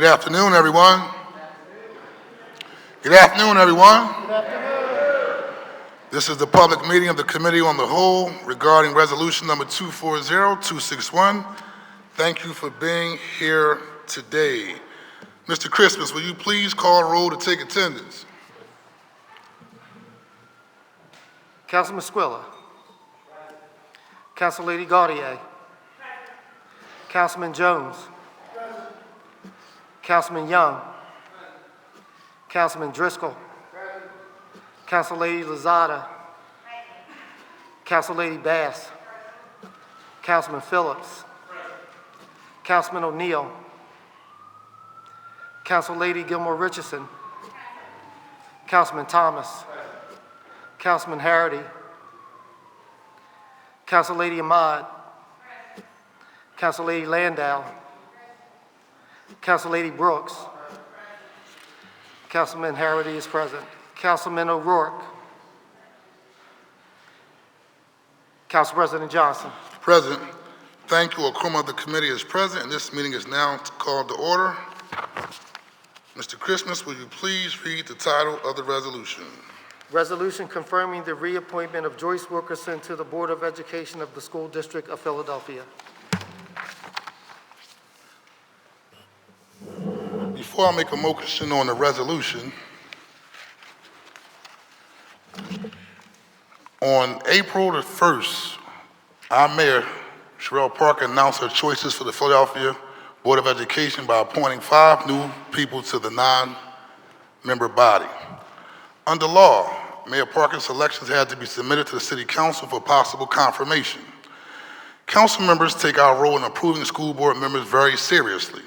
Good afternoon, everyone. Good afternoon, everyone. Good afternoon. This is the public meeting of the Committee on the Whole regarding Resolution Number 240261. Thank you for being here today. Mr. Christmas, will you please call roll to take attendance? Councilman Squilla. Councilor Gaudier. Councilman Jones. Councilman Young. Councilman Driscoll. Councilor Lozada. Councilor Bass. Councilman Phillips. Councilman O'Neill. Councilor Gilmore Richardson. Councilman Thomas. Councilman Harity. Councilor Ahmad. Councilor Landau. Councilor Brooks. Councilman Harity is present. Councilman O'Rourke. Council President Johnson. President, thank you. A quorum of the committee is present, and this meeting is now called to order. Mr. Christmas, will you please read the title of the resolution? Resolution confirming the reappointment of Joyce Wilkerson to the Board of Education of the School District of Philadelphia. Before I make a motion on the resolution, on April the 1st, our mayor, Sherelle Parker, announced her choices for the Philadelphia Board of Education by appointing 5 new people to the 9-member body. Under law, Mayor Parker's selections had to be submitted to the City Council for possible confirmation. Council members take our role in approving school board members very seriously.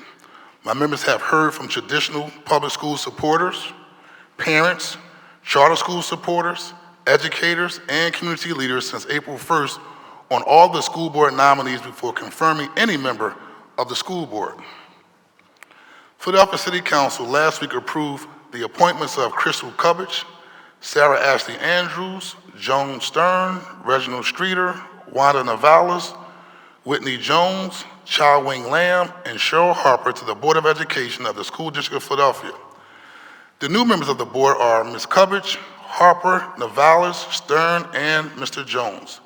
My members have heard from traditional public school supporters, parents, charter school supporters, educators, and community leaders since April 1st on all the school board nominees before confirming any member of the school board. Philadelphia City Council last week approved the appointments of Crystal Cubbage, Sarah Ashley Andrews, Joan Stern, Reginald Streeter, Wanda Navalas, Whitney Jones, Cha Wing Lamb, and Cheryl Harper to the Board of Education of the School District of Philadelphia. The new members of the board are Ms. Cubbage, Harper, Navalas, Stern, and Mr. Jones.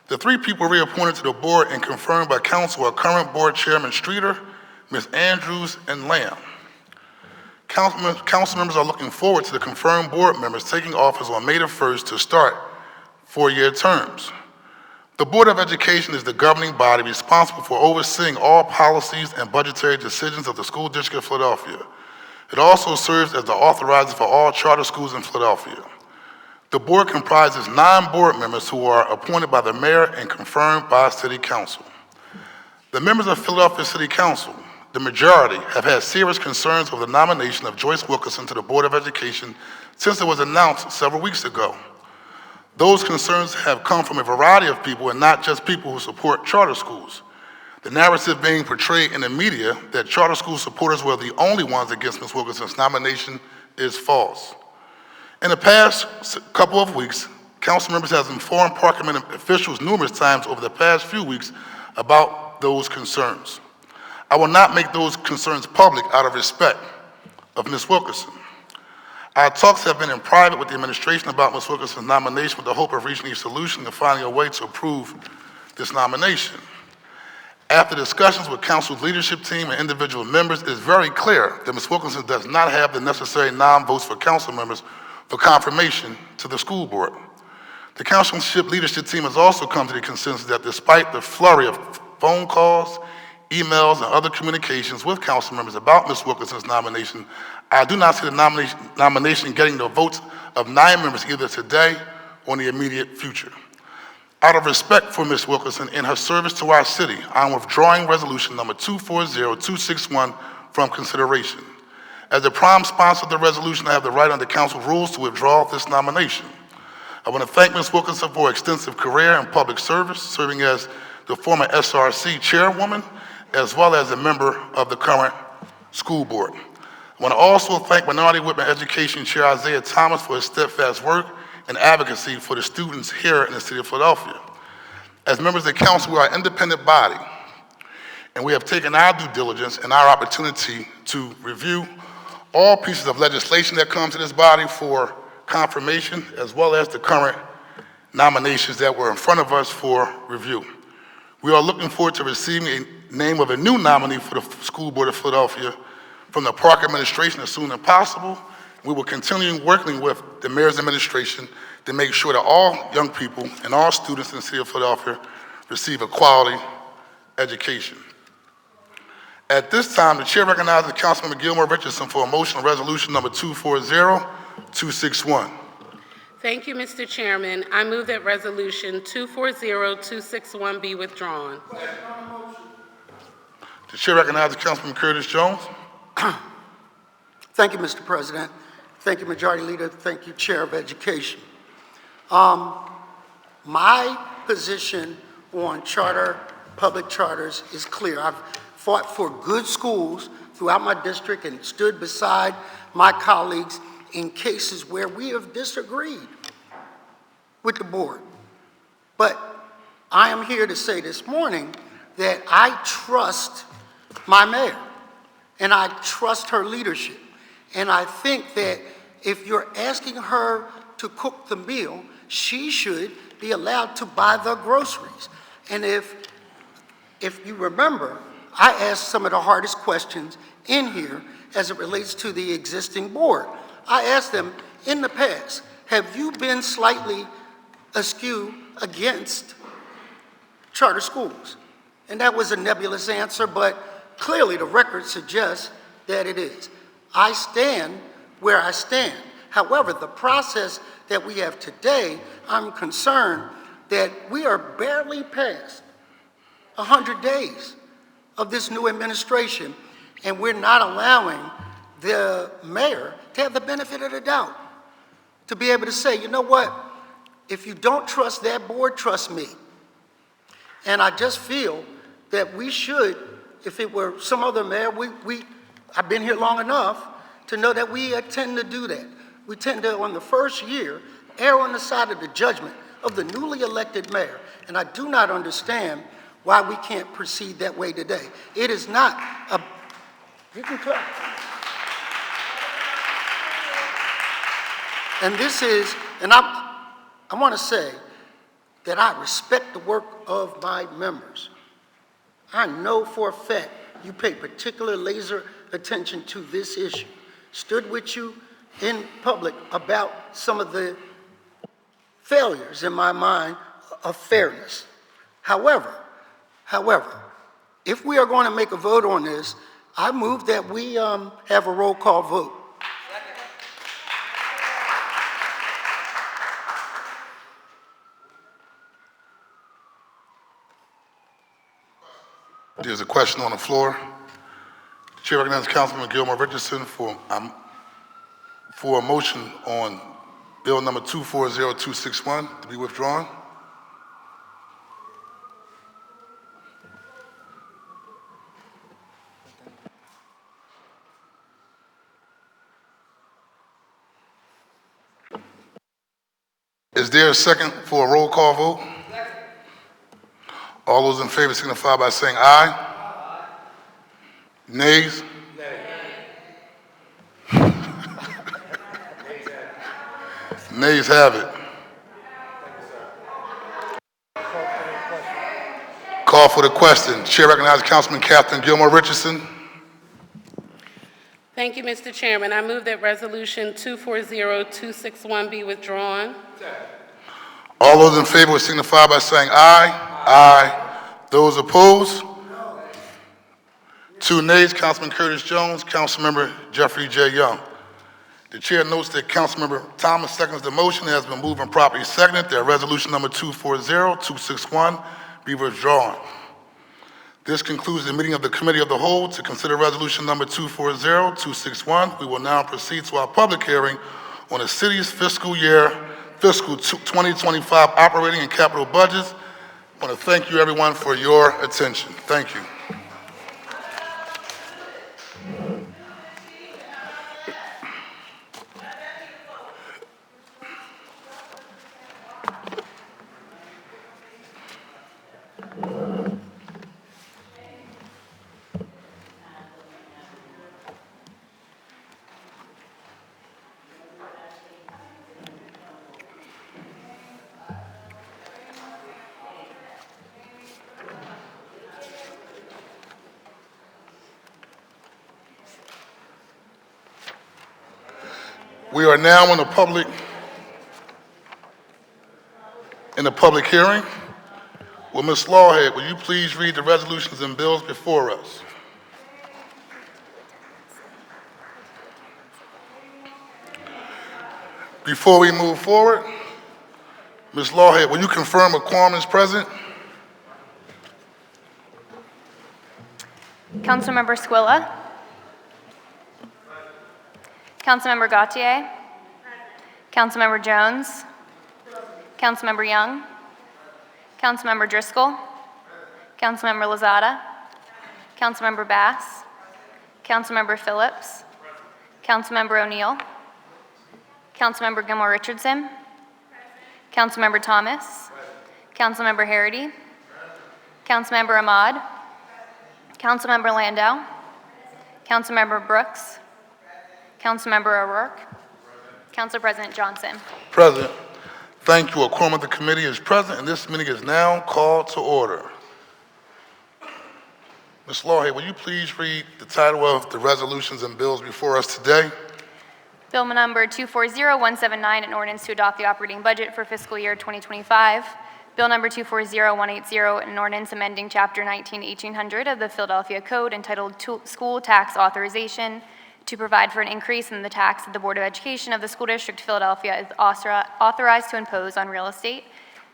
The 3 people reappointed to the board and confirmed by council are current board chairman Streeter, Ms. Andrews, and Lamb. Council members are looking forward to the confirmed board members taking office on May the 1st to start 4-year terms. The Board of Education is the governing body responsible for overseeing all policies and budgetary decisions of the School District of Philadelphia. It also serves as the authorizer for all charter schools in Philadelphia. The board comprises 9 board members who are appointed by the mayor and confirmed by City Council. The members of Philadelphia City Council, the majority, have had serious concerns over the nomination of Joyce Wilkerson to the Board of Education since it was announced several weeks ago. Those concerns have come from a variety of people and not just people who support charter schools. The narrative being portrayed in the media that charter school supporters were the only ones against Ms. Wilkerson's nomination is false. In the past couple of weeks, council members have informed Parkman officials numerous times over the past few weeks about those concerns. I will not make those concerns public out of respect of Ms. Wilkerson. Our talks have been in private with the administration about Ms. Wilkerson's nomination with the hope of reaching a solution and finding a way to approve this nomination. After discussions with council's leadership team and individual members, it is very clear that Ms. Wilkerson does not have the necessary non-votes for council members for confirmation to the school board. The councilship leadership team has also come to the consensus that despite the flurry of phone calls, emails, and other communications with council members about Ms. Wilkerson's nomination, I do not see the nomination getting the votes of 9 members either today or in the immediate future. Out of respect for Ms. Wilkerson and her service to our city, I am withdrawing resolution number 240261 from consideration. As the prime sponsor of the resolution, I have the right under council rules to withdraw this nomination. I want to thank Ms. Wilkerson for her extensive career in public service, serving as the former SRC chairwoman, as well as a member of the current school board. I want to also thank Minority Whitman Education Chair Isaiah Thomas for his steadfast work and advocacy for the students here in the city of Philadelphia. As members of the council, we are an independent body. and we have taken our due diligence and our opportunity to review all pieces of legislation that come to this body for confirmation, as well as the current nominations that were in front of us for review. We are looking forward to receiving a name of a new nominee for the School Board of Philadelphia from the Park administration as soon as possible. We will continue working with the mayor's administration to make sure that all young people and all students in the city of Philadelphia receive a quality education. At this time, the chair recognizes Councilmember Gilmore Richardson for a motion on resolution number 240261. Thank you, Mr. Chairman. I move that resolution 240261 be withdrawn. The chair recognizes Councilman Curtis Jones. Thank you, Mr. President. Thank you, Majority Leader. Thank you, Chair of Education. My position on public charters is clear. I've fought for good schools throughout my district and stood beside my colleagues in cases where we have disagreed with the board. But I am here to say this morning that I trust my mayor, and I trust her leadership. And I think that if you're asking her to cook the meal, she should be allowed to buy the groceries. And if you remember, I asked some of the hardest questions in here as it relates to the existing board. I asked them, in the past, have you been slightly askew against charter schools? And that was a nebulous answer, but clearly the record suggests that it is. I stand where I stand. However, the process that we have today, I'm concerned that we are barely past 100 days of this new administration, and we're not allowing the mayor to have the benefit of the doubt, to be able to say, you know what, if you don't trust that board, trust me. And I just feel that we should, if it were some other mayor, I've been here long enough to know that we tend to do that. We tend to, on the first year, err on the side of the judgment of the newly elected mayor. And I do not understand why we can't proceed that way today. It is not a, you can clap. And this is, and I want to say that I respect the work of my members. I know for a fact you pay particular laser attention to this issue. Stood with you in public about some of the failures in my mind of fairness. However, if we are going to make a vote on this, I move that we have a roll call vote. There's a question on the floor. The chair recognizes Councilman Gilmore Richardson for a motion on bill number 240261 to be withdrawn. Is there a second for a roll call vote? All those in favor signify by saying aye. Nays? Nays have it. Call for the question. Chair recognizes Councilman Catherine Gilmore Richardson. Thank you, Mr. Chairman. I move that resolution 240261 be withdrawn. All those in favor would signify by saying aye. Aye. Those opposed? 2 nays, Councilman Curtis Jones, Councilmember Jeffrey J. Young. The chair notes that Councilmember Thomas seconds the motion. It has been moved and properly seconded that resolution number 240261 be withdrawn. This concludes the meeting of the Committee of the Whole to consider resolution number 240261. We will now proceed to our public hearing on the city's fiscal 2025 operating and capital budgets. I want to thank you everyone for your attention. Thank you. We are now in the public hearing. Will Ms. Lawhead, will you please read the resolutions and bills before us? Before we move forward, Ms. Lawhead, will you confirm a quorum is present? Councilmember Squilla. Councilmember Gautier. Councilmember Jones. Councilmember Young. Councilmember Driscoll. Councilmember Lozada. Councilmember Bass. Councilmember Phillips. Councilmember O'Neill. Councilmember Gilmore Richardson. Councilmember Thomas. Councilmember Harity. Councilmember Ahmad. Councilmember Landau. Councilmember Brooks. Councilmember O'Rourke. Council President Johnson. Present. Thank you. A quorum of the committee is present, and this meeting is now called to order. Ms. Lawhead, will you please read the title of the resolutions and bills before us today? Bill number 240179, an ordinance to adopt the operating budget for fiscal year 2025. Bill number 240180, an ordinance amending Chapter 19-1800 of the Philadelphia Code entitled School Tax Authorization to provide for an increase in the tax that the Board of Education of the School District of Philadelphia is authorized to impose on real estate,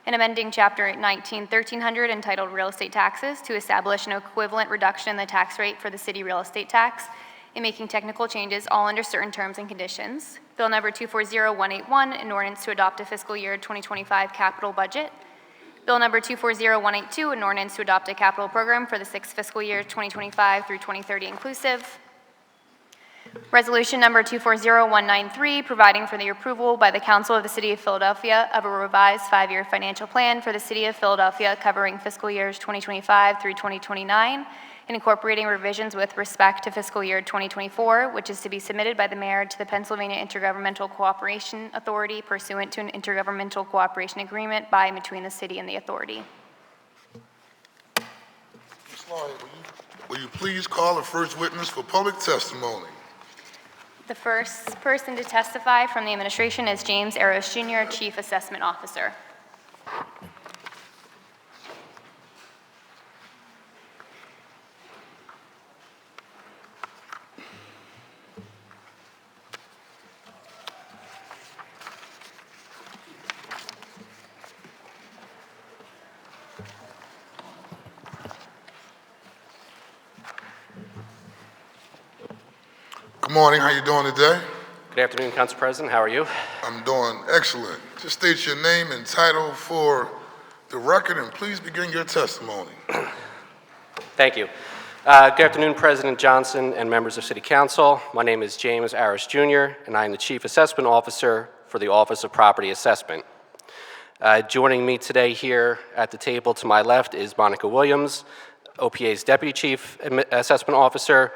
and amending Chapter 19-1300 entitled Real Estate Taxes to establish an equivalent reduction in the tax rate for the city real estate tax, and making technical changes all under certain terms and conditions. Bill number 240181, an ordinance to adopt a fiscal year 2025 capital budget. Bill number 240182, an ordinance to adopt a capital program for the 6th fiscal year 2025 through 2030 inclusive. Resolution number 240193, providing for the approval by the Council of the City of Philadelphia of a revised 5-year financial plan for the City of Philadelphia covering fiscal years 2025 through 2029 and incorporating revisions with respect to fiscal year 2024, which is to be submitted by the mayor to the Pennsylvania Intergovernmental Cooperation Authority pursuant to an intergovernmental cooperation agreement by and between the city and the authority. Ms. Lawhead, will you please call the first witness for public testimony? The first person to testify from the administration is James Aros Jr., Chief Assessment Officer. Good morning. How you doing today? Good afternoon, Council President. How are you? I'm doing excellent. Just state your name and title for the record, and please begin your testimony. Thank you. Good afternoon, President Johnson and members of City Council. My name is James Aros Jr., and I am the Chief Assessment Officer for the Office of Property Assessment. Joining me today here at the table to my left is Monica Williams, OPA's Deputy Chief Assessment Officer,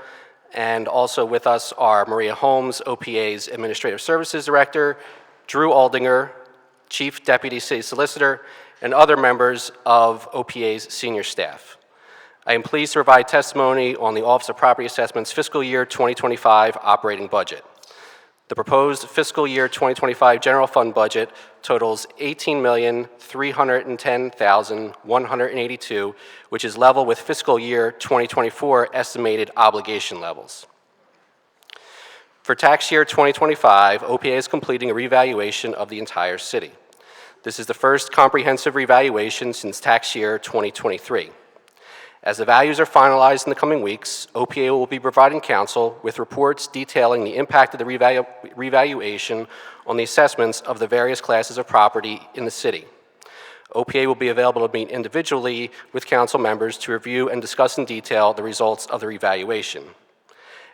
and also with us are Maria Holmes, OPA's Administrative Services Director, Drew Aldinger, Chief Deputy City Solicitor, and other members of OPA's senior staff. I am pleased to provide testimony on the Office of Property Assessment's fiscal year 2025 operating budget. The proposed fiscal year 2025 general fund budget totals $18,310,182, which is level with fiscal year 2024 estimated obligation levels. For tax year 2025, OPA is completing a revaluation of the entire city. This is the first comprehensive revaluation since tax year 2023. As the values are finalized in the coming weeks, OPA will be providing council with reports detailing the impact of the revaluation on the assessments of the various classes of property in the city. OPA will be available to meet individually with council members to review and discuss in detail the results of the revaluation.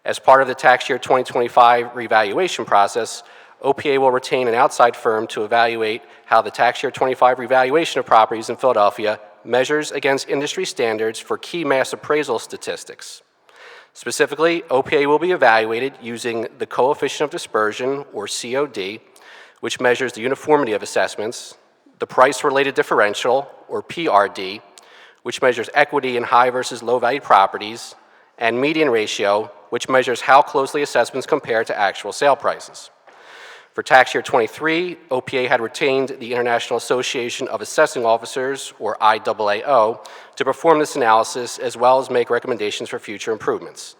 As part of the tax year 2025 revaluation process, OPA will retain an outside firm to evaluate how the tax year 25 revaluation of properties in Philadelphia measures against industry standards for key mass appraisal statistics. Specifically, OPA will be evaluated using the coefficient of dispersion, or COD, which measures the uniformity of assessments, the price-related differential, or PRD, which measures equity in high versus low-valued properties, and median ratio, which measures how closely assessments compare to actual sale prices. For tax year '23, OPA had retained the International Association of Assessing Officers, or IAAO, to perform this analysis as well as make recommendations for future improvements.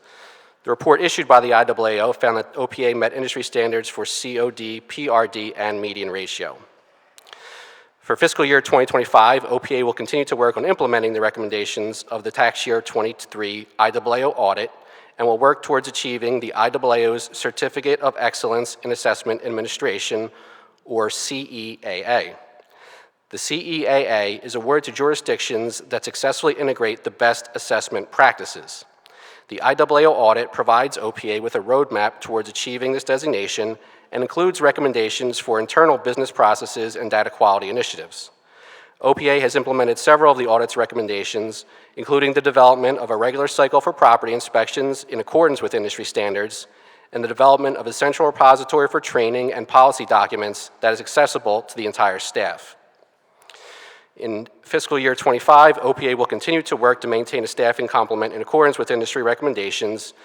The report issued by the IAAO found that OPA met industry standards for COD, PRD, and median ratio. For fiscal year 2025, OPA will continue to work on implementing the recommendations of the tax year 23 IAAO audit and will work towards achieving the IAAO's Certificate of Excellence in Assessment Administration, or CEAA. The CEAA is awarded to jurisdictions that successfully integrate the best assessment practices. The IAAO audit provides OPA with a roadmap towards achieving this designation and includes recommendations for internal business processes and data quality initiatives. OPA has implemented several of the audit's recommendations, including the development of a regular cycle for property inspections in accordance with industry standards, and the development of a central repository for training and policy documents that is accessible to the entire staff. In fiscal year 25, OPA will continue to work to maintain a staffing complement in accordance with industry recommendations,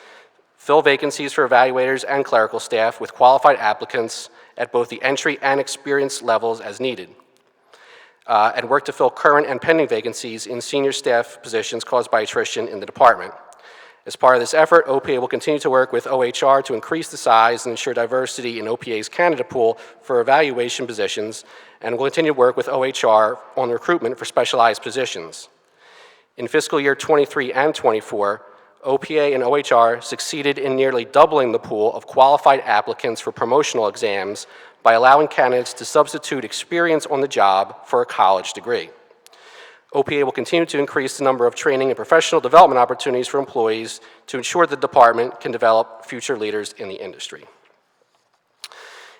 fill vacancies for evaluators and clerical staff with qualified applicants at both the entry and experience levels as needed, and work to fill current and pending vacancies in senior staff positions caused by attrition in the department. As part of this effort, OPA will continue to work with OHR to increase the size and ensure diversity in OPA's candidate pool for evaluation positions, and will continue to work with OHR on recruitment for specialized positions. In fiscal year 23 and 24, OPA and OHR succeeded in nearly doubling the pool of qualified applicants for promotional exams by allowing candidates to substitute experience on the job for a college degree. OPA will continue to increase the number of training and professional development opportunities for employees to ensure the department can develop future leaders in the industry.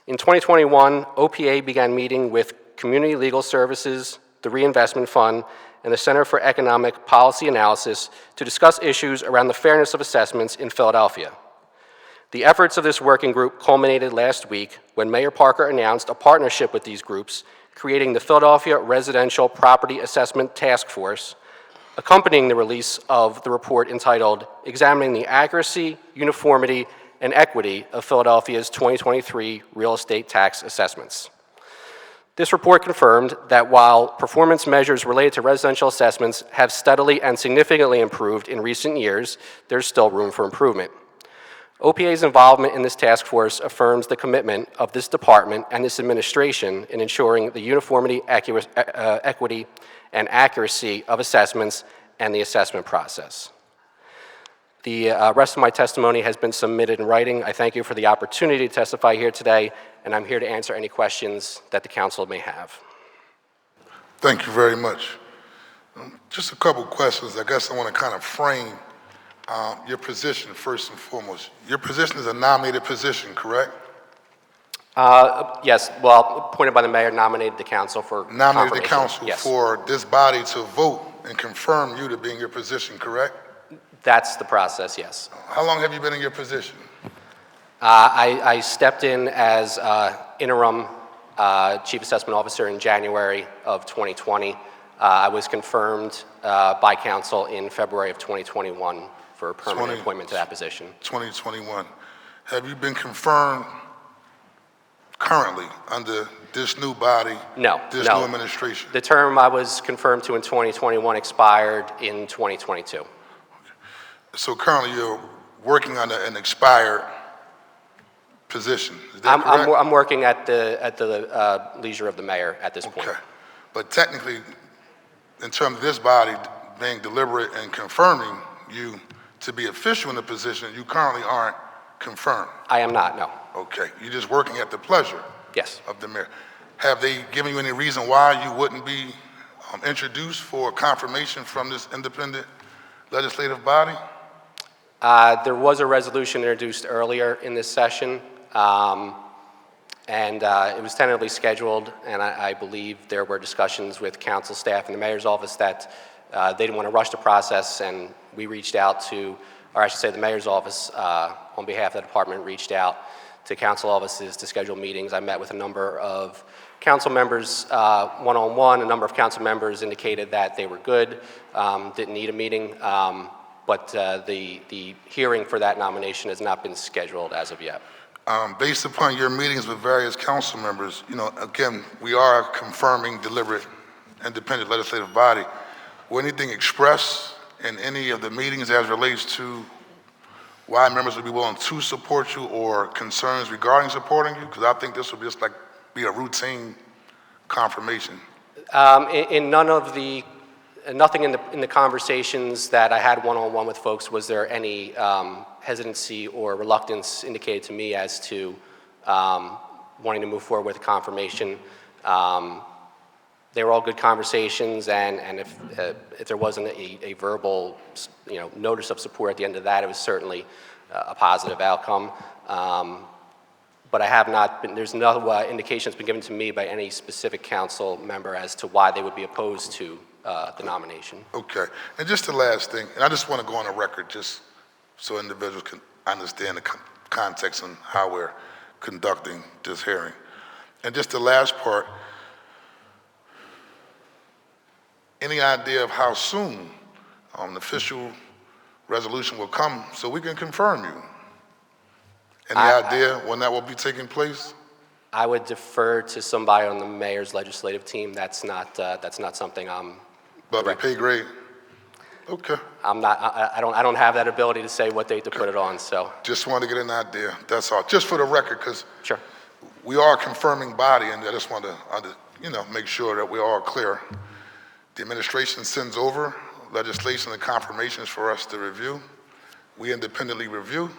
In 2021, OPA began meeting with Community Legal Services, the Reinvestment Fund, and the Center for Economic Policy Analysis to discuss issues around the fairness of assessments in Philadelphia. The efforts of this working group culminated last week when Mayor Parker announced a partnership with these groups, creating the Philadelphia Residential Property Assessment Task Force, accompanying the release of the report entitled Examining the Accuracy, Uniformity, and Equity of Philadelphia's 2023 Real Estate Tax Assessments. This report confirmed that while performance measures related to residential assessments have steadily and significantly improved in recent years, there's still room for improvement. OPA's involvement in this task force affirms the commitment of this department and this administration in ensuring the uniformity, equity, and accuracy of assessments and the assessment process. The rest of my testimony has been submitted in writing. I thank you for the opportunity to testify here today, and I'm here to answer any questions that the council may have. Thank you very much. Just a couple questions. I guess I want to kind of frame your position first and foremost. Your position is a nominated position, correct? Yes, well, appointed by the mayor, nominated the council for Nominated the confirmation. council Yes. for this body to vote and confirm you to be in your position, correct? That's the process, yes. How long have you been in your position? I stepped in as interim chief assessment officer in January of 2020. I was confirmed by council in February of 2021 for a permanent appointment to that position. 2021. Have you been confirmed currently under this new body? No, This no. new administration? The term I was confirmed to in 2021 expired in 2022. So currently you're working under an expired position, is that correct? I'm working at the leisure of the mayor at this point. Okay. But technically, in terms of this body being deliberate and confirming you to be official in the position, you currently aren't confirmed. I am not, no. Okay. You're just working at the pleasure Yes. of the mayor. Have they given you any reason why you wouldn't be introduced for confirmation from this independent legislative body? There was a resolution introduced earlier in this session, and it was tentatively scheduled, and I believe there were discussions with council staff and the mayor's office that they didn't want to rush the process, and we reached out to, or I should say the mayor's office on behalf of the department reached out to council offices to schedule meetings. I met with a number of council members one-on-one. A number of council members indicated that they were good, didn't need a meeting. But the hearing for that nomination has not been scheduled as of yet. Based upon your meetings with various council members, again, we are a confirming, deliberate, independent legislative body. Will anything expressed in any of the meetings as relates to why members would be willing to support you or concerns regarding supporting you? Because I think this would just be a routine confirmation. In none of the, nothing in the conversations that I had one-on-one with folks was there any hesitancy or reluctance indicated to me as to wanting to move forward with confirmation. They were all good conversations, and if there wasn't a verbal, notice of support at the end of that, it was certainly a positive outcome. But I have not been, there's no indication that's been given to me by any specific council member as to why they would be opposed to the nomination. Okay, and just the last thing, and I just want to go on the record just so individuals can understand the context and how we're conducting this hearing. And just the last part, any idea of how soon the official resolution will come so we can confirm you? Any idea when that will be taking place? I would defer to somebody on the mayor's legislative team. That's not something I'm. But we pay grade? Okay. I'm not. I don't have that ability to say what date to put it on. So. Just wanted to get an idea. That's all. Just for the record, because Sure. we are a confirming body, and I just want to make sure that we're all clear. The administration sends over legislation and confirmations for us to review. We independently review.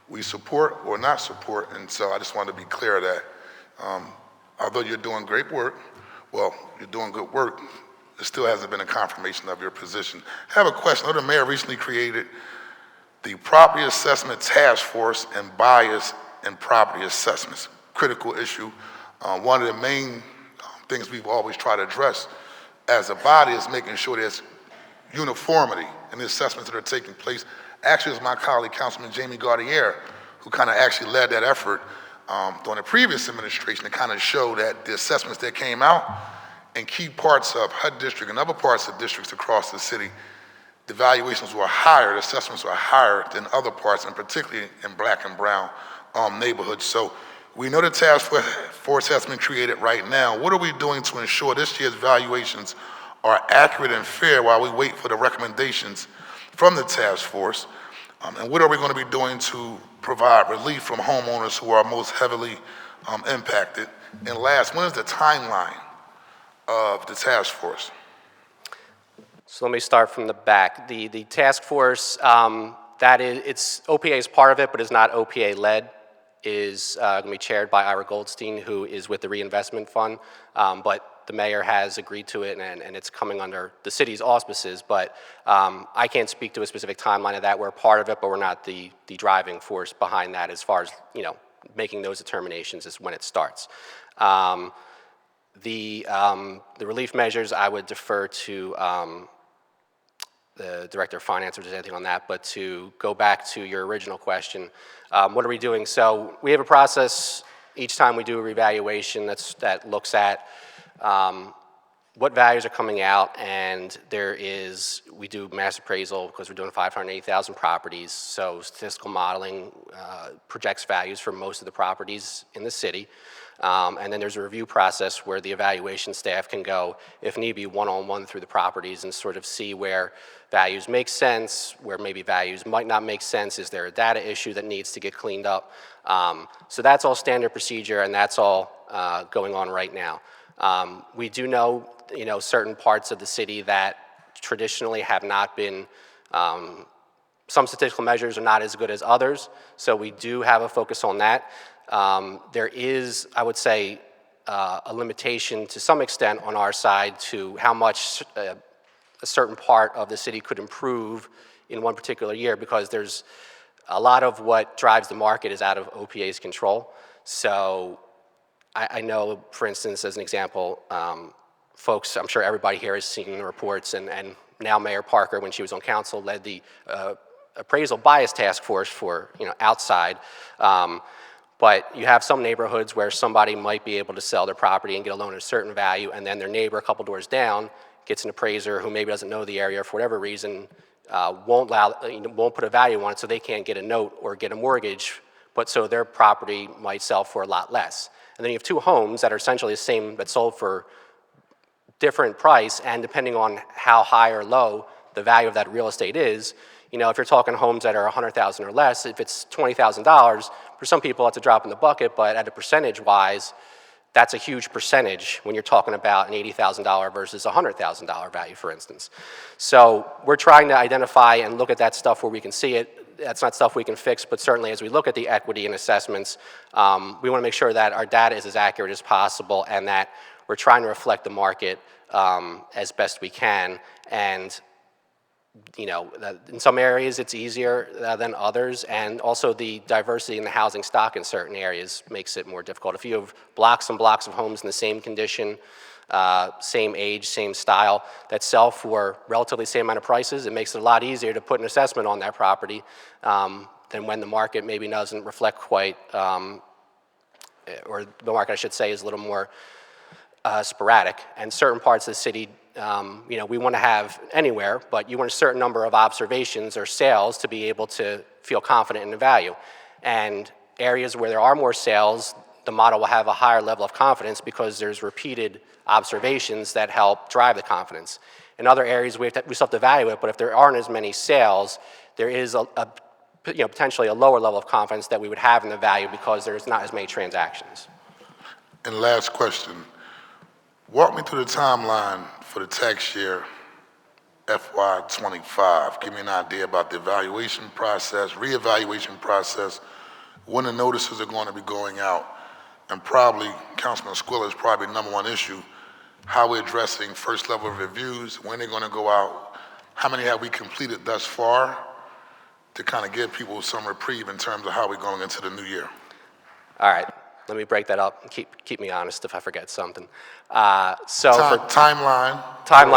We support or not support, and so I just want to be clear that although you're doing great work, you're doing good work, there still hasn't been a confirmation of your position. I have a question. I know the mayor recently created the Property Assessment Task Force and bias in property assessments, critical issue. One of the main things we've always tried to address as a body is making sure there's uniformity in the assessments that are taking place. Actually, it was my colleague, Councilman Jamie Gaudier, who kind of actually led that effort during the previous administration to kind of show that the assessments that came out in key parts of HUD district and other parts of districts across the city, the valuations were higher, the assessments were higher than other parts, and particularly in black and brown neighborhoods. So we know the task force has been created right now. What are we doing to ensure this year's valuations are accurate and fair while we wait for the recommendations from the task force? And what are we going to be doing to provide relief from homeowners who are most heavily impacted? And last, when is the timeline of the task force? So let me start from the back. The task force, it's OPA is part of it, but is not OPA led. Is going to be chaired by Ira Goldstein, who is with the Reinvestment Fund, but the mayor has agreed to it, and it's coming under the city's auspices, but I can't speak to a specific timeline of that. We're a part of it, but we're not the driving force behind that as far as, making those determinations as when it starts. The relief measures, I would defer to the Director of Finance if there's anything on that, but to go back to your original question, what are we doing? So we have a process each time we do a revaluation that looks at what values are coming out, and we do mass appraisal because we're doing 580,000 properties, so statistical modeling projects values for most of the properties in the city. And then there's a review process where the evaluation staff can go, if need be, one-on-one through the properties and sort of see where values make sense, where maybe values might not make sense. Is there a data issue that needs to get cleaned up? So that's all standard procedure, and that's all going on right now. We do know, certain parts of the city that traditionally have not been, some statistical measures are not as good as others, so we do have a focus on that. There is, I would say, a limitation to some extent on our side to how much a certain part of the city could improve in one particular year, because there's a lot of what drives the market is out of OPA's control. So I know, for instance, as an example, folks, I'm sure everybody here has seen the reports, and now Mayor Parker, when she was on council, led the appraisal bias task force for outside. But you have some neighborhoods where somebody might be able to sell their property and get a loan at a certain value, and then their neighbor a couple doors down gets an appraiser who maybe doesn't know the area for whatever reason, won't put a value on it, so they can't get a note or get a mortgage but so their property might sell for a lot less. And then you have two homes that are essentially the same, but sold for different price, and depending on how high or low the value of that real estate is, you know, if you're talking homes that are $100,000 or less, if it's $20,000, for some people that's a drop in the bucket, but at a percentage-wise, that's a huge percentage when you're talking about an $80,000 versus a $100,000 value, for instance. So we're trying to identify and look at that stuff where we can see it. That's not stuff we can fix, but certainly as we look at the equity and assessments, we want to make sure that our data is as accurate as possible and that we're trying to reflect the market as best we can. And you know, in some areas it's easier than others, and also the diversity in the housing stock in certain areas makes it more difficult. If you have blocks and blocks of homes in the same condition, same age, same style, that sell for relatively the same amount of prices, it makes it a lot easier to put an assessment on that property than when the market maybe doesn't reflect quite, or the market I should say is a little more sporadic. And certain parts of the city, you know, we want to have anywhere, but you want a certain number of observations or sales to be able to feel confident in the value. And areas where there are more sales, the model will have a higher level of confidence because there's repeated observations that help drive the confidence. In other areas, we still have to evaluate it, but if there aren't as many sales, there is you know, potentially a lower level of confidence that we would have in the value because there's not as many transactions. And last question, walk me through the timeline for the tax year FY25. Give me an idea about the evaluation process, reevaluation process, when the notices are going to be going out, and probably, Councilman Squilla is probably the number one issue, how we're addressing first level reviews, when they're going to go out, how many have we completed thus far, to kind of give people some reprieve in terms of how we're going into the new year. All right, let me break that up and keep me honest if I forget something. Timeline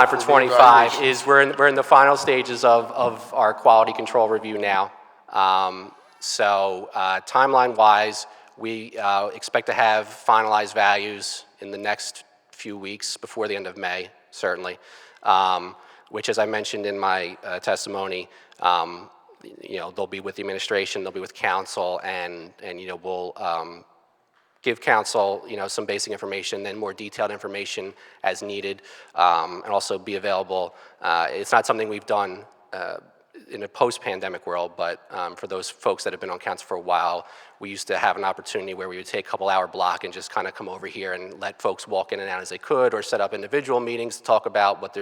For 25 is we're in the final stages of our quality control review now. Timeline-wise, we expect to have finalized values in the next few weeks before the end of May, certainly, which, as I mentioned in my testimony, you know, they'll be with the administration, they'll be with council, and you know, we'll give council, you know, some basic information, then more detailed information as needed, and also be available. It's not something we've done in a post-pandemic world, but for those folks that have been on council for a while, we used to have an opportunity where we would take a couple-hour block and just kind of come over here and let folks walk in and out as they could, or set up individual meetings to talk about what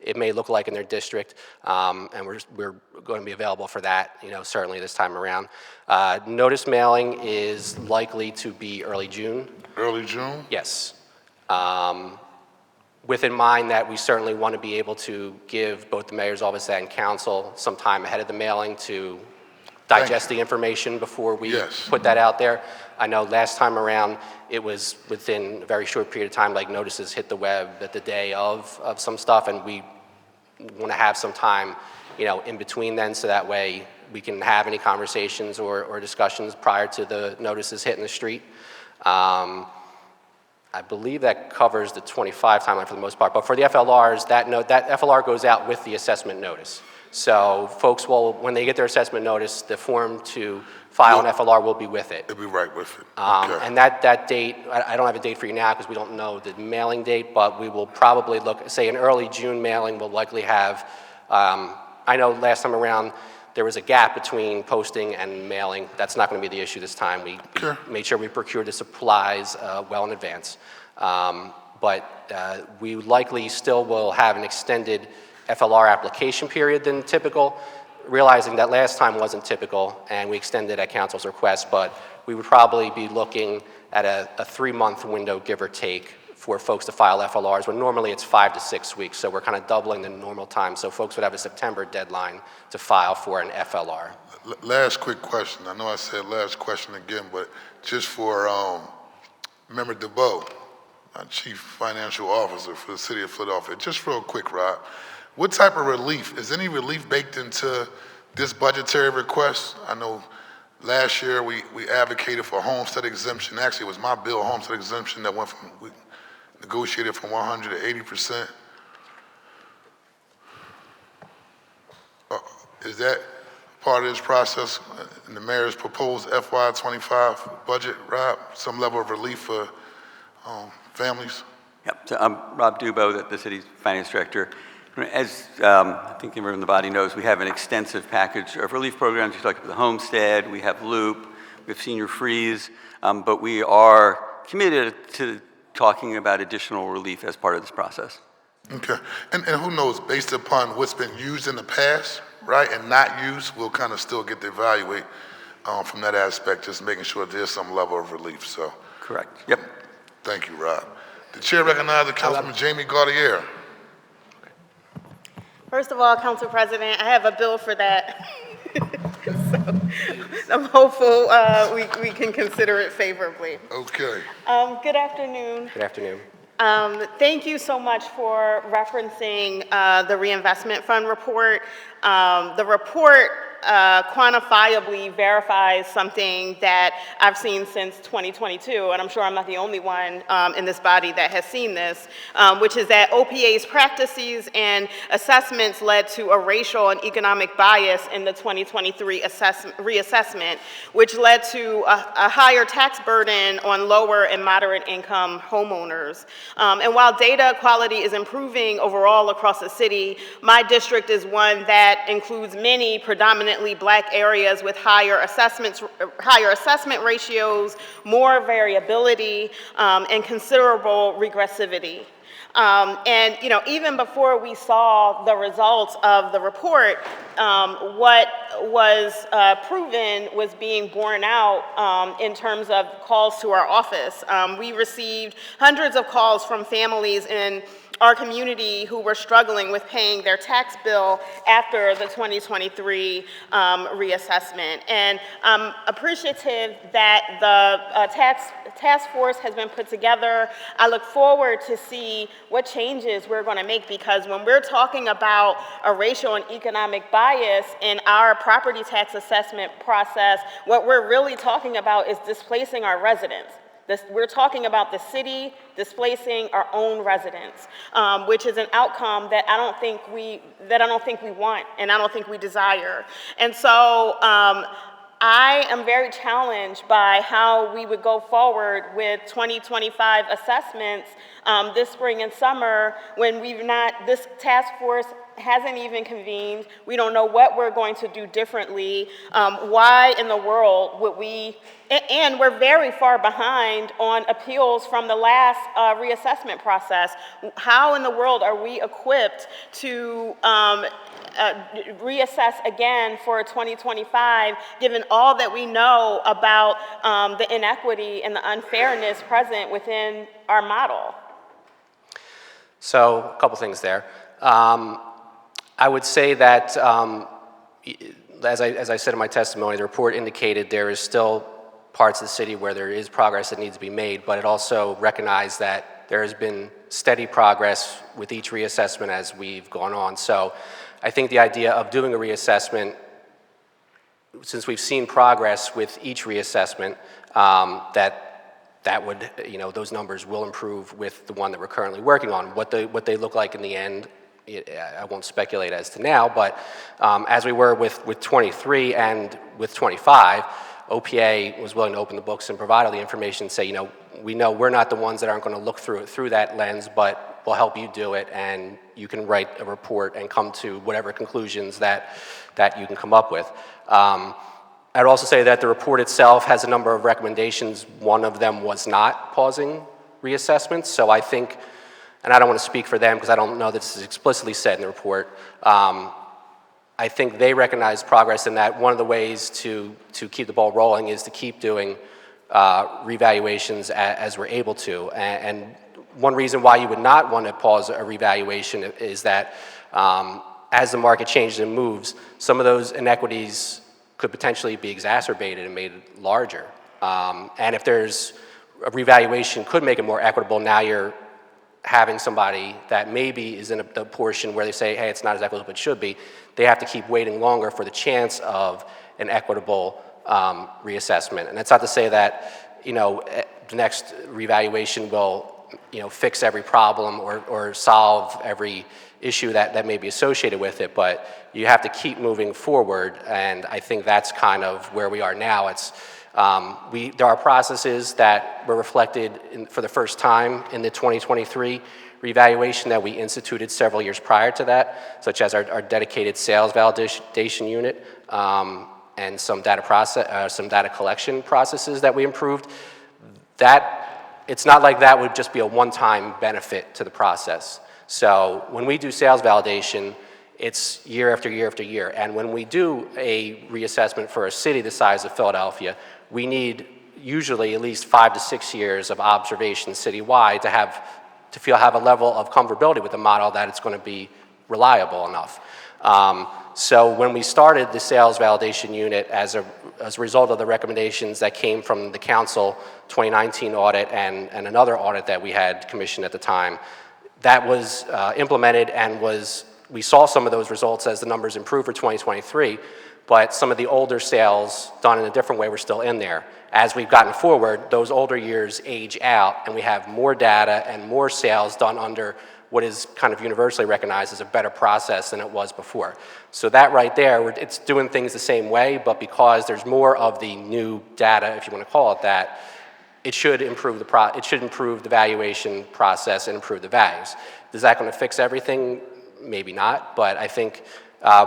it may look like in their district, and we're going to be available for that, you know, certainly this time around. Notice mailing is likely to be early June. Early June? Yes. With in mind that we certainly want to be able to give both the mayor's office and council some time ahead of the mailing to digest the information before we put that out there. I know last time around, it was within a very short period of time, like notices hit the web at the day of some stuff, and we want to have some time, you know, in between then, so that way we can have any conversations or discussions prior to the notices hitting the street. I believe that covers the 25 timeline for the most part, but for the FLRs, that FLR goes out with the assessment notice. So folks will, when they get their assessment notice, the form to file an FLR will be with it. It'll be right with it. Okay. And that date, I don't have a date for you now because we don't know the mailing date, but we will probably look, say an early June mailing will likely have, I know last time around, there was a gap between posting and mailing. That's not going to be the issue this time. We made sure we procured the supplies well in advance. But we likely still will have an extended FLR application period than typical, realizing that last time wasn't typical and we extended at council's request, but we would probably be looking at a 3-month window, give or take, for folks to file FLRs, when normally it's 5 to 6 weeks. So we're kind of doubling the normal time. So folks would have a September deadline to file for an FLR. Last quick question. I know I said last question again, but just for Member DeBoe, our Chief Financial Officer for the City of Philadelphia, just real quick, Rob, what type of relief, is any relief baked into this budgetary request? I know last year we advocated for homestead exemption. Actually, it was my bill, homestead exemption, that went from, we negotiated from 100 to 80%. Is that part of this process in the mayor's proposed FY25 budget, Rob? Some level of relief for families? Yep, so I'm Rob Dubo, the city's finance director. As I think everyone in the body knows, we have an extensive package of relief programs. You talked about the homestead, we have LOOP, we have Senior Freeze, but we are committed to talking about additional relief as part of this process. Okay, and who knows, based upon what's been used in the past, right, and not used, we'll kind of still get to evaluate from that aspect, just making sure there's some level of relief, so. Correct, yep. Thank you, Rob. The chair recognizes Councilman Jamie Gaudier. First of all, Council President, I have a bill for that. So I'm hopeful we can consider it favorably. Okay. Good afternoon. Good afternoon. Thank you so much for referencing the reinvestment fund report. The report quantifiably verifies something that I've seen since 2022, and I'm sure I'm not the only one in this body that has seen this, which is that OPA's practices and assessments led to a racial and economic bias in the 2023 reassessment, which led to a higher tax burden on lower and moderate income homeowners. And while data quality is improving overall across the city, my district is one that includes many predominantly Black areas with higher assessment ratios, more variability, and considerable regressivity. And even before we saw the results of the report, what was proven was being borne out in terms of calls to our office. We received hundreds of calls from families in our community who were struggling with paying their tax bill after the 2023 reassessment. And I'm appreciative that the task force has been put together. I look forward to see what changes we're going to make, because when we're talking about a racial and economic bias in our property tax assessment process, what we're really talking about is displacing our residents. We're talking about the city displacing our own residents, which is an outcome that I don't think we want, and I don't think we desire. And so I am very challenged by how we would go forward with 2025 assessments this spring and summer when this task force hasn't even convened. We don't know what we're going to do differently. Why in the world would we, and we're very far behind on appeals from the last reassessment process. How in the world are we equipped to reassess again for 2025, given all that we know about the inequity and the unfairness present within our model? So a couple things there. I would say that, as I said in my testimony, the report indicated there is still parts of the city where there is progress that needs to be made, but it also recognized that there has been steady progress with each reassessment as we've gone on. So I think the idea of doing a reassessment, since we've seen progress with each reassessment, that would, those numbers will improve with the one that we're currently working on. What they look like in the end, I won't speculate as to now, but as we were with 23 and with 25, OPA was willing to open the books and provide all the information and say, we know we're not the ones that aren't going to look through that lens, but we'll help you do it, and you can write a report and come to whatever conclusions that you can come up with. I'd also say that the report itself has a number of recommendations. One of them was not pausing reassessments, so I think, and I don't want to speak for them because I don't know that this is explicitly said in the report, I think they recognize progress in that one of the ways to keep the ball rolling is to keep doing revaluations as we're able to. And one reason why you would not want to pause a revaluation is that as the market changes and moves, some of those inequities could potentially be exacerbated and made larger. And if there's a revaluation could make it more equitable, now you're having somebody that maybe is in a portion where they say, hey, it's not as equitable as it should be, they have to keep waiting longer for the chance of an equitable reassessment. And that's not to say that, the next revaluation will fix every problem or solve every issue that may be associated with it, but you have to keep moving forward, and I think that's kind of where we are now. There are processes that were reflected for the first time in the 2023 revaluation that we instituted several years prior to that, such as our dedicated sales validation unit and some data collection processes that we improved. It's not like that would just be a one-time benefit to the process. So when we do sales validation, it's year after year after year. And when we do a reassessment for a city the size of Philadelphia, we need usually at least 5 to 6 years of observation citywide to have a level of comfortability with the model that it's going to be reliable enough. So when we started the sales validation unit as a result of the recommendations that came from the council 2019 audit and another audit that we had commissioned at the time, that was implemented and we saw some of those results as the numbers improved for 2023, but some of the older sales done in a different way were still in there. As we've gotten forward, those older years age out and we have more data and more sales done under what is kind of universally recognized as a better process than it was before. So that right there, it's doing things the same way, but because there's more of the new data, if you want to call it that, it should improve the valuation process and improve the values. Is that going to fix everything? Maybe not, but I think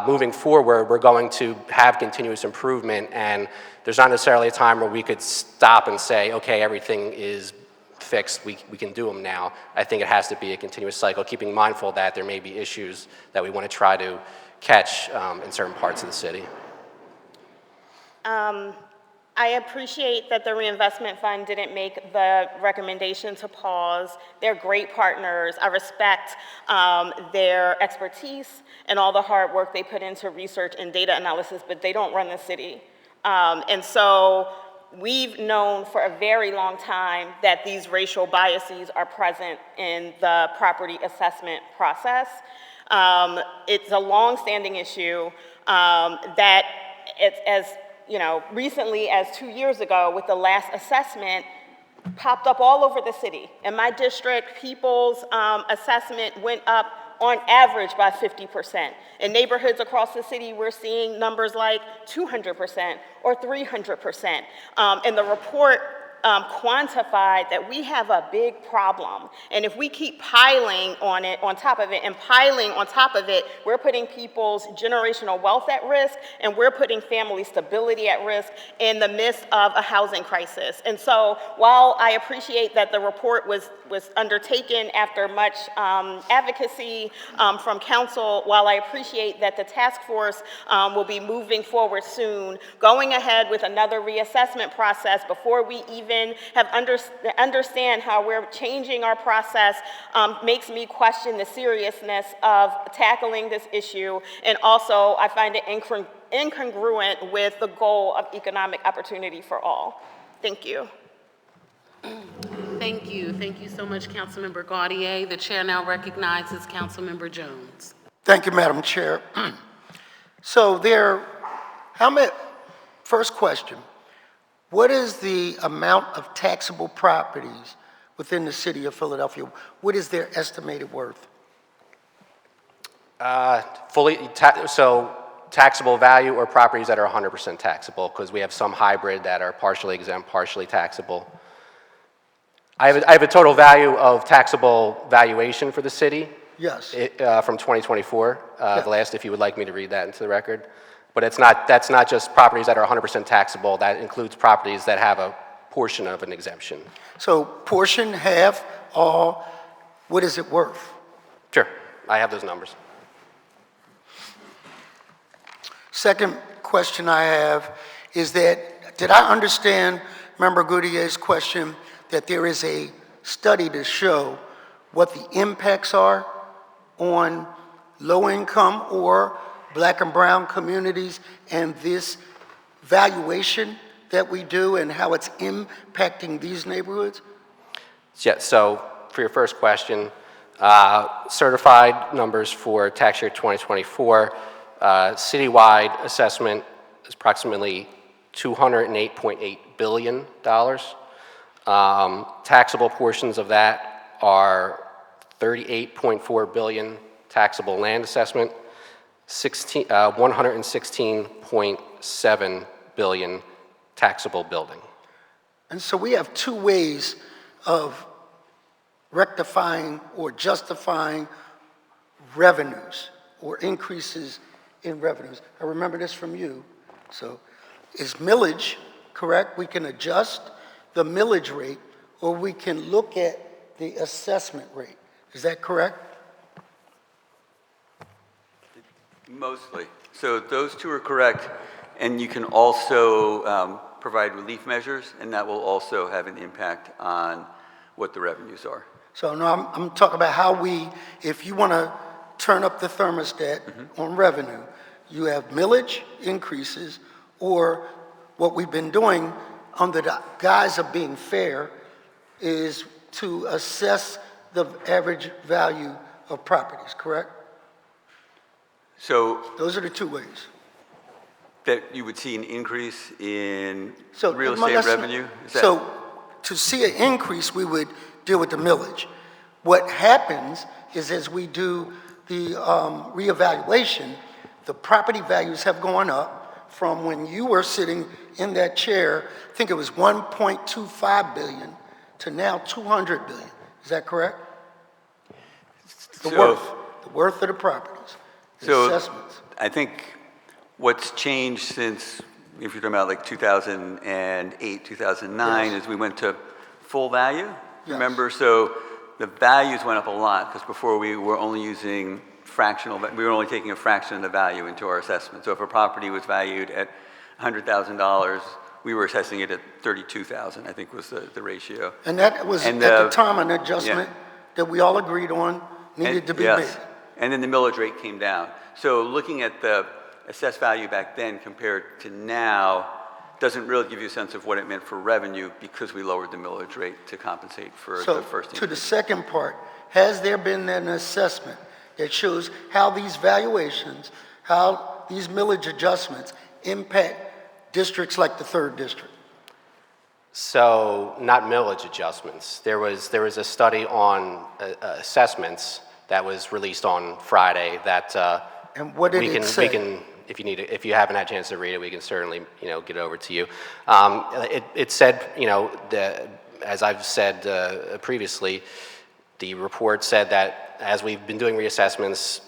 moving forward, we're going to have continuous improvement, and there's not necessarily a time where we could stop and say, okay, everything is fixed, we can do them now. I think it has to be a continuous cycle, keeping mindful that there may be issues that we want to try to catch in certain parts of the city. I appreciate that the reinvestment fund didn't make the recommendation to pause. They're great partners. I respect their expertise and all the hard work they put into research and data analysis, but they don't run the city. And so we've known for a very long time that these racial biases are present in the property assessment process. It's a long-standing issue that recently as 2 years ago with the last assessment popped up all over the city. In my district, people's assessment went up on average by 50%. In neighborhoods across the city, we're seeing numbers like 200% or 300%. And the report quantified that we have a big problem. And if we keep piling on top of it, we're putting people's generational wealth at risk, and we're putting family stability at risk in the midst of a housing crisis. And so while I appreciate that the report was undertaken after much advocacy from council, while I appreciate that the task force will be moving forward soon, going ahead with another reassessment process before we even have understand how we're changing our process makes me question the seriousness of tackling this issue, and also I find it incongruent with the goal of economic opportunity for all. Thank you. Thank you. Thank you so much, Councilmember Gaudier. The chair now recognizes Councilmember Jones. Thank you, Madam Chair. First question, what is the amount of taxable properties within the city of Philadelphia? What is their estimated worth? Taxable value or properties that are 100% taxable, because we have some hybrid that are partially exempt, partially taxable. I have a total value of taxable valuation for the city. Yes. From 2024, the last, if you would like me to read that into the record. But that's not just properties that are 100% taxable, that includes properties that have a portion of an exemption. So portion, half, all, what is it worth? Sure, I have those numbers. Second question I have is that, did I understand Member Gaudier's question that there is a study to show what the impacts are on low income or Black and brown communities and this valuation that we do and how it's impacting these neighborhoods? Yeah, so for your first question, certified numbers for tax year 2024, citywide assessment is approximately $208.8 billion. Taxable portions of that are $38.4 billion taxable land assessment, 116.7 billion taxable building. And so we have two ways of rectifying or justifying revenues or increases in revenues. I remember this from you. So is millage correct? We can adjust the millage rate, or we can look at the assessment rate. Is that correct? Mostly. So those two are correct, and you can also provide relief measures, and that will also have an impact on what the revenues are. So no, I'm talking about how we, if you want to turn up the thermostat on revenue, you have millage increases, or what we've been doing under the guise of being fair is to assess the average value of properties, correct? So Those are the two ways. that you would see an increase in So real estate let's- revenue? Is that- So to see an increase, we would deal with the millage. What happens is as we do the reevaluation, the property values have gone up from when you were sitting in that chair, I think it was 1.25 billion to now 200 billion. Is that correct? The So- worth of the properties, the So assessments. I think what's changed since, if you're talking about like 2008, 2009, Yes. is we went to full value. Yes. Remember, so the values went up a lot because before we were only using fractional, we were only taking a fraction of the value into our assessment. So if a property was valued at $100,000, we were assessing it at $32,000, I think was the ratio. And that was at And, the time an adjustment that we all agreed on needed And- to be yes. made. And then the millage rate came down. So looking at the assessed value back then compared to now doesn't really give you a sense of what it meant for revenue because we lowered the millage rate to compensate for So the first to the increase. second part, has there been an assessment that shows how these valuations, how these millage adjustments impact districts like the third district? So, not millage adjustments. There was a study on assessments that was released on Friday that And what did we it can, say? if you need it, if you haven't had a chance to read it, we can certainly, get it over to you. It said, as I've said previously, the report said that as we've been doing reassessments,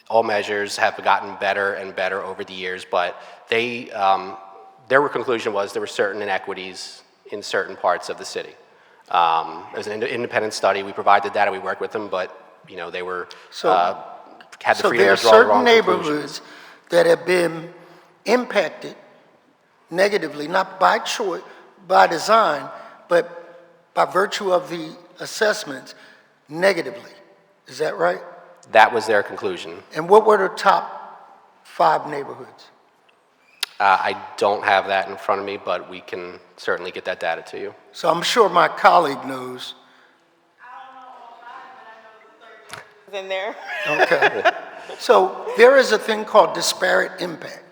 all measures have gotten better and better over the years, but their conclusion was there were certain inequities in certain parts of the city. It was an independent study. We provided data, we worked with them, but, they were, had the So freedom there are to draw the certain wrong conclusions. neighborhoods that have been impacted negatively, not by choice, by design, but by virtue of the assessments, negatively. Is that right? That was their conclusion. And what were the top 5 neighborhoods? I don't have that in front of me, but we can certainly get that data to you. So I'm sure my colleague knows. Is in there? Okay. So there is a thing called disparate impact.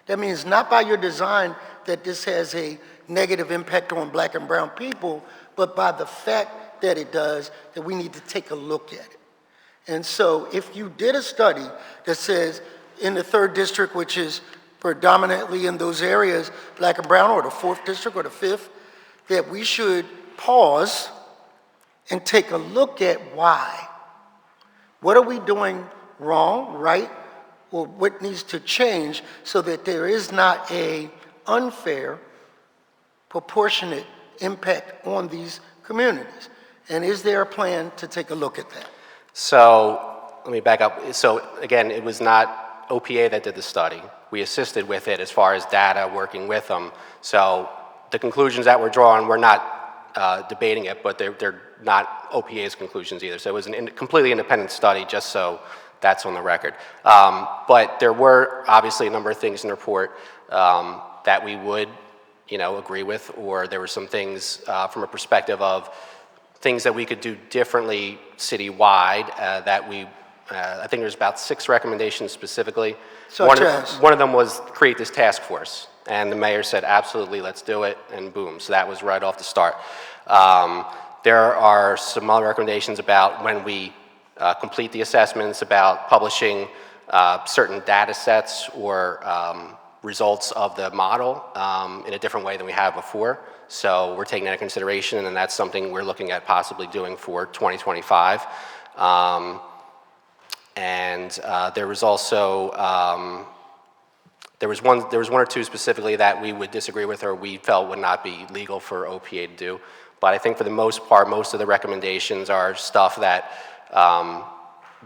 That means not by your design that this has a negative impact on black and brown people, but by the fact that it does, that we need to take a look at it. And so if you did a study that says in the third district, which is predominantly in those areas, black and brown, or the fourth district or the fifth, that we should pause and take a look at why. What are we doing wrong, right, or what needs to change so that there is not a unfair, proportionate impact on these communities? And is there a plan to take a look at that? So let me back up. So again, it was not OPA that did the study. We assisted with it as far as data, working with them. So the conclusions that were drawn, we're not debating it, but they're not OPA's conclusions either. So it was a completely independent study, just so that's on the record. But there were obviously a number of things in the report that we would, agree with, or there were some things from a perspective of things that we could do differently citywide that we, I think there's about 6 recommendations specifically. Such as? One of them was create this task force. And the mayor said, absolutely, let's do it, and boom. So that was right off the start. There are some other recommendations about when we complete the assessments, about publishing certain data sets or results of the model in a different way than we have before. So we're taking that into consideration, and that's something we're looking at possibly doing for 2025. There was also there was one or two specifically that we would disagree with or we felt would not be legal for OPA to do. But I think for the most part, most of the recommendations are stuff that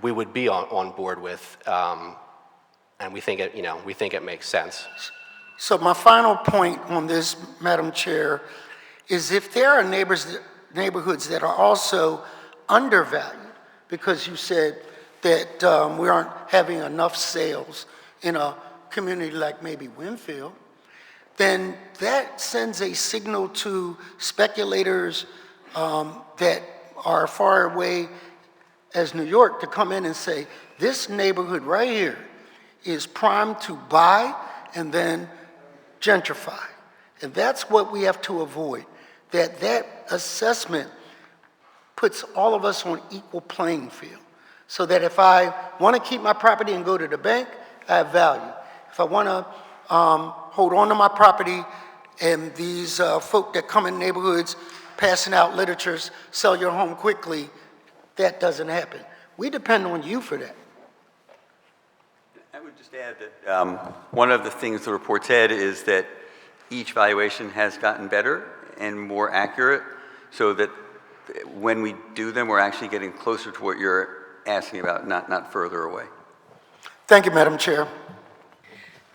we would be on board with, and we think it makes sense. So my final point on this, Madam Chair, is if there are neighborhoods that are also undervalued, because you said that we aren't having enough sales in a community like maybe Winfield, then that sends a signal to speculators that are far away as New York to come in and say, this neighborhood right here is primed to buy and then gentrify. And that's what we have to avoid, that assessment puts all of us on equal playing field. So that if I want to keep my property and go to the bank, I have value. If I want to hold on to my property and these folk that come in neighborhoods passing out literatures, sell your home quickly, that doesn't happen. We depend on you for that. I would just add that one of the things the report said is that each valuation has gotten better and more accurate, so that when we do them, we're actually getting closer to what you're asking about, not further away. Thank you, Madam Chair.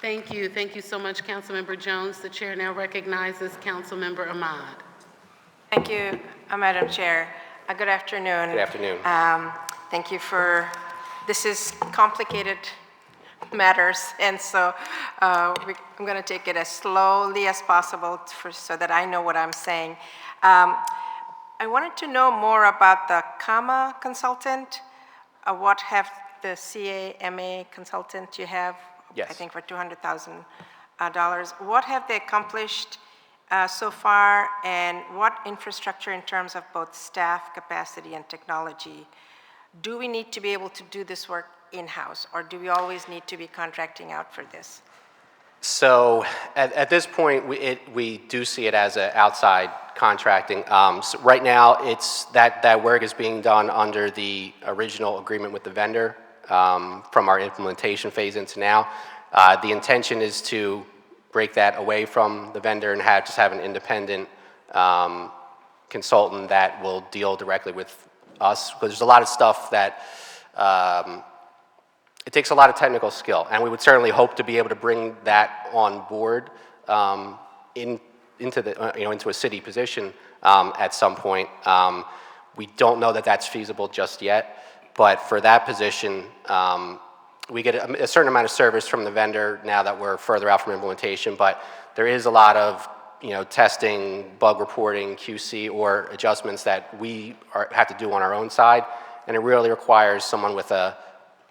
Thank you. Thank you so much, Councilmember Jones. The chair now recognizes Councilmember Ahmad. Thank you, Madam Chair. Good afternoon. Good afternoon. Thank you for, this is complicated matters, and so I'm going to take it as slowly as possible so that I know what I'm saying. I wanted to know more about the CAMA consultant. What have the CAMA consultant you have? Yes. I think for $200,000. What have they accomplished so far, and what infrastructure in terms of both staff capacity and technology do we need to be able to do this work in-house, or do we always need to be contracting out for this? So at this point, we do see it as an outside contracting. So right now, it's that work is being done under the original agreement with the vendor from our implementation phase into now. The intention is to break that away from the vendor and just have an independent consultant that will deal directly with us, because there's a lot of stuff that it takes a lot of technical skill, and we would certainly hope to be able to bring that on board into a city position at some point. We don't know that that's feasible just yet, but for that position, we get a certain amount of service from the vendor now that we're further out from implementation, but there is a lot of testing, bug reporting, QC, or adjustments that we have to do on our own side, and it really requires someone with a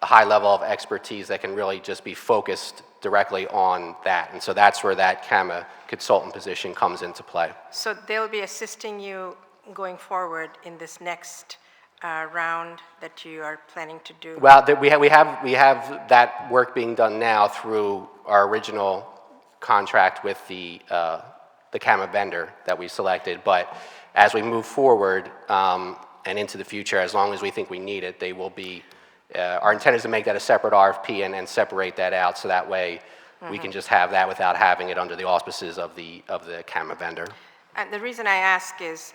high level of expertise that can really just be focused directly on that. And so that's where that CAMA consultant position comes into play. So they'll be assisting you going forward in this next round that you are planning to do? Well, we have that work being done now through our original contract with the CAMA vendor that we selected. But as we move forward and into the future, as long as we think we need it, they will be. Our intent is to make that a separate RFP and separate that out, so that way we can just have that without having it under the auspices of the CAMA vendor. And the reason I ask is,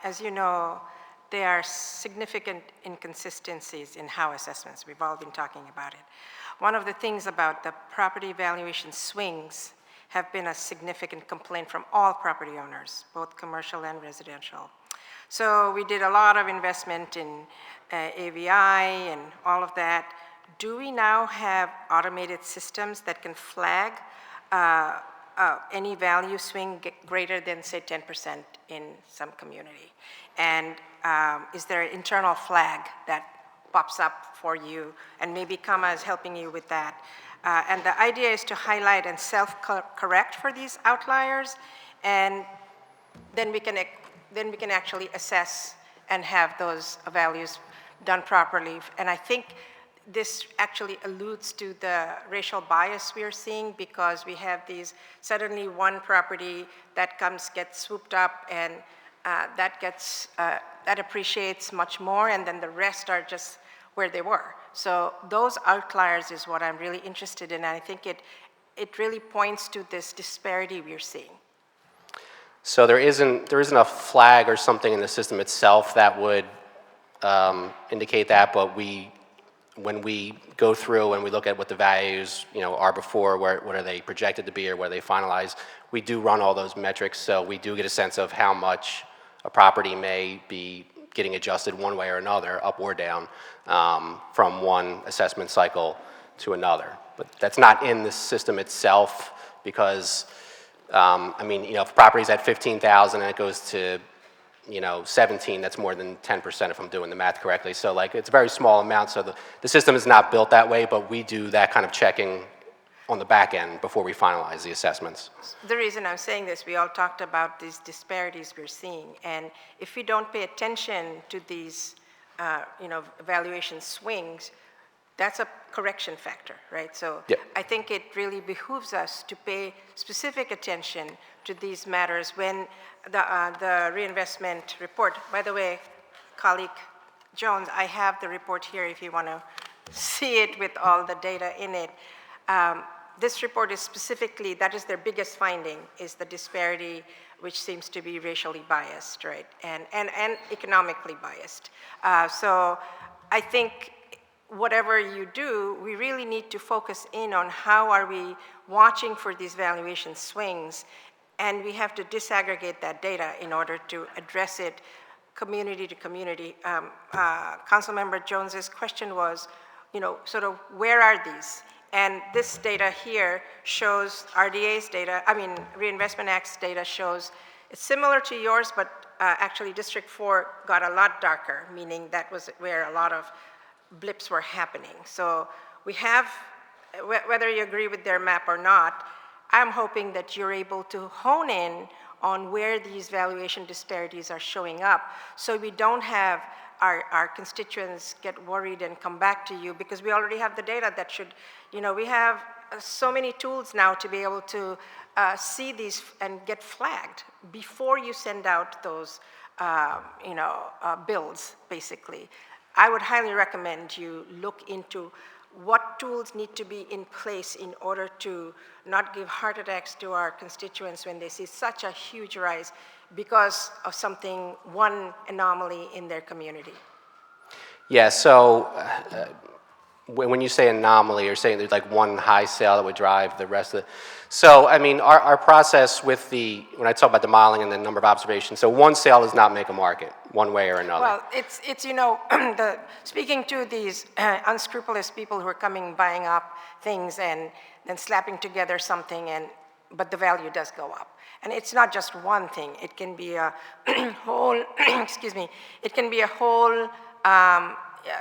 as you know, there are significant inconsistencies in how assessments. We've all been talking about it. One of the things about the property valuation swings have been a significant complaint from all property owners, both commercial and residential. So we did a lot of investment in AVI and all of that. Do we now have automated systems that can flag any value swing greater than, say, 10% in some community? And is there an internal flag that pops up for you? And maybe CAMA is helping you with that. And the idea is to highlight and self-correct for these outliers, and then we can actually assess and have those values done properly. And I think this actually alludes to the racial bias we are seeing, because we have these, suddenly one property that gets swooped up, and that appreciates much more, and then the rest are just where they were. So those outliers is what I'm really interested in, and I think it really points to this disparity we're seeing. So there isn't a flag or something in the system itself that would indicate that, but when we go through and we look at what the values, are before, what are they projected to be, or what are they finalized, we do run all those metrics, so we do get a sense of how much a property may be getting adjusted one way or another, up or down, from one assessment cycle to another. But that's not in the system itself, because, if a property's at 15,000 and it goes to 17, that's more than 10% if I'm doing the math correctly. So it's a very small amount, so the system is not built that way, but we do that kind of checking on the back end before we finalize the assessments. The reason I'm saying this, we all talked about these disparities we're seeing, and if we don't pay attention to these, valuation swings, that's a correction factor, right? So Yeah. I think it really behooves us to pay specific attention to these matters when the reinvestment report, by the way, colleague Jones, I have the report here if you want to see it with all the data in it. This report is specifically, that is their biggest finding, is the disparity, which seems to be racially biased, right, and economically biased. So I think whatever you do, we really need to focus in on how are we watching for these valuation swings, and we have to disaggregate that data in order to address it community to community. Councilmember Jones's question was, sort of where are these? And this data here shows RDA's data, Reinvestment Act's data shows it's similar to yours, but actually District 4 got a lot darker, meaning that was where a lot of blips were happening. So we have, whether you agree with their map or not, I'm hoping that you're able to hone in on where these valuation disparities are showing up, so we don't have our constituents get worried and come back to you, because we already have the data that should, we have so many tools now to be able to see these and get flagged before you send out those, bills, basically. I would highly recommend you look into what tools need to be in place in order to not give heart attacks to our constituents when they see such a huge rise because of one anomaly in their community. Yeah, so when you say anomaly, you're saying there's one high sale that would drive the rest of the... So, our process with when I talk about the modeling and the number of observations, so one sale does not make a market, one way or another. Well, it's speaking to these unscrupulous people who are buying up things and then slapping together something, but the value does go up. And it's not just one thing. It can be a whole, excuse me, it can be a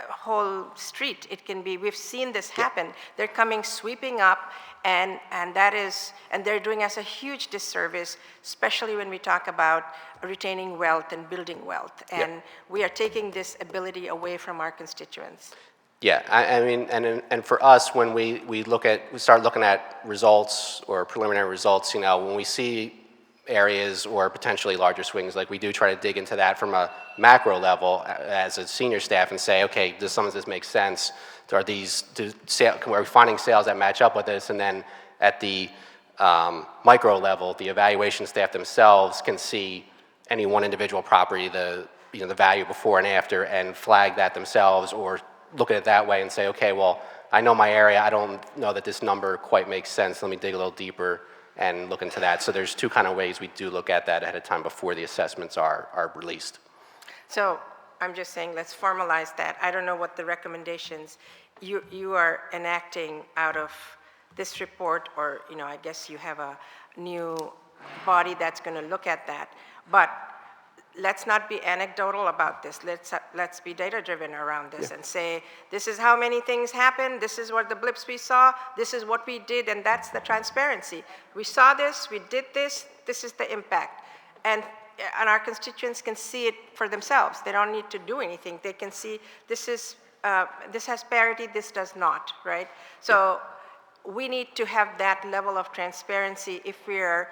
whole street. It can be, we've seen this happen. They're coming sweeping up, and they're doing us a huge disservice, especially when we talk about retaining wealth and building wealth. And we are taking this ability away from our constituents. Yeah, and for us, when we start looking at results or preliminary results, when we see areas or potentially larger swings, we do try to dig into that from a macro level as a senior staff and say, okay, does some of this make sense? Are we finding sales that match up with this? And then at the micro level, the evaluation staff themselves can see any one individual property, the value before and after, and flag that themselves, or look at it that way and say, okay, well, I know my area, I don't know that this number quite makes sense, let me dig a little deeper and look into that. So there's two kind of ways we do look at that ahead of time before the assessments are released. So I'm just saying, let's formalize that. I don't know what the recommendations you are enacting out of this report, or I guess you have a new body that's going to look at that. But let's not be anecdotal about this. Let's be data-driven around this and say, this is how many things happened, this is what the blips we saw, this is what we did, and that's the transparency. We saw this, we did this, this is the impact. And and our constituents can see it for themselves. They don't need to do anything. They can see this has parity, this does not, right? So we need to have that level of transparency if we're,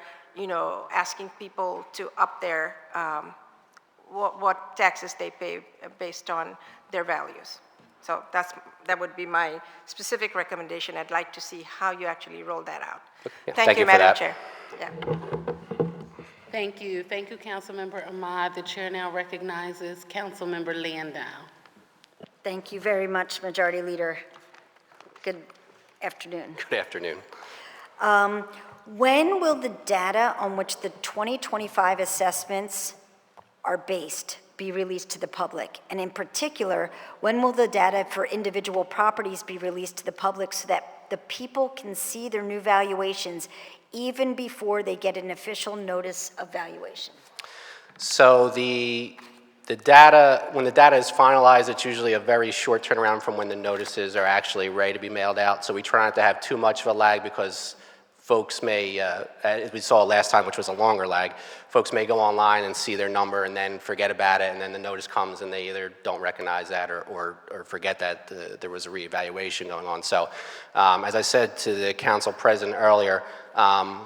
asking people to up their, what taxes they pay based on their values. So that would be my specific recommendation. I'd like to see how you actually roll that out. Yeah, Thank you, for Madam that. Chair. Yeah. Thank you. Thank you, Councilmember Ahmad. The chair now recognizes Councilmember Landau. Thank you very much, Majority Leader. Good afternoon. Good afternoon. When will the data on which the 2025 assessments are based be released to the public? And in particular, when will the data for individual properties be released to the public so that the people can see their new valuations even before they get an official notice of valuation? So the data, when the data is finalized, it's usually a very short turnaround from when the notices are actually ready to be mailed out. So we try not to have too much of a lag because folks may, as we saw last time, which was a longer lag, folks may go online and see their number and then forget about it, and then the notice comes and they either don't recognize that or forget that there was a reevaluation going on. So as I said to the council president earlier,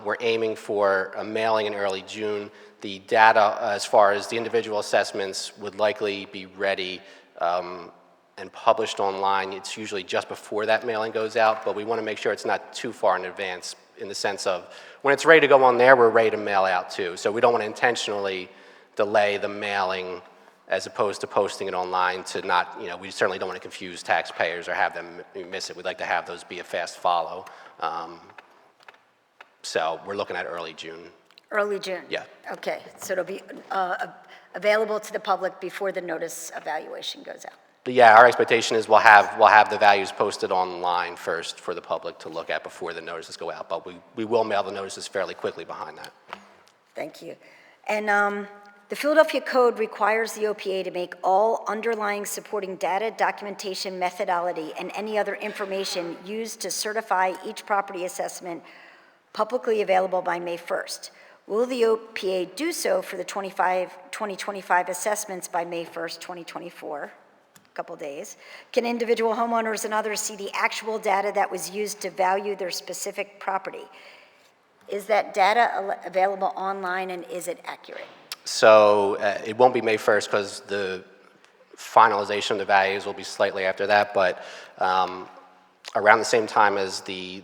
we're aiming for a mailing in early June. The data, as far as the individual assessments, would likely be ready and published online. It's usually just before that mailing goes out, but we want to make sure it's not too far in advance in the sense of when it's ready to go on there, we're ready to mail out too. So we don't want to intentionally delay the mailing as opposed to posting it online to not, we certainly don't want to confuse taxpayers or have them miss it. We'd like to have those be a fast follow. So we're looking at early June. Early June? Yeah. Okay, so it'll be available to the public before the notice of valuation goes out. But yeah, our expectation is we'll have the values posted online first for the public to look at before the notices go out, but we will mail the notices fairly quickly behind that. Thank you. And the Philadelphia Code requires the OPA to make all underlying supporting data, documentation, methodology, and any other information used to certify each property assessment publicly available by May 1st. Will the OPA do so for the 2025 assessments by May 1st, 2024? A couple days. Can individual homeowners and others see the actual data that was used to value their specific property? Is that data available online and is it accurate? So it won't be May 1st because the finalization of the values will be slightly after that, but around the same time as the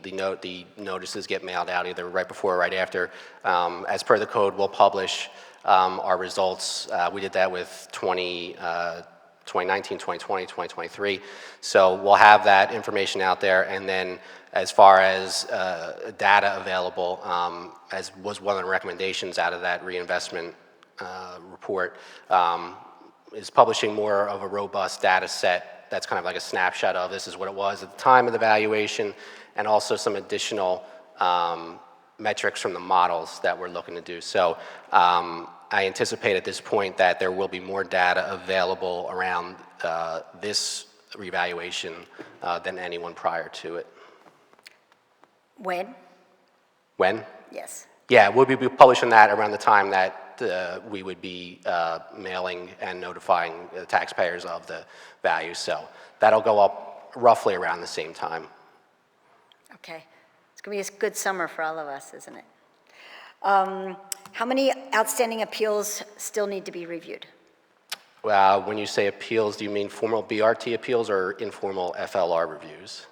notices get mailed out, either right before or right after, as per the code, we'll publish our results. We did that with 2019, 2020, 2023. So we'll have that information out there, and then as far as data available, as was one of the recommendations out of that reinvestment report, is publishing more of a robust data set that's kind of like a snapshot of this is what it was at the time of the valuation, and also some additional metrics from the models that we're looking to do. So I anticipate at this point that there will be more data available around this revaluation than anyone prior to it. When? When? Yes. Yeah, we'll be publishing that around the time that we would be mailing and notifying the taxpayers of the value. So that'll go up roughly around the same time. Okay. It's going to be a good summer for all of us, isn't it? How many outstanding appeals still need to be reviewed? When you say appeals, do you mean formal BRT appeals or informal FLR reviews?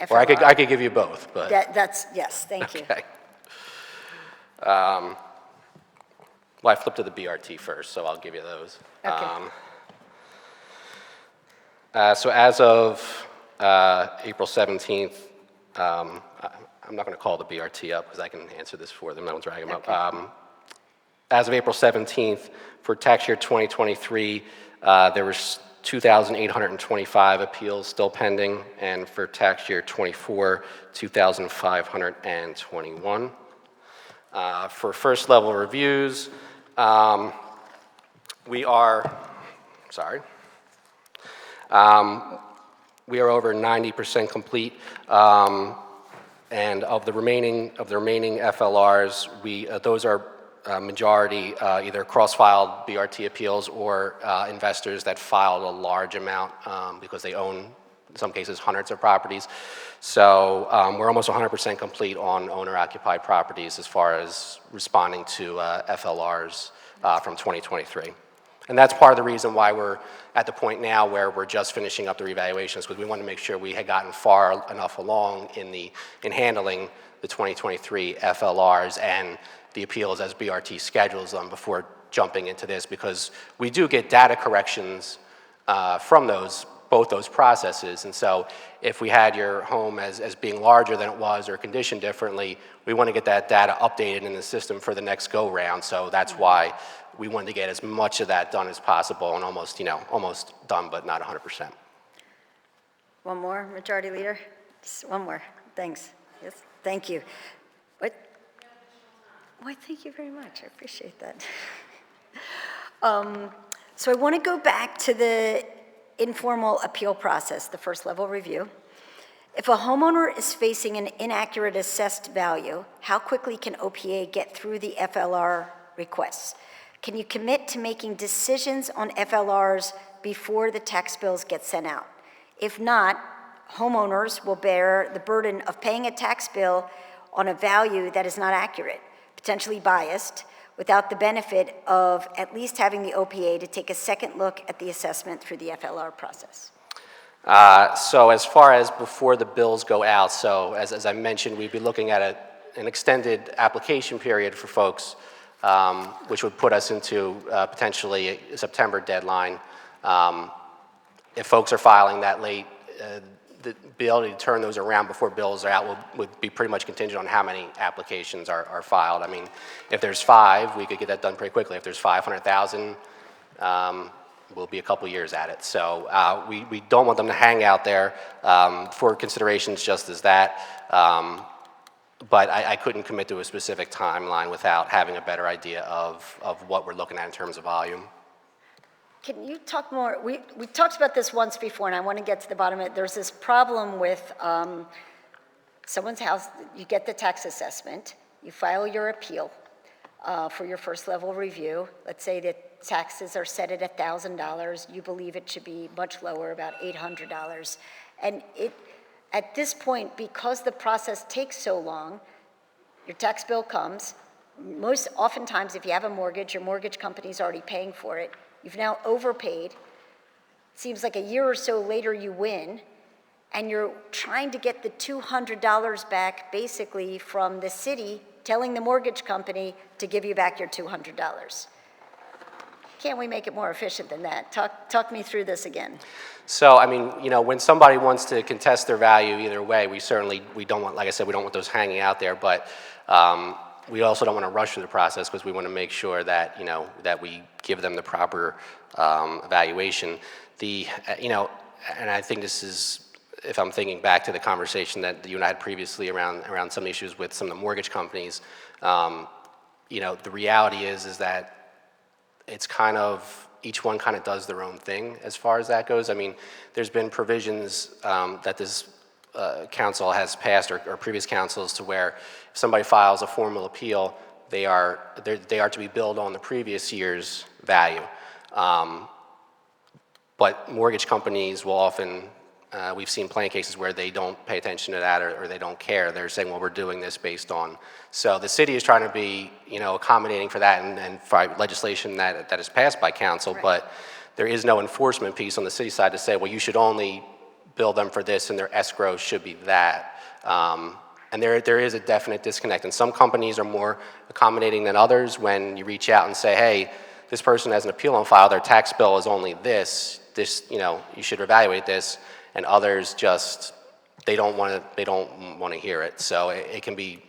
FLR. Or I could give you both, but. That's, yes, thank you. Okay. Well, I flipped to the BRT first, so I'll give you those. Okay. So as of April 17th, I'm not going to call the BRT up because I can answer this for them. I won't drag them up. As of April 17th, for tax year 2023, there were 2,825 appeals still pending, and for tax year 24, 2,521. For first level reviews, we are over 90% complete, and of the remaining FLRs, those are majority either cross-filed BRT appeals or investors that filed a large amount because they own, in some cases, hundreds of properties. So we're almost 100% complete on owner-occupied properties as far as responding to FLRs from 2023. And that's part of the reason why we're at the point now where we're just finishing up the revaluations, because we want to make sure we had gotten far enough along in handling the 2023 FLRs and the appeals as BRT schedules them before jumping into this, because we do get data corrections from both those processes. And so if we had your home as being larger than it was or conditioned differently, we want to get that data updated in the system for the next go-round. So that's why we wanted to get as much of that done as possible, and almost done, but not 100%. One more, Majority Leader? Just one more, thanks. Yes, thank you. What? Why, thank you very much, I appreciate that. So I want to go back to the informal appeal process, the first level review. If a homeowner is facing an inaccurate assessed value, how quickly can OPA get through the FLR requests? Can you commit to making decisions on FLRs before the tax bills get sent out? If not, homeowners will bear the burden of paying a tax bill on a value that is not accurate, potentially biased, without the benefit of at least having the OPA to take a second look at the assessment through the FLR process. So as far as before the bills go out, so as I mentioned, we'd be looking at an extended application period for folks, which would put us into potentially a September deadline. If folks are filing that late, the ability to turn those around before bills are out would be pretty much contingent on how many applications are filed. I mean, if there's 5, we could get that done pretty quickly. If there's 500,000, we'll be a couple years at it. So we don't want them to hang out there for considerations just as that. But I couldn't commit to a specific timeline without having a better idea of what we're looking at in terms of volume. Can you talk more? We talked about this once before, and I want to get to the bottom of it. There's this problem with someone's house. You get the tax assessment. You file your appeal for your first level review. Let's say that taxes are set at $1,000. You believe it should be much lower, about $800. And at this point, because the process takes so long, your tax bill comes. Oftentimes, if you have a mortgage, your mortgage company's already paying for it. You've now overpaid. Seems like a year or so later you win, and you're trying to get the $200 back basically from the city, telling the mortgage company to give you back your $200. Can't we make it more efficient than that? Talk me through this again. So, I mean, when somebody wants to contest their value either way, we don't want, like I said, we don't want those hanging out there, but we also don't want to rush through the process because we want to make sure that, that we give them the proper evaluation. And I think this is, if I'm thinking back to the conversation that you and I had previously around some issues with some of the mortgage companies, the reality is that it's kind of, each one kind of does their own thing as far as that goes. I mean, there's been provisions that this council has passed, or previous councils, to where if somebody files a formal appeal, they are to be billed on the previous year's value. But mortgage companies will often, we've seen plenty of cases where they don't pay attention to that, or they don't care. They're saying, well, we're doing this based on. So the city is trying to be, accommodating for that, and for legislation that is passed by council, right. But there is no enforcement piece on the city side to say, well, you should only bill them for this and their escrow should be that. And there is a definite disconnect. And some companies are more accommodating than others. When you reach out and say, hey, this person has an appeal on file, their tax bill is only this, you should evaluate this. And others just, they don't want to hear it. So it can be,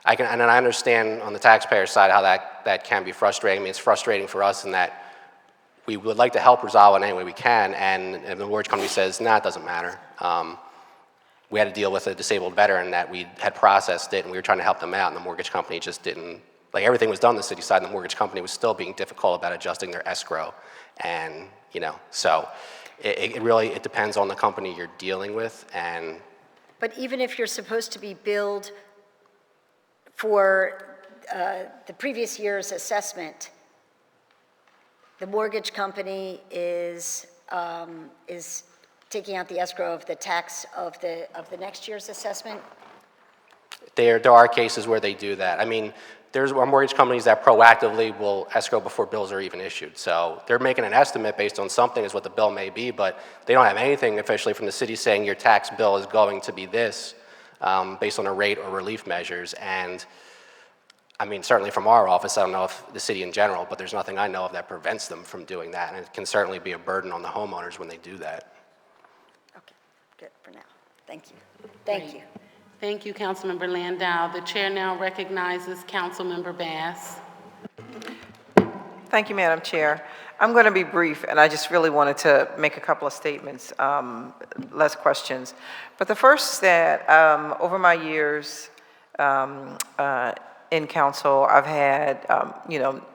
and I understand on the taxpayer side how that can be frustrating. I mean, it's frustrating for us in that we would like to help resolve it any way we can, and the mortgage company says, nah, it doesn't matter. We had to deal with a disabled veteran that we had processed it, and we were trying to help them out, and the mortgage company just didn't, everything was done on the city side, and the mortgage company was still being difficult about adjusting their escrow. And, so it really depends on the company you're dealing with. But even if you're supposed to be billed for the previous year's assessment, the mortgage company is taking out the escrow of the tax of the next year's assessment? There are cases where they do that. I mean, there's mortgage companies that proactively will escrow before bills are even issued. So they're making an estimate based on something as what the bill may be, but they don't have anything officially from the city saying your tax bill is going to be this based on a rate or relief measures. And I mean, certainly from our office, I don't know if the city in general, but there's nothing I know of that prevents them from doing that. And it can certainly be a burden on the homeowners when they do that. Okay, good for now. Thank you. Thank Great. you. Thank you, Councilmember Landau. The chair now recognizes Councilmember Bass. Thank you, Madam Chair. I'm going to be brief, and I just really wanted to make a couple of statements, less questions. But the first is that over my years in council, I've had,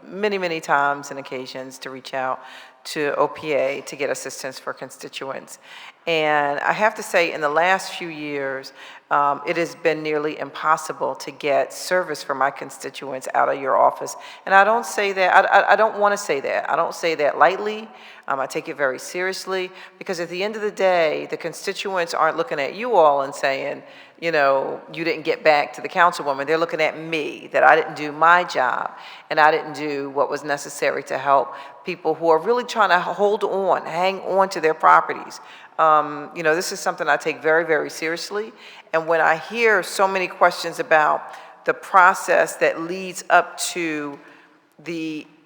many times and occasions to reach out to OPA to get assistance for constituents. And I have to say, in the last few years, it has been nearly impossible to get service for my constituents out of your office. And I don't say that, I don't want to say that. I don't say that lightly. I take it very seriously, because at the end of the day, the constituents aren't looking at you all and saying, you didn't get back to the councilwoman. They're looking at me, that I didn't do my job, and I didn't do what was necessary to help people who are really trying to hold on, hang on to their properties. This is something I take very, very seriously. And when I hear so many questions about the process that leads up to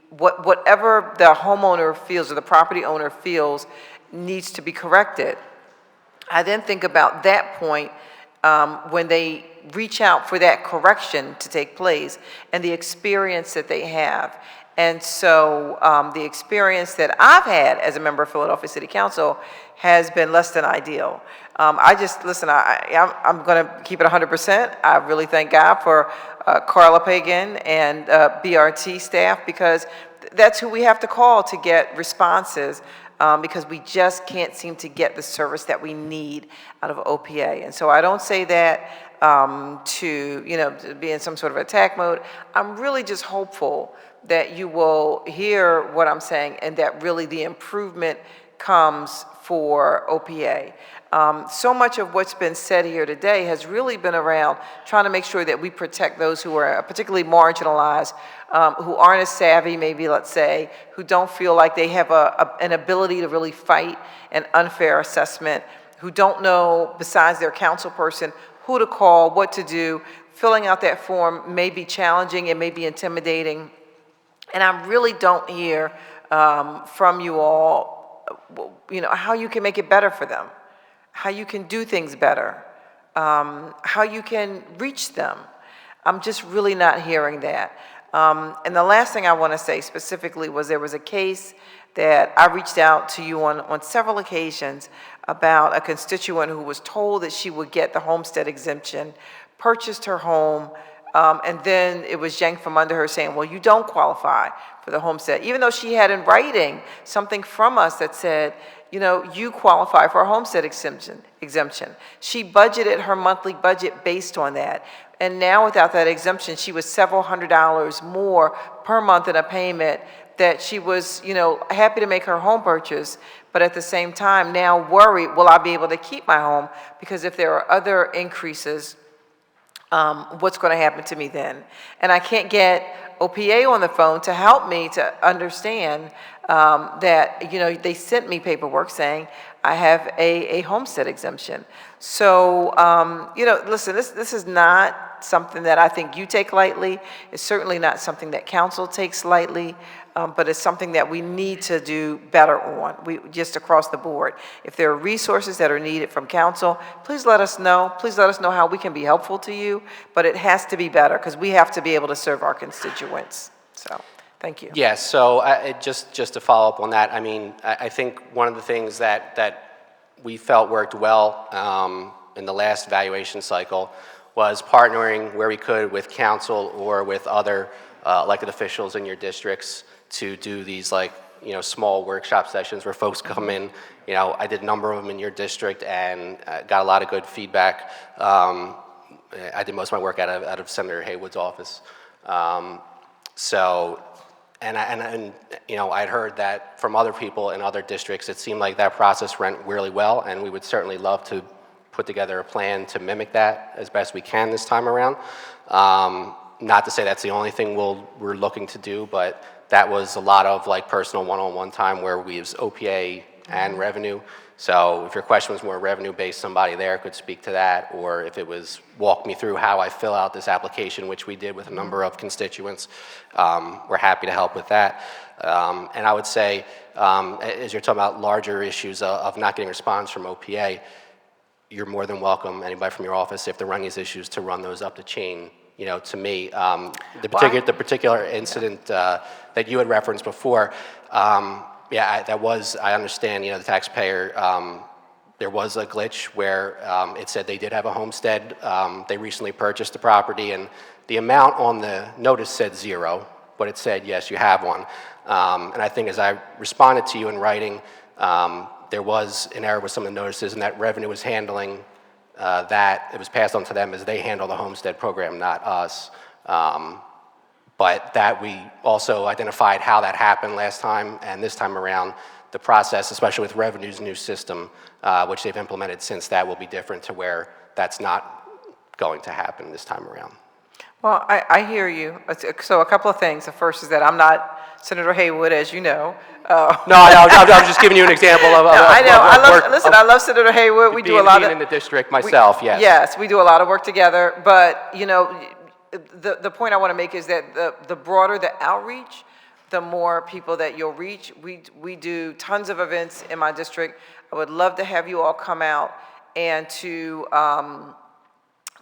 whatever the homeowner feels or the property owner feels needs to be corrected, I then think about that point when they reach out for that correction to take place and the experience that they have. And so the experience that I've had as a member of Philadelphia City Council has been less than ideal. I'm going to keep it 100%. I really thank God for Carla Pagan and BRT staff, because that's who we have to call to get responses, because we just can't seem to get the service that we need out of OPA. And so I don't say that to be in some sort of attack mode. I'm really just hopeful that you will hear what I'm saying, and that really the improvement comes for OPA. So much of what's been said here today has really been around trying to make sure that we protect those who are particularly marginalized, who aren't as savvy, maybe, let's say, who don't feel like they have an ability to really fight an unfair assessment, who don't know, besides their council person, who to call, what to do. Filling out that form may be challenging, it may be intimidating, and I really don't hear from you all how you can make it better for them, how you can do things better, how you can reach them. I'm just really not hearing that. And the last thing I want to say specifically was there was a case that I reached out to you on several occasions about a constituent who was told that she would get the homestead exemption, purchased her home, and then it was yanked from under her saying, well, you don't qualify for the homestead, even though she had in writing something from us that said, you qualify for a homestead exemption. She budgeted her monthly budget based on that. And now without that exemption, she was several $100s more per month in a payment that she was, happy to make her home purchase, but at the same time now worried, will I be able to keep my home? Because if there are other increases, what's going to happen to me then? And I can't get OPA on the phone to help me to understand that, they sent me paperwork saying I have a homestead exemption. So, listen, this is not something that I think you take lightly. It's certainly not something that council takes lightly, but it's something that we need to do better on, just across the board. If there are resources that are needed from council, please let us know. Please let us know how we can be helpful to you, but it has to be better because we have to be able to serve our constituents. So, thank you. Yes, so just to follow up on that, I mean, I think one of the things that we felt worked well in the last evaluation cycle was partnering where we could with council or with other elected officials in your districts to do these small workshop sessions where folks come in. I did a number of them in your district and got a lot of good feedback. I did most of my work out of Senator Haywood's office. So, and you know, I'd heard that from other people in other districts. It seemed like that process went really well, and we would certainly love to put together a plan to mimic that as best we can this time around. Not to say that's the only thing we're looking to do, but that was a lot of like personal one-on-one time where we use OPA and revenue. So if your question was more revenue-based, somebody there could speak to that, or if it was walk me through how I fill out this application, which we did with a number of constituents, we're happy to help with that. And I would say, as you're talking about larger issues of not getting response from OPA, you're more than welcome, anybody from your office, if they're running these issues, to run those up the chain, you know, to me. The particular incident that you had referenced before, yeah, I understand, you know, the taxpayer, there was a glitch where it said they did have a homestead. They recently purchased the property, and the amount on the notice said 0, but it said, yes, you have one. And I think as I responded to you in writing, there was an error with some of the notices, and that revenue was handling that. It was passed on to them as they handle the homestead program, not us. But that we also identified how that happened last time, and this time around, the process, especially with Revenue's new system, which they've implemented since, that will be different to where that's not going to happen this time around. Well, I hear you. So a couple of things. The first is that I'm not Senator Haywood, as you know. No, I'm just giving you an example of I know. work. I love Senator Haywood. We do a lot in the district myself, yes. Yes, we do a lot of work together. But, you know, the point I want to make is that the broader the outreach, the more people that you'll reach. We do tons of events in my district. I would love to have you all come out and to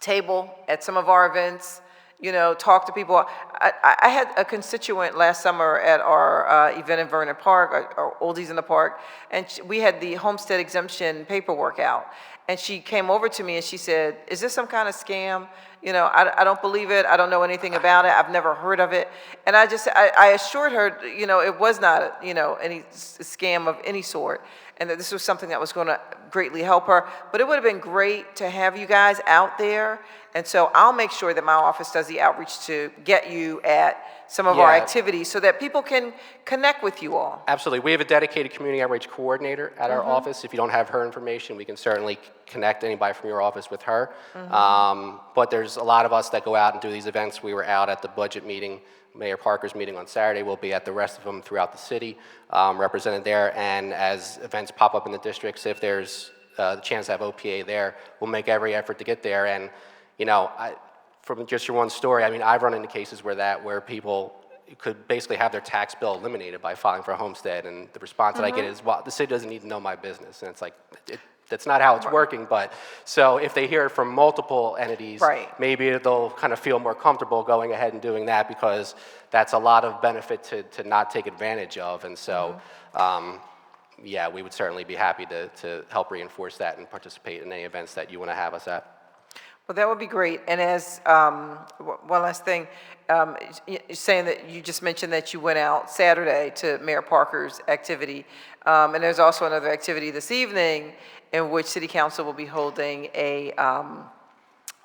table at some of our events, you know, talk to people. I had a constituent last summer at our event in Vernon Park, our Oldies in the Park, and we had the homestead exemption paperwork out. And she came over to me and she said, is this some kind of scam? You know, I don't believe it. I don't know anything about it. I've never heard of it. And I assured her, you know, it was not, you know, any scam of any sort, and that this was something that was going to greatly help her. But it would have been great to have you guys out there. And so I'll make sure that my office does the outreach to get you at some of our activities so that people can connect with you all. Absolutely. We have a dedicated community outreach coordinator at our office. If you don't have her information, we can certainly connect anybody from your office with her. But there's a lot of us that go out and do these events. We were out at the budget meeting, Mayor Parker's meeting on Saturday. We'll be at the rest of them throughout the city, represented there. And as events pop up in the districts, if there's the chance to have OPA there, we'll make every effort to get there. And, you know, from just your one story, I mean, I've run into cases where people could basically have their tax bill eliminated by filing for a homestead, and the response that I get is, well, the city doesn't need to know my business. And it's like, that's not how it's working. But so if they hear it from multiple entities, maybe they'll kind of feel more comfortable going ahead and doing that, because that's a lot of benefit to not take advantage of. And so, yeah, we would certainly be happy to help reinforce that and participate in any events that you want to have us at. Well, that would be great. And as one last thing, saying that you just mentioned that you went out Saturday to Mayor Parker's activity, and there's also another activity this evening in which City Council will be holding a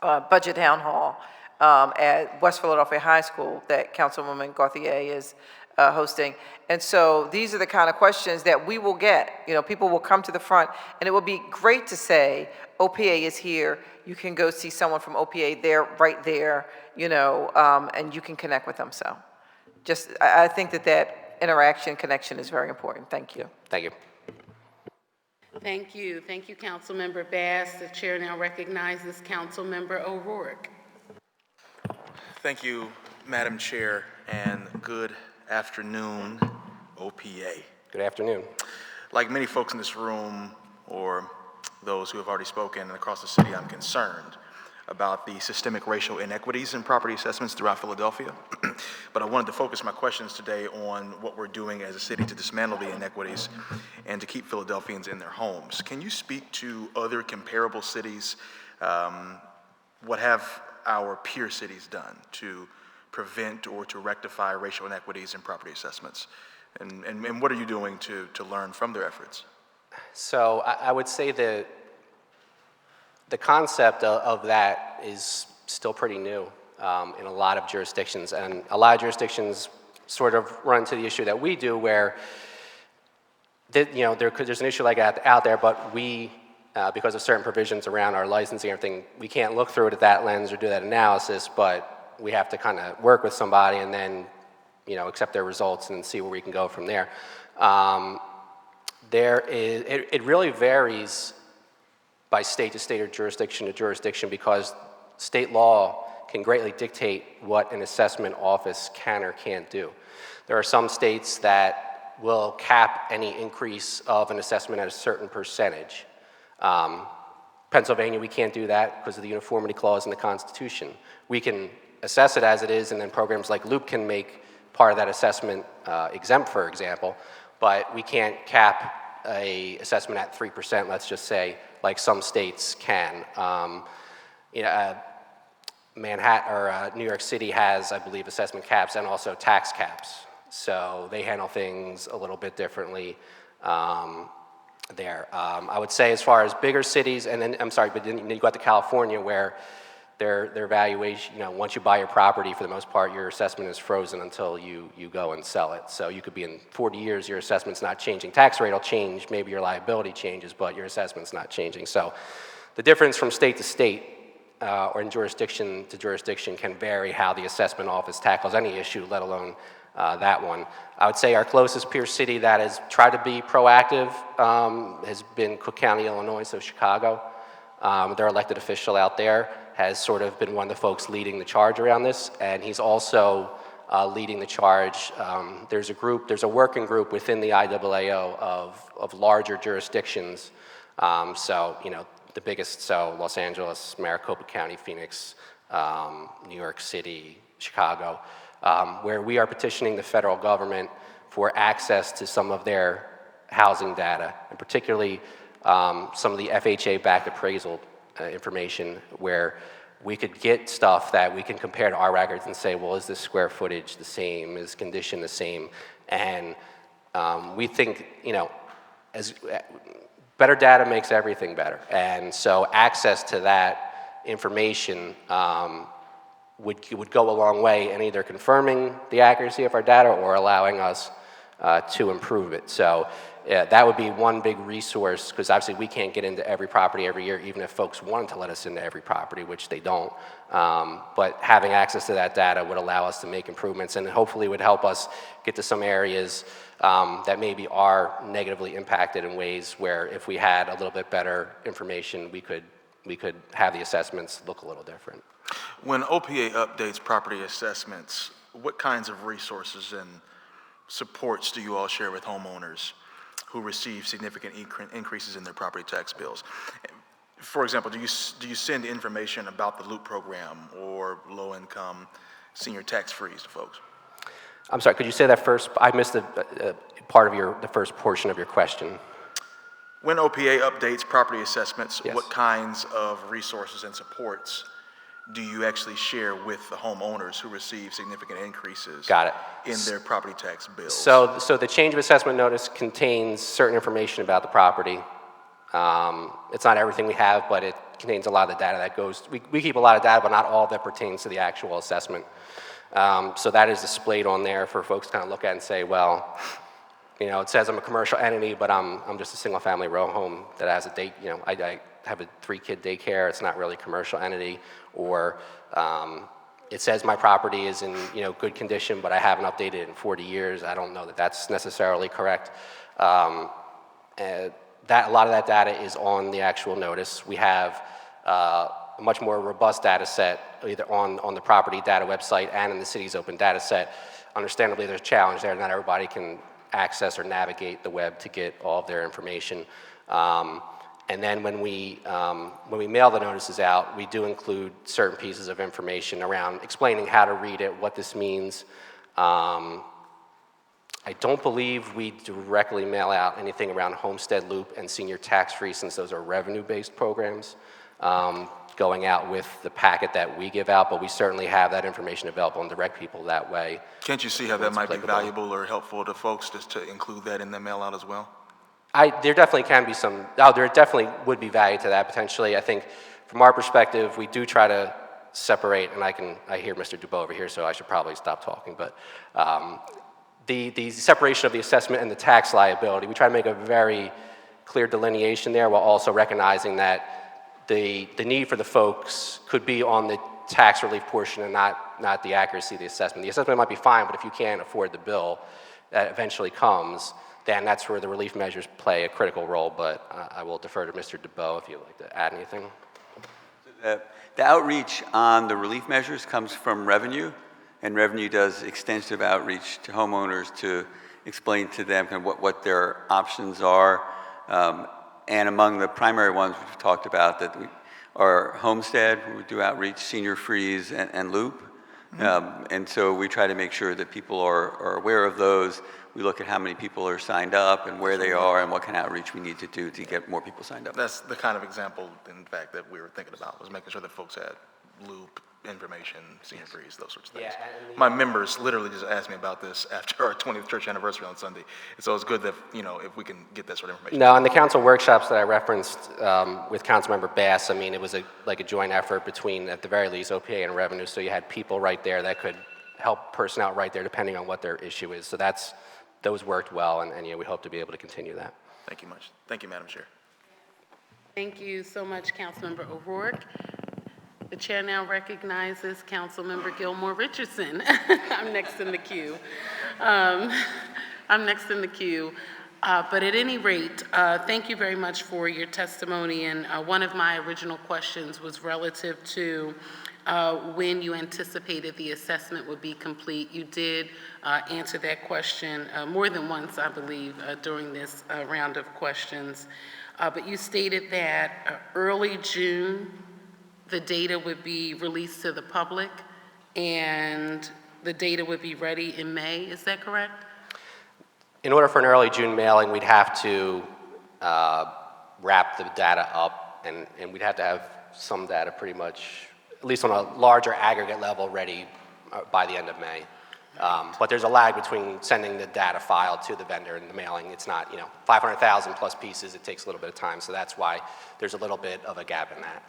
budget town hall at West Philadelphia High School that Councilwoman Gauthier is hosting. And so these are the kind of questions that we will get. You know, people will come to the front, and it will be great to say, OPA is here. You can go see someone from OPA there, right there, you know, and you can connect with them. So just, I think that interaction, connection is very important. Thank you. Thank you. Thank you. Thank you, Councilmember Bass. The chair now recognizes Councilmember O'Rourke. Thank you, Madam Chair, and good afternoon, OPA. Good afternoon. Like many folks in this room, or those who have already spoken across the city, I'm concerned about the systemic racial inequities in property assessments throughout Philadelphia. But I wanted to focus my questions today on what we're doing as a city to dismantle the inequities and to keep Philadelphians in their homes. Can you speak to other comparable cities? What have our peer cities done to prevent or to rectify racial inequities in property assessments? And what are you doing to learn from their efforts? So I would say that the concept of that is still pretty new. in a lot of jurisdictions. And a lot of jurisdictions sort of run into the issue that we do where there's an issue like that out there, but we, because of certain provisions around our licensing and everything, we can't look through it at that lens or do that analysis, but we have to kind of work with somebody and then, accept their results and see where we can go from there. It really varies by state to state or jurisdiction to jurisdiction because state law can greatly dictate what an assessment office can or can't do. There are some states that will cap any increase of an assessment at a certain percentage. Pennsylvania, we can't do that because of the uniformity clause in the Constitution. We can assess it as it is, and then programs like Loop can make part of that assessment exempt, for example, but we can't cap a assessment at 3%, let's just say, like some states can. Manhattan or New York City has, I believe, assessment caps and also tax caps. So they handle things a little bit differently there. I would say as far as bigger cities, and then, but then you got to California where their valuation, once you buy your property, for the most part, your assessment is frozen until you go and sell it. So you could be in 40 years, your assessment's not changing. Tax rate will change, maybe your liability changes, but your assessment's not changing. So the difference from state to state or in jurisdiction to jurisdiction can vary how the assessment office tackles any issue, let alone that one. I would say our closest peer city that has tried to be proactive has been Cook County, Illinois, so Chicago. Their elected official out there has sort of been one of the folks leading the charge around this, and he's also leading the charge. There's a working group within the IAAO of larger jurisdictions. The biggest, Los Angeles, Maricopa County, Phoenix, New York City, Chicago, where we are petitioning the federal government for access to some of their housing data, and particularly some of the FHA-backed appraisal information where we could get stuff that we can compare to our records and say, well, is this square footage the same? Is condition the same? And we think, better data makes everything better. And so access to that information would go a long way in either confirming the accuracy of our data or allowing us to improve it. So that would be one big resource, because obviously we can't get into every property every year, even if folks wanted to let us into every property, which they don't. But having access to that data would allow us to make improvements, and hopefully would help us get to some areas that maybe are negatively impacted in ways where if we had a little bit better information, we could have the assessments look a little different. When OPA updates property assessments, what kinds of resources and supports do you all share with homeowners who receive significant increases in their property tax bills? For example, do you send information about the LOOP program or low-income senior tax freeze to folks? I'm sorry, could you say that first? I missed the first portion of your question. When OPA updates property assessments, Yes. What kinds of resources and supports do you actually share with the homeowners who receive significant increases Got it. in their property tax bills? So the change of assessment notice contains certain information about the property. It's not everything we have, but it contains a lot of the data that goes, we keep a lot of data, but not all that pertains to the actual assessment. So that is displayed on there for folks to kind of look at and say, well, it says I'm a commercial entity, but I'm just a single-family row home that has I have a 3-kid daycare. It's not really a commercial entity. Or it says my property is in good condition, but I haven't updated it in 40 years. I don't know that that's necessarily correct. A lot of that data is on the actual notice. We have a much more robust data set either on the property data website and in the city's open data set. Understandably, there's a challenge there. Not everybody can access or navigate the web to get all of their information. And then when we mail the notices out, we do include certain pieces of information around explaining how to read it, what this means. I don't believe we directly mail out anything around Homestead Loop and Senior Tax Free, since those are revenue-based programs, going out with the packet that we give out, but we certainly have that information available and direct people that way. Can't you see how that might be valuable or helpful to folks just to include that in the mail out as well? There definitely can be there definitely would be value to that potentially. I think from our perspective, we do try to separate, and I hear Mr. Dubois over here, so I should probably stop talking, but the separation of the assessment and the tax liability, we try to make a very clear delineation there while also recognizing that the need for the folks could be on the tax relief portion and not the accuracy of the assessment. The assessment might be fine, but if you can't afford the bill that eventually comes, then that's where the relief measures play a critical role, but I will defer to Mr. Dubois if you'd like to add anything. The outreach on the relief measures comes from revenue, and revenue does extensive outreach to homeowners to explain to them kind of what their options are. And among the primary ones we've talked about that are homestead, we do outreach, senior freeze, and loop. And so we try to make sure that people are aware of those. We look at how many people are signed up and where they are and what kind of outreach we need to do to get more people signed up. That's the kind of example, in fact, that we were thinking about, was making sure that folks had loop information, senior freeze, those sorts of things. Yeah, My members literally just asked me about this after our 20th church anniversary on Sunday. And so it's good that, if we can get that sort of information. No, in the council workshops that I referenced with Councilmember Bass, I mean, it was like a joint effort between, at the very least, OPA and revenue, so you had people right there that could help person out right there depending on what their issue is. So those worked well, and we hope to be able to continue that. Thank you much. Thank you, Madam Chair. Thank you so much, Councilmember O'Rourke. The chair now recognizes Councilmember Gilmore Richardson. I'm next in the queue. But at any rate, thank you very much for your testimony. And one of my original questions was relative to when you anticipated the assessment would be complete. You did answer that question more than once, I believe, during this round of questions. But you stated that early June, the data would be released to the public, and the data would be ready in May. Is that correct? In order for an early June mailing, we'd have to wrap the data up, and we'd have to have some data pretty much, at least on a larger aggregate level, ready by the end of May. But there's a lag between sending the data file to the vendor and the mailing. It's not, 500,000 plus pieces. It takes a little bit of time, so that's why there's a little bit of a gap in that.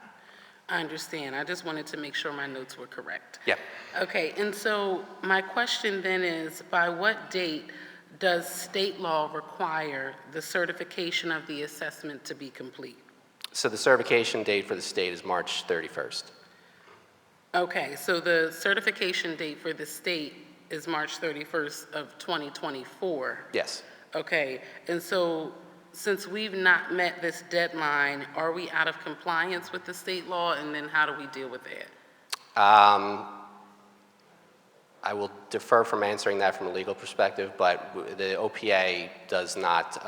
I understand. I just wanted to make sure my notes were correct. Yep. Okay, and so my question then is, by what date does state law require the certification of the assessment to be complete? So the certification date for the state is March 31st. Okay, so the certification date for the state is March 31st of 2024. Yes. Okay, and so since we've not met this deadline, are we out of compliance with the state law, and then how do we deal with that? I will defer from answering that from a legal perspective, but the OPA does not,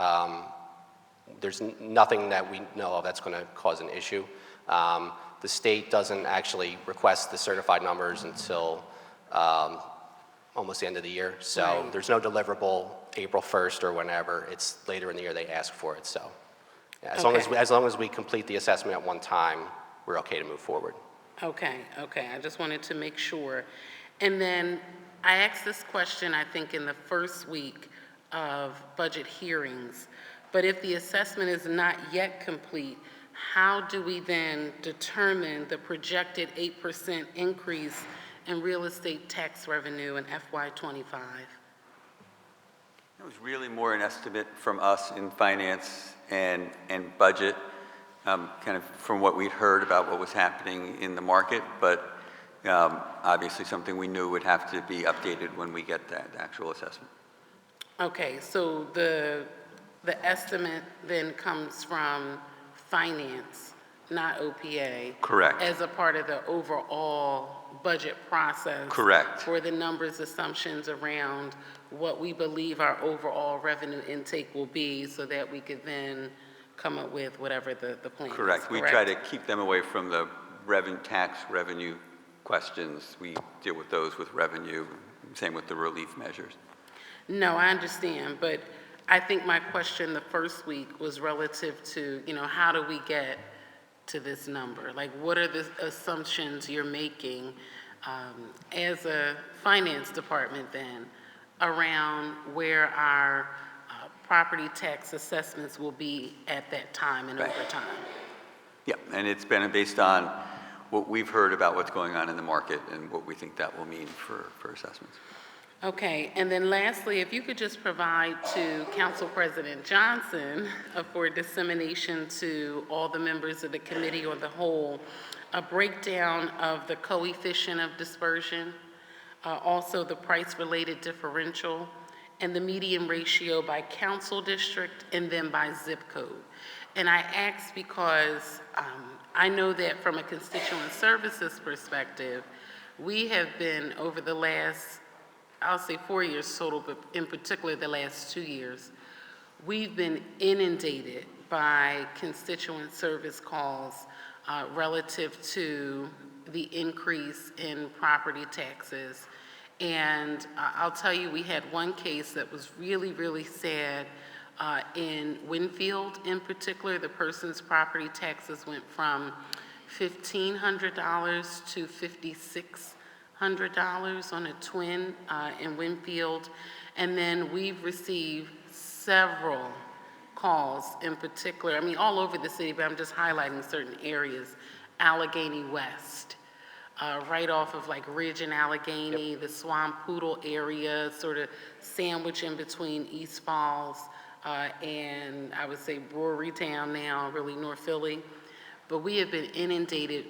there's nothing that we know of that's going to cause an issue. The state doesn't actually request the certified numbers until almost the end of the year, so Right. There's no deliverable April 1st or whenever. It's later in the year they ask for it, so as long as we complete the assessment at one time, we're okay to move forward. Okay, I just wanted to make sure. And then I asked this question, I think, in the first week of budget hearings, but if the assessment is not yet complete, how do we then determine the projected 8% increase in real estate tax revenue in FY25? It was really more an estimate from us in finance and budget, kind of from what we'd heard about what was happening in the market, but obviously something we knew would have to be updated when we get that actual assessment. Okay, so the estimate then comes from finance, not OPA. Correct. As a part of the overall budget process. Correct. For the numbers, assumptions around what we believe our overall revenue intake will be, so that we could then come up with whatever the plan is. Correct. We try to keep them away from the tax revenue questions. We deal with those with revenue, same with the relief measures. No, I understand, but I think my question the first week was relative to, how do we get to this number? Like, what are the assumptions you're making as a finance department then around where our property tax assessments will be at that time and over time? Yeah, and it's been based on what we've heard about what's going on in the market and what we think that will mean for assessments. Okay, and then lastly, if you could just provide to Council President Johnson for dissemination to all the members of the committee or the whole, a breakdown of the coefficient of dispersion, also the price-related differential, and the median ratio by council district and then by zip code. And I ask because I know that from a constituent services perspective, we have been over the last, I'll say 4 years total, but in particular the last 2 years, we've been inundated by constituent service calls relative to the increase in property taxes. And I'll tell you, we had one case that was really, really sad in Winfield in particular. The person's property taxes went from $1,500 to $5,600 on a twin in Winfield. And then we've received several calls in particular, I mean all over the city, but I'm just highlighting certain areas. Allegheny West, right off of like Ridge and Allegheny, the Swamp Poodle area, sort of sandwich in between East Falls and I would say Brewery Town now, really North Philly. But we have been inundated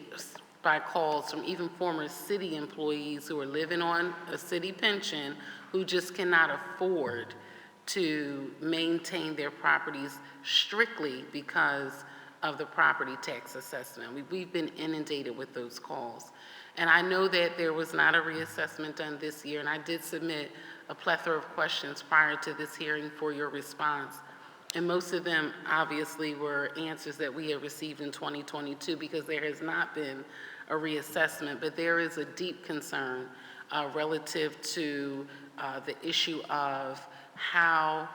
by calls from even former city employees who are living on a city pension who just cannot afford to maintain their properties strictly because of the property tax assessment. We've been inundated with those calls. And I know that there was not a reassessment done this year, and I did submit a plethora of questions prior to this hearing for your response. And most of them obviously were answers that we have received in 2022 because there has not been a reassessment, but there is a deep concern relative to the issue of how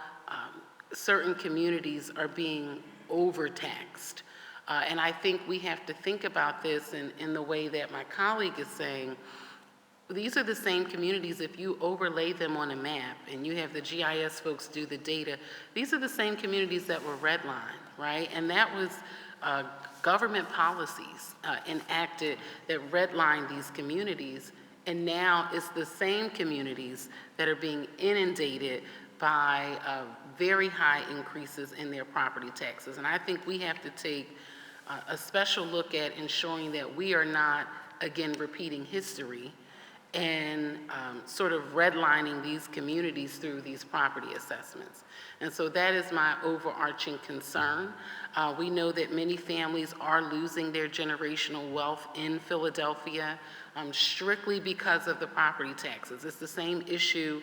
certain communities are being overtaxed. And I think we have to think about this in the way that my colleague is saying. These are the same communities, if you overlay them on a map and you have the GIS folks do the data, these are the same communities that were redlined, right? And that was government policies enacted that redlined these communities. And now it's the same communities that are being inundated by very high increases in their property taxes. And I think we have to take a special look at ensuring that we are not, again, repeating history and sort of redlining these communities through these property assessments. And so that is my overarching concern. We know that many families are losing their generational wealth in Philadelphia strictly because of the property taxes. It's the same issue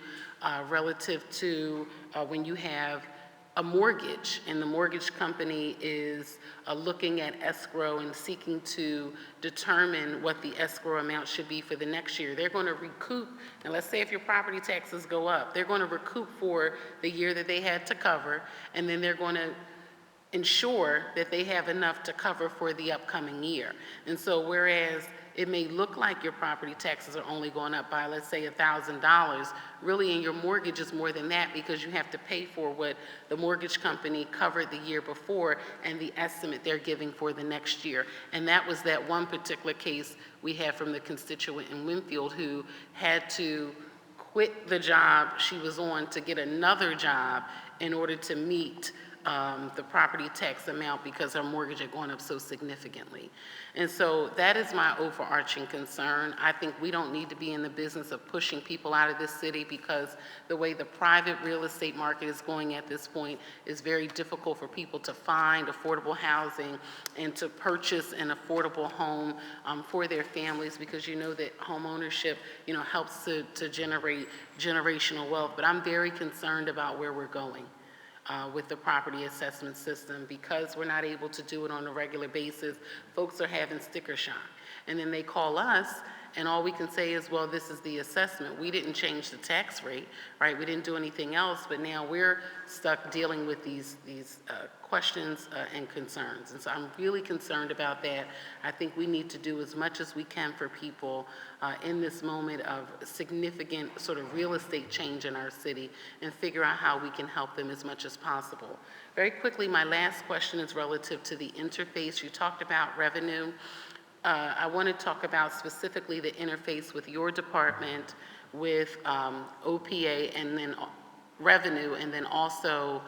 relative to when you have a mortgage and the mortgage company is looking at escrow and seeking to determine what the escrow amount should be for the next year. They're going to recoup, and let's say if your property taxes go up, they're going to recoup for the year that they had to cover, and then they're going to ensure that they have enough to cover for the upcoming year. And so whereas it may look like your property taxes are only going up by, let's say, $1,000, really in your mortgage is more than that because you have to pay for what the mortgage company covered the year before and the estimate they're giving for the next year. And that was that one particular case we had from the constituent in Winfield who had to quit the job she was on to get another job in order to meet the property tax amount because her mortgage had gone up so significantly. And so that is my overarching concern. I think we don't need to be in the business of pushing people out of this city because the way the private real estate market is going at this point is very difficult for people to find affordable housing and to purchase an affordable home for their families because you know that home ownership, helps to generate generational wealth. But I'm very concerned about where we're going with the property assessment system because we're not able to do it on a regular basis. Folks are having sticker shock. And then they call us and all we can say is, well, this is the assessment. We didn't change the tax rate, right? We didn't do anything else, but now we're stuck dealing with these questions and concerns. And so I'm really concerned about that. I think we need to do as much as we can for people in this moment of significant sort of real estate change in our city and figure out how we can help them as much as possible. Very quickly, my last question is relative to the interface. You talked about revenue. I want to talk about specifically the interface with your department, with OPA, and then revenue, and then also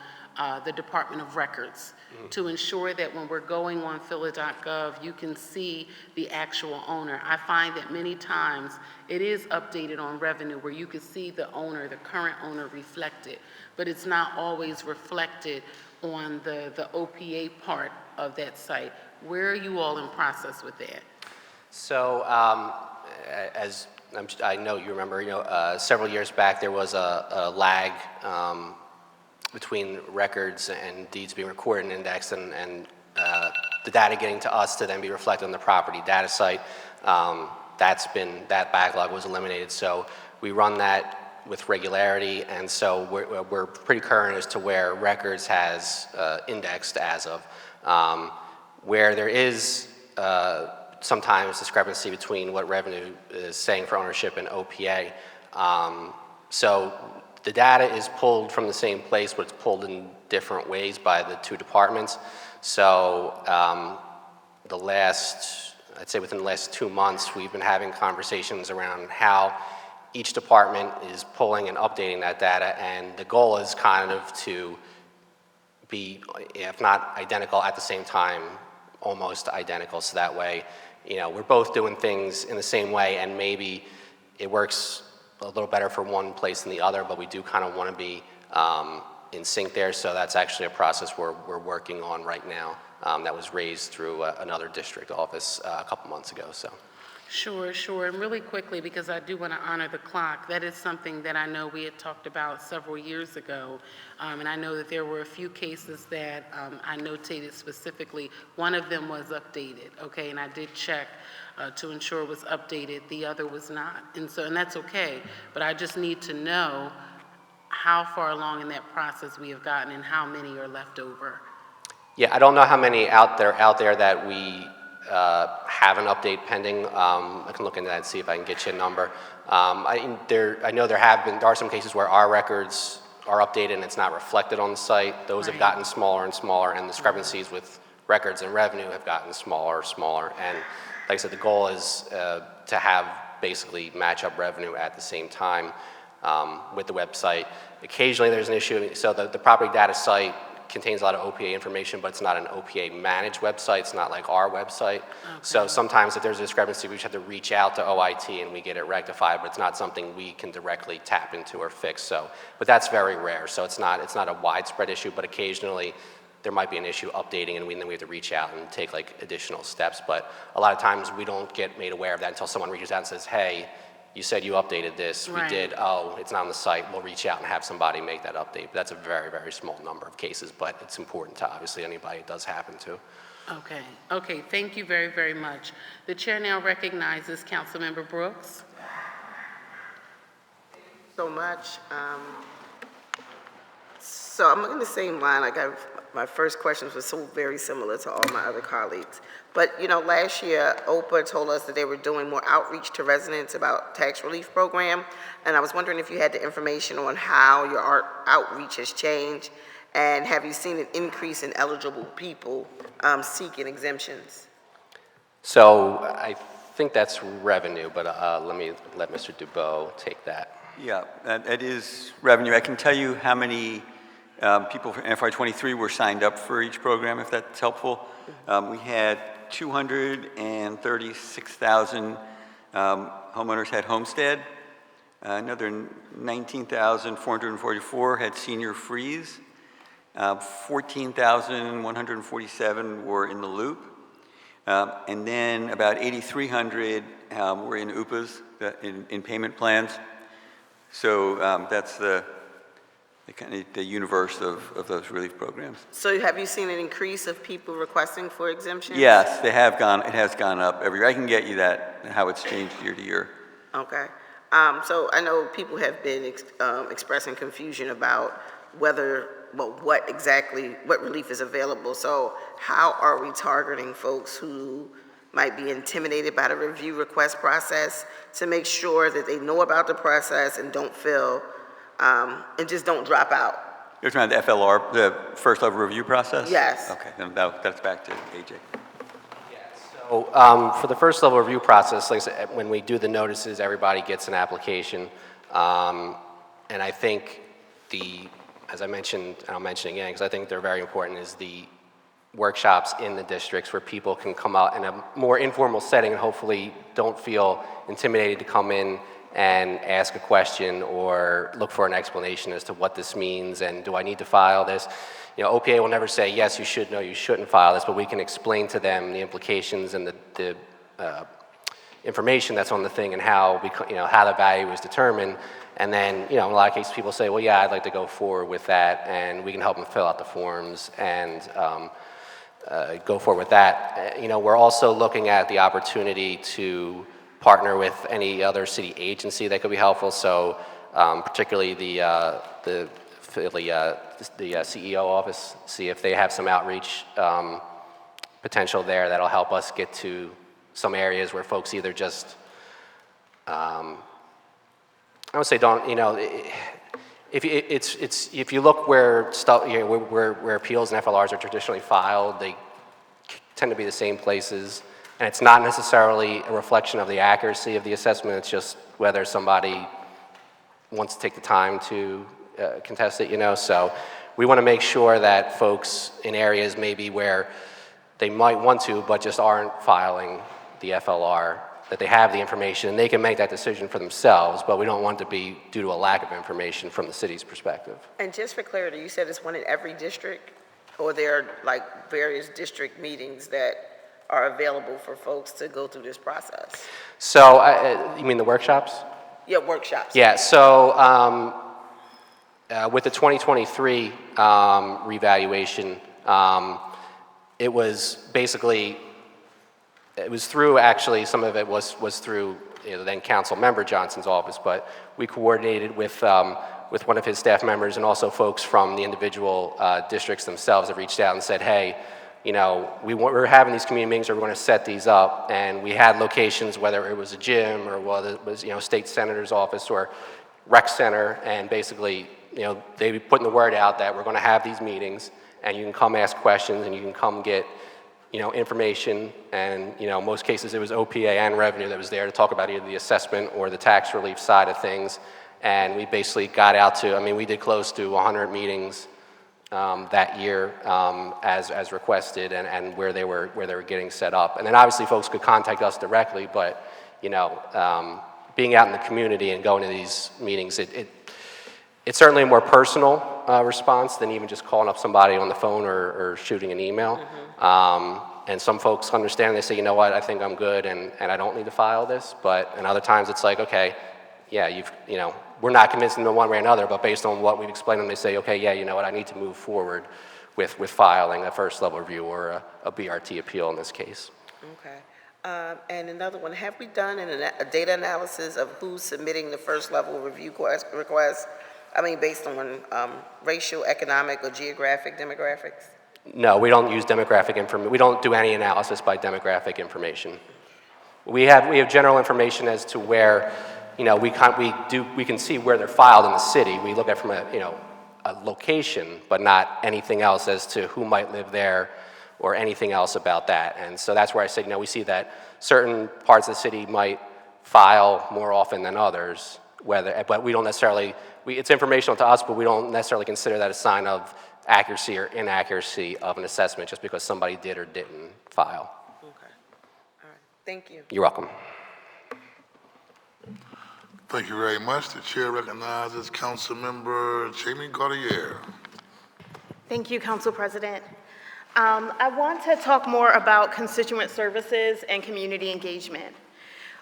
the Department of Records, to ensure that when we're going on phila.gov, you can see the actual owner. I find that many times it is updated on revenue where you can see the owner, the current owner reflected, but it's not always reflected on the OPA part of that site. Where are you all in process with that? So, as I know you remember, several years back there was a lag between records and deeds being recorded and indexed, and the data getting to us to then be reflected on the property data site. That backlog was eliminated. So we run that with regularity, and so we're pretty current as to where records has indexed as of. Where there is sometimes discrepancy between what revenue is saying for ownership and OPA. So the data is pulled from the same place, but it's pulled in different ways by the two departments. So I'd say within the last 2 months, we've been having conversations around how each department is pulling and updating that data, and the goal is kind of to be, if not identical, at the same time, almost identical, so that way, we're both doing things in the same way, and maybe it works a little better for one place than the other, but we do kind of want to be in sync there, so that's actually a process we're working on right now that was raised through another district office a couple months ago, so. Sure. And really quickly, because I do want to honor the clock, that is something that I know we had talked about several years ago. And I know that there were a few cases that I notated specifically. One of them was updated, okay? And I did check to ensure it was updated. The other was not. And that's okay. But I just need to know how far along in that process we have gotten and how many are left over. Yeah, I don't know how many out there that we have an update pending. I can look into that and see if I can get you a number. I know there are some cases where our records are updated and it's not reflected on the site. Those have gotten smaller and smaller, and discrepancies with records and revenue have gotten smaller and smaller. And like I said, the goal is to have basically match up revenue at the same time with the website. Occasionally there's an issue. So the property data site contains a lot of OPA information, but it's not an OPA managed website. It's not like our website. Okay. So sometimes if there's a discrepancy, we just have to reach out to OIT and we get it rectified, but it's not something we can directly tap into or fix. But that's very rare. So it's not a widespread issue, but occasionally there might be an issue updating, and then we have to reach out and take like additional steps. But a lot of times we don't get made aware of that until someone reaches out and says, hey, you said you updated this. Right. We did. Oh, it's not on the site. We'll reach out and have somebody make that update. But that's a very, very small number of cases, but it's important to obviously anybody it does happen to. Okay. Thank you very, very much. The chair now recognizes Councilmember Brooks. So much. So I'm in the same line. My first questions were so very similar to all my other colleagues. But, last year, OPA told us that they were doing more outreach to residents about tax relief program. And I was wondering if you had the information on how your outreach has changed, and have you seen an increase in eligible people seeking exemptions? So I think that's revenue, but let me let Mr. Dubois take that. Yeah, that is revenue. I can tell you how many people for FY23 were signed up for each program, if that's helpful. We had 236,000 homeowners had homestead. Another 19,444 had senior freeze. 14,147 were in the loop. And then about 8,300 were in UPAs, in payment plans. So that's the universe of those relief programs. So have you seen an increase of people requesting for exemptions? Yes, it has gone up every year. I can get you that, how it's changed year to year. Okay. So I know people have been expressing confusion about what relief is available. So how are we targeting folks who might be intimidated by the review request process to make sure that they know about the process and don't feel and just don't drop out? You're talking about the FLR, the first level review process? Yes. Okay, then that's back to AJ. Yeah, so For the first level review process, like I said, when we do the notices, everybody gets an application. And I think as I mentioned, and I'll mention again, because I think they're very important, is the workshops in the districts where people can come out in a more informal setting and hopefully don't feel intimidated to come in and ask a question or look for an explanation as to what this means and do I need to file this. You know, OPA will never say, yes, you should, no, you shouldn't file this, but we can explain to them the implications and the information that's on the thing and how how the value is determined. And then, in a lot of cases, people say, well, yeah, I'd like to go forward with that, and we can help them fill out the forms and go forward with that. We're also looking at the opportunity to partner with any other city agency that could be helpful. So, particularly the CEO office, see if they have some outreach potential there that'll help us get to some areas where folks either just, I would say don't, if you look where stuff, where appeals and FLRs are traditionally filed, they tend to be the same places, and it's not necessarily a reflection of the accuracy of the assessment, it's just whether somebody wants to take the time to contest it, so we want to make sure that folks in areas maybe where they might want to but just aren't filing the FLR, that they have the information and they can make that decision for themselves, but we don't want it to be due to a lack of information from the city's perspective. And just for clarity, you said it's one in every district, or there are like various district meetings that are available for folks to go through this process? So, you mean the workshops? Yeah, workshops. Yeah, so with the 2023 revaluation, it was basically, it was through, actually, some of it was through then Council Member Johnson's office, but we coordinated with one of his staff members and also folks from the individual districts themselves that reached out and said, hey, we're having these community meetings, or we're going to set these up, and we had locations, whether it was a gym or whether it was, state senator's office or rec center, and basically, they be putting the word out that we're going to have these meetings, and you can come ask questions, and you can come get, information, and, most cases it was OPA and revenue that was there to talk about either the assessment or the tax relief side of things, and we basically got out to, we did close to 100 meetings that year as requested, and where they were getting set up. And then obviously folks could contact us directly, but being out in the community and going to these meetings, it's certainly a more personal response than even just calling up somebody on the phone or shooting an email. And some folks understand, they say, you know what, I think I'm good and I don't need to file this, and other times it's like, okay, yeah, we're not convincing them one way or another, but based on what we've explained to them, they say, okay, yeah, you know what, I need to move forward with filing a first level review or a BRT appeal in this case. Okay. And another one, have we done a data analysis of who's submitting the first level review request? Based on racial, economic, or geographic demographics? No, we don't use demographic information. We don't do any analysis by demographic information. We have general information as to where, we can see where they're filed in the city. We look at from a location, but not anything else as to who might live there or anything else about that. And so that's where I say, we see that certain parts of the city might file more often than others, but we don't necessarily, it's informational to us, but we don't necessarily consider that a sign of accuracy or inaccuracy of an assessment just because somebody did or didn't file. Okay. All right. Thank you. You're welcome. Thank you very much. The chair recognizes Councilmember Jamie Gautier. Thank you, Council President. I want to talk more about constituent services and community engagement.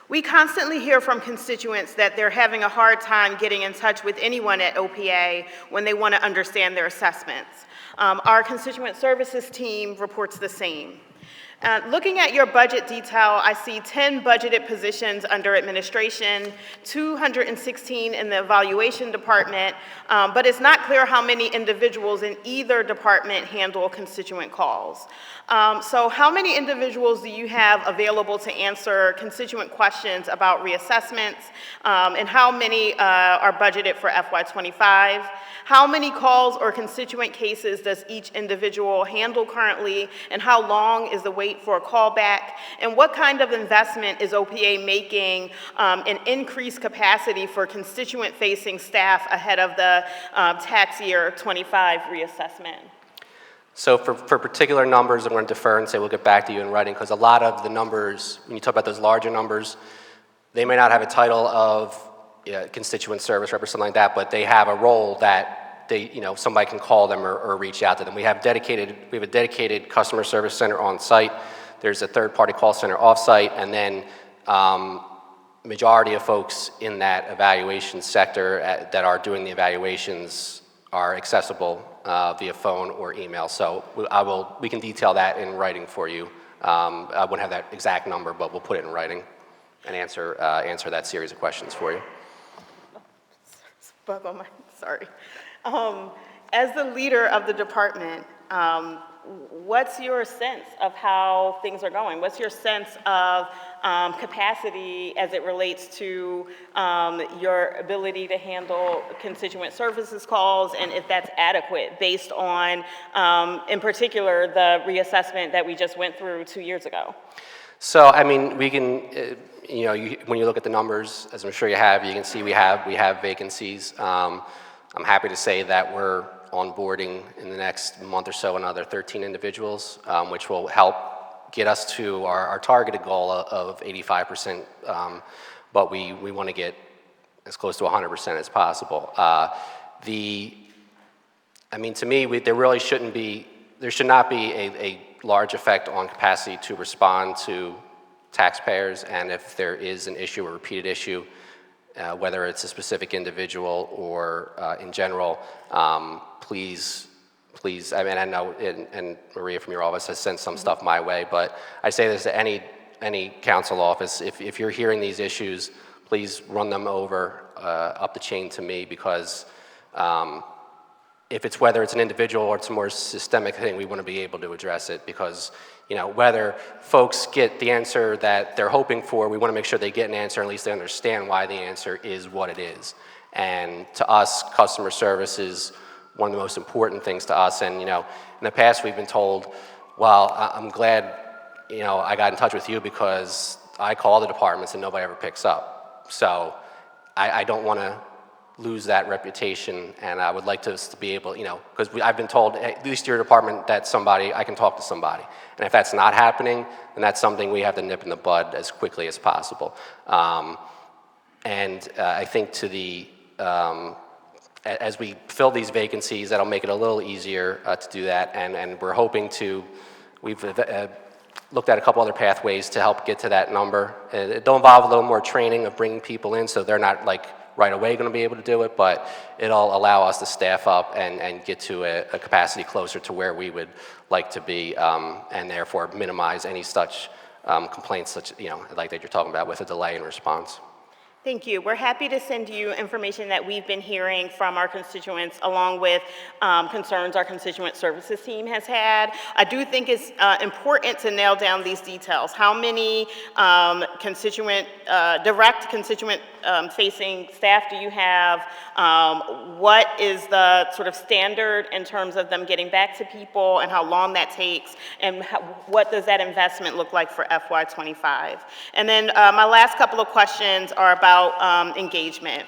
We constantly hear from constituents that they're having a hard time getting in touch with anyone at OPA when they want to understand their assessments. Our constituent services team reports the same. Looking at your budget detail, I see 10 budgeted positions under administration, 216 in the evaluation department, but it's not clear how many individuals in either department handle constituent calls. So how many individuals do you have available to answer constituent questions about reassessments, and how many are budgeted for FY25? How many calls or constituent cases does each individual handle currently, and how long is is the wait for a callback? And what kind of investment is OPA making in increased capacity for constituent-facing staff ahead of the tax year 25 reassessment? So for particular numbers, I'm going to defer and say we'll get back to you in writing, because a lot of the numbers, when you talk about those larger numbers, they may not have a title of constituent service rep or something like that, but they have a role that they, somebody can call them or reach out to them. We have a dedicated customer service center on site. There's a third-party call center off-site, and then majority of folks in that evaluation sector that are doing the evaluations are accessible via phone or email. So we can detail that in writing for you. I wouldn't have that exact number, but we'll put it in writing and answer that series of questions for you. Bug on my, sorry. As the leader of the department, what's your sense of how things are going? What's your sense of capacity as it relates to your ability to handle constituent services calls, and if that's adequate based on, in particular, the reassessment that we just went through 2 years ago? So, I mean, we can, when you look at the numbers, as I'm sure you have, you can see we have vacancies. I'm happy to say that we're onboarding in the next month or so another 13 individuals, which will help get us to our targeted goal of 85%, but we want to get as close to 100% as possible. To me, there should not be a large effect on capacity to respond to taxpayers, and if there is an issue, a repeated issue, whether it's a specific individual or in general, please, I mean, I know, and Maria from your office has sent some stuff my way, but I say this to any council office, if you're hearing these issues, please run them over up the chain to me, because whether it's an individual or it's a more systemic thing, we want to be able to address it, because whether folks get the answer that they're hoping for, we want to make sure they get an answer, at least they understand why the answer is what it is. And to us, customer service is one of the most important things to us. And in the past we've been told, well, I'm glad I got in touch with you because I call the departments and nobody ever picks up. So I don't want to lose that reputation, and I would like to be able, because I've been told, hey, at least your department, that's somebody, I can talk to somebody. And if that's not happening, then that's something we have to nip in the bud as quickly as possible. I think as we fill these vacancies, that'll make it a little easier to do that, and we're hoping we've looked at a couple other pathways to help get to that number. It'll involve a little more training of bringing people in, so they're not right away going to be able to do it, but it'll allow us to staff up and get to a capacity closer to where we would like to be, and therefore minimize any such complaints like that you're talking about with a delay in response. Thank you. We're happy to send you information that we've been hearing from our constituents, along with concerns our constituent services team has had. I do think it's important to nail down these details. How many direct constituent facing staff do you have? What is the sort of standard in terms of them getting back to people and how long that takes? And what does that investment look like for FY25? And then my last couple of questions are about engagement.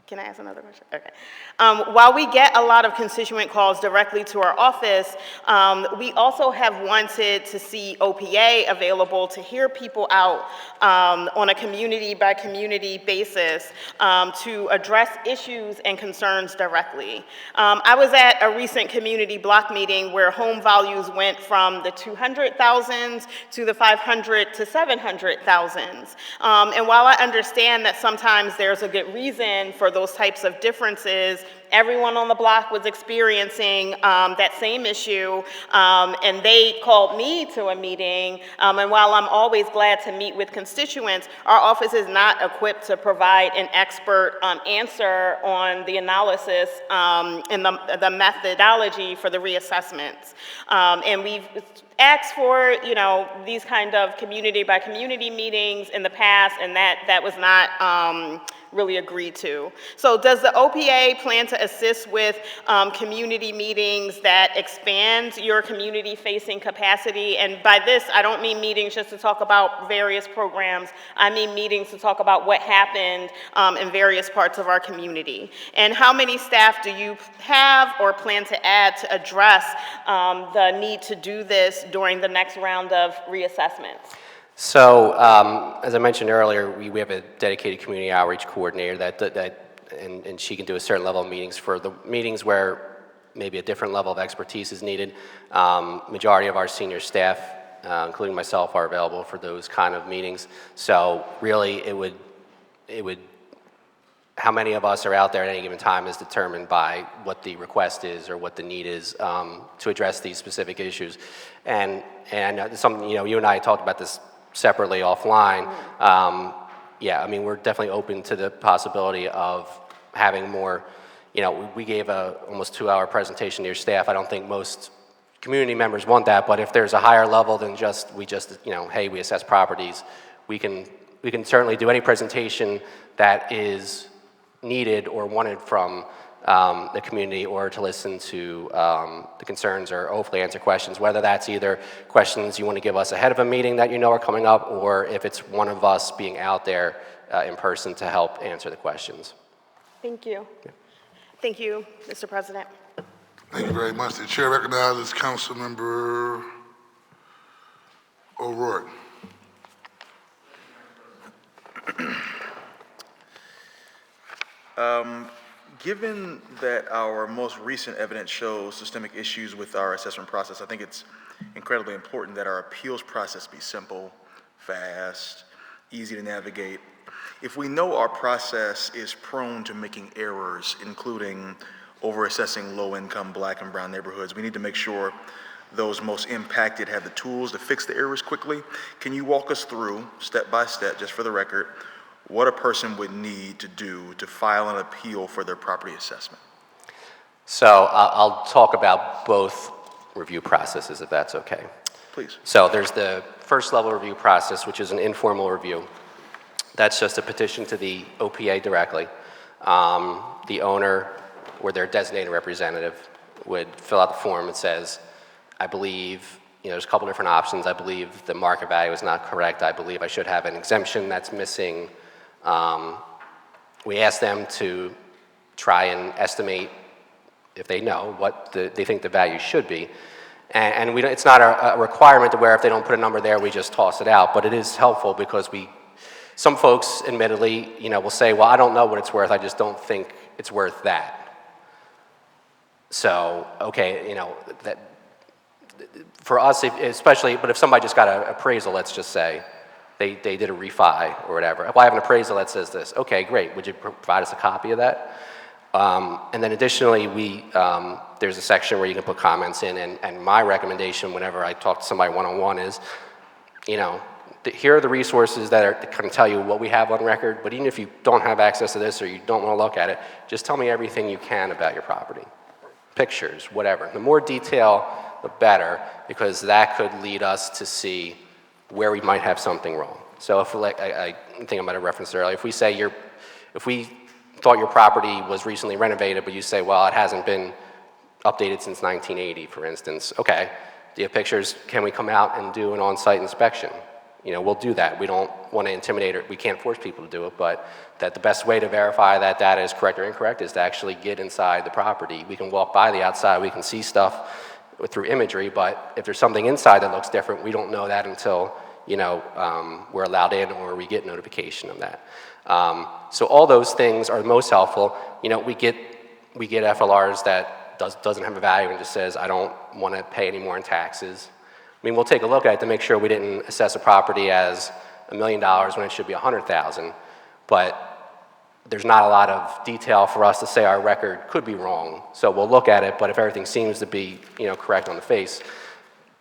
Can I ask another question? Okay. While we get a lot of constituent calls directly to our office, we also have wanted to see OPA available to hear people out on a community-by-community basis to address issues and concerns directly. I was at a recent community block meeting where home values went from the 200,000s to the 500 to 700,000s. And while I understand that sometimes there's a good reason for those types of differences, everyone on the block was experiencing that same issue, and they called me to a meeting, and while I'm always glad to meet with constituents, our office is not equipped to provide an expert answer on the analysis and the methodology for the reassessments. And we've asked for, these kind of community by community meetings in the past, and that was not really agreed to. So does the OPA plan to assist with community meetings that expand your community-facing capacity? And by this, I don't mean meetings just to talk about various programs. I mean meetings to talk about what happened in various parts of our community. And how many staff do you have or plan to add to address the need to do this during the next round of reassessments? So, as I mentioned earlier, we have a dedicated community outreach coordinator and she can do a certain level of meetings. For the meetings where maybe a different level of expertise is needed, majority of our senior staff, including myself, are available for those kind of meetings. So really, it would how many of us are out there at any given time is determined by what the request is or what the need is to address these specific issues. And something, you and I talked about this separately offline. Yeah, I mean, we're definitely open to the possibility of having more, we gave a almost 2-hour presentation to your staff. I don't think most community members want that, but if there's a higher level than hey, we assess properties, we can certainly do any presentation that is needed or wanted from the community, or to listen to the concerns or hopefully answer questions, whether that's either questions you want to give us ahead of a meeting that are coming up, or if it's one of us being out there in person to help answer the questions. Thank you. Yeah. Thank you, Mr. President. Thank you very much. The chair recognizes Councilmember O'Rourke. Given that our most recent evidence shows systemic issues with our assessment process, I think it's incredibly important that our appeals process be simple, fast, easy to navigate. If we know our process is prone to making errors, including over-assessing low-income Black and brown neighborhoods, we need to make sure those most impacted have the tools to fix the errors quickly. Can you walk us through, step by step, just for the record, what a person would need to do to file an appeal for their property assessment? So I'll talk about both review processes, if that's okay. Please. So there's the first level review process, which is an informal review. That's just a petition to the OPA directly. The owner or their designated representative would fill out the form. It says, I believe, there's a couple different options. I believe the market value is not correct. I believe I should have an exemption that's missing. We ask them to try and estimate, if they know, what they think the value should be. And it's not a requirement to where if they don't put a number there, we just toss it out. But it is helpful because some folks, admittedly, will say, well, I don't know what it's worth. I just don't think it's worth that. So, okay, that for us, especially, but if somebody just got an appraisal, let's just say, they did a refi or whatever. Well, I have an appraisal that says this. Okay, great. Would you provide us a copy of that? And then additionally, there's a section where you can put comments in, and my recommendation whenever I talk to somebody one-on-one is, here are the resources that are kind of tell you what we have on record, but even if you don't have access to this or you don't want to look at it, just tell me everything you can about your property. Pictures, whatever. The more detail, the better, because that could lead us to see where we might have something wrong. So if, I think I might have referenced it earlier, if we thought your property was recently renovated, but you say, well, it hasn't been updated since 1980, for instance, okay, do you have pictures? Can we come out and do an on-site inspection? We'll do that. We don't want to intimidate, or we can't force people to do it, but that the best way to verify that data is correct or incorrect is to actually get inside the property. We can walk by the outside, we can see stuff through imagery, but if there's something inside that looks different, we don't know that until, we're allowed in or we get notification of that. So all those things are most helpful. We get FLRs that doesn't have a value and just says, I don't want to pay any more in taxes. I mean, we'll take a look at it to make sure we didn't assess a property as $1 million when it should be $100,000, but there's not a lot of detail for us to say our record could be wrong. So we'll look at it, but if everything seems to be, correct on the face,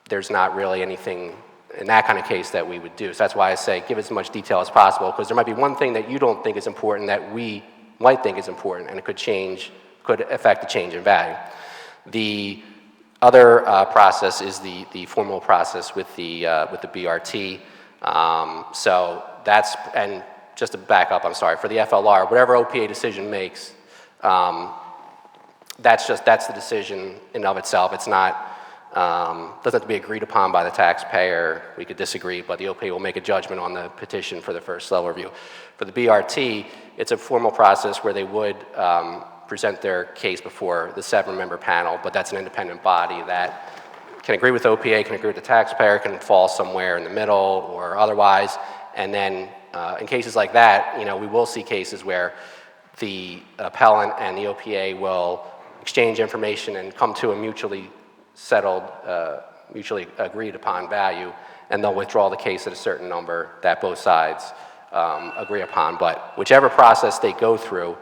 there's not really anything in that kind of case that we would do. So that's why I say give as much detail as possible, because there might be one thing that you don't think is important that we might think is important, and it could affect the change in value. The other process is the formal process with the BRT. So that's, and just to back up, I'm sorry, for the FLR, whatever OPA decision makes, that's the decision in and of itself. It's not, doesn't have to be agreed upon by the taxpayer. We could disagree, but the OPA will make a judgment on the petition for the first level review. For the BRT, it's a formal process where they would present their case before the 7-member panel, but that's an independent body that can agree with OPA, can agree with the taxpayer, can fall somewhere in the middle or otherwise. And then in cases like that, you know, we will see cases where the appellant and the OPA will exchange information and come to a mutually settled, mutually agreed upon value, and they'll withdraw the case at a certain number that both sides agree upon. But whichever process they go through,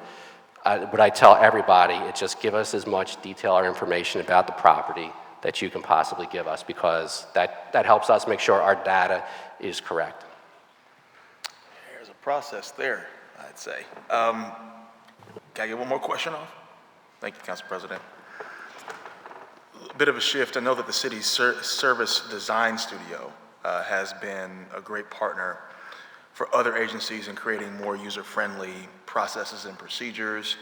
what I tell everybody, it's just give us as much detail or information about the property that you can possibly give us, because that helps us make sure our data is correct. There's a process there, I'd say. Can I get one more question off? Thank you, Council President. A bit of a shift. I know that the city's service design studio has been a great partner for other agencies in creating more user-friendly processes and procedures,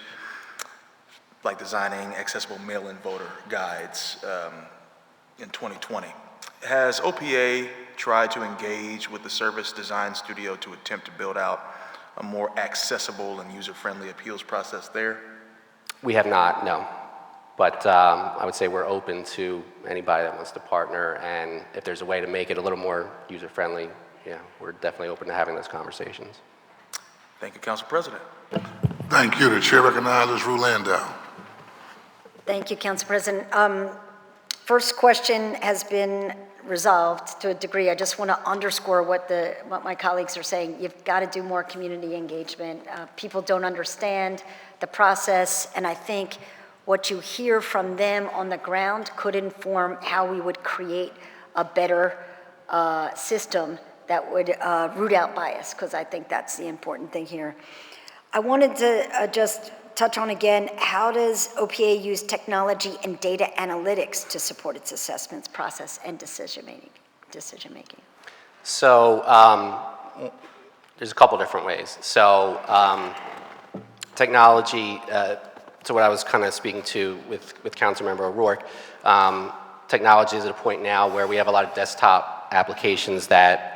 like designing accessible mail-in voter guides in 2020. Has OPA tried to engage with the Service Design Studio to attempt to build out a more accessible and user-friendly appeals process there? We have not, no. But I would say we're open to anybody that wants to partner, and if there's a way to make it a little more user-friendly, yeah, we're definitely open to having those conversations. Thank you, Council President. Thank you. The chair recognizes Rue Landau. Thank you, Council President. First question has been resolved to a degree. I just want to underscore what my colleagues are saying. You've got to do more community engagement. People don't understand the process, and I think what you hear from them on the ground could inform how we would create a better system that would root out bias, because I think that's the important thing here. I wanted to just touch on again, how does OPA use technology and data analytics to support its assessments process and decision making? So there's a couple different ways. So technology, to what I was kind of speaking to with Councilmember O'Rourke, technology is at a point now where we have a lot of desktop applications that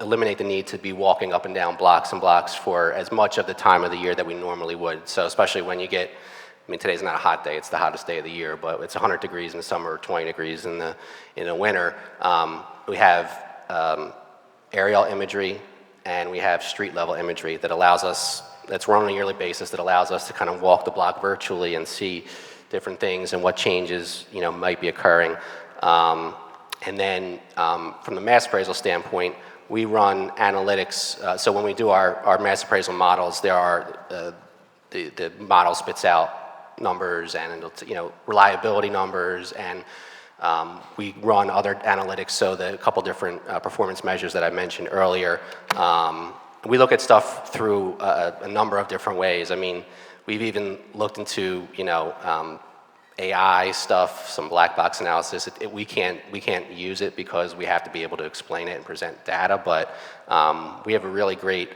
eliminate the need to be walking up and down blocks and blocks for as much of the time of the year that we normally would. So especially when you get, I mean, today's not a hot day, it's the hottest day of the year, but it's 100 degrees in the summer or 20 degrees in the winter. We have aerial imagery and we have street level imagery that allows us, that's run on a yearly basis, that allows us to kind of walk the block virtually and see different things and what changes, you know, might be occurring. And then from the mass appraisal standpoint, we run analytics. So when we do our mass appraisal models, there are the model spits out numbers and reliability numbers, and we run other analytics. So the couple different performance measures that I mentioned earlier. We look at stuff through a number of different ways. I mean, we've even looked into AI stuff, some black box analysis. We can't use it because we have to be able to explain it and present data, but we have a really great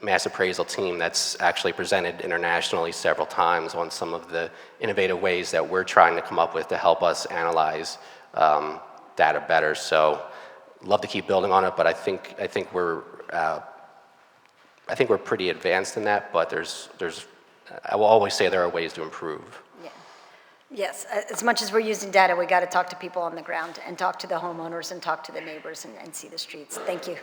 mass appraisal team that's actually presented internationally several times on some of the innovative ways that we're trying to come up with to help us analyze data better. So love to keep building on it, but I think we're pretty advanced in that, but I will always say there are ways to improve. Yes, as much as we're using data, we got to talk to people on the ground and talk to the homeowners and talk to the neighbors and see the streets. Thank you.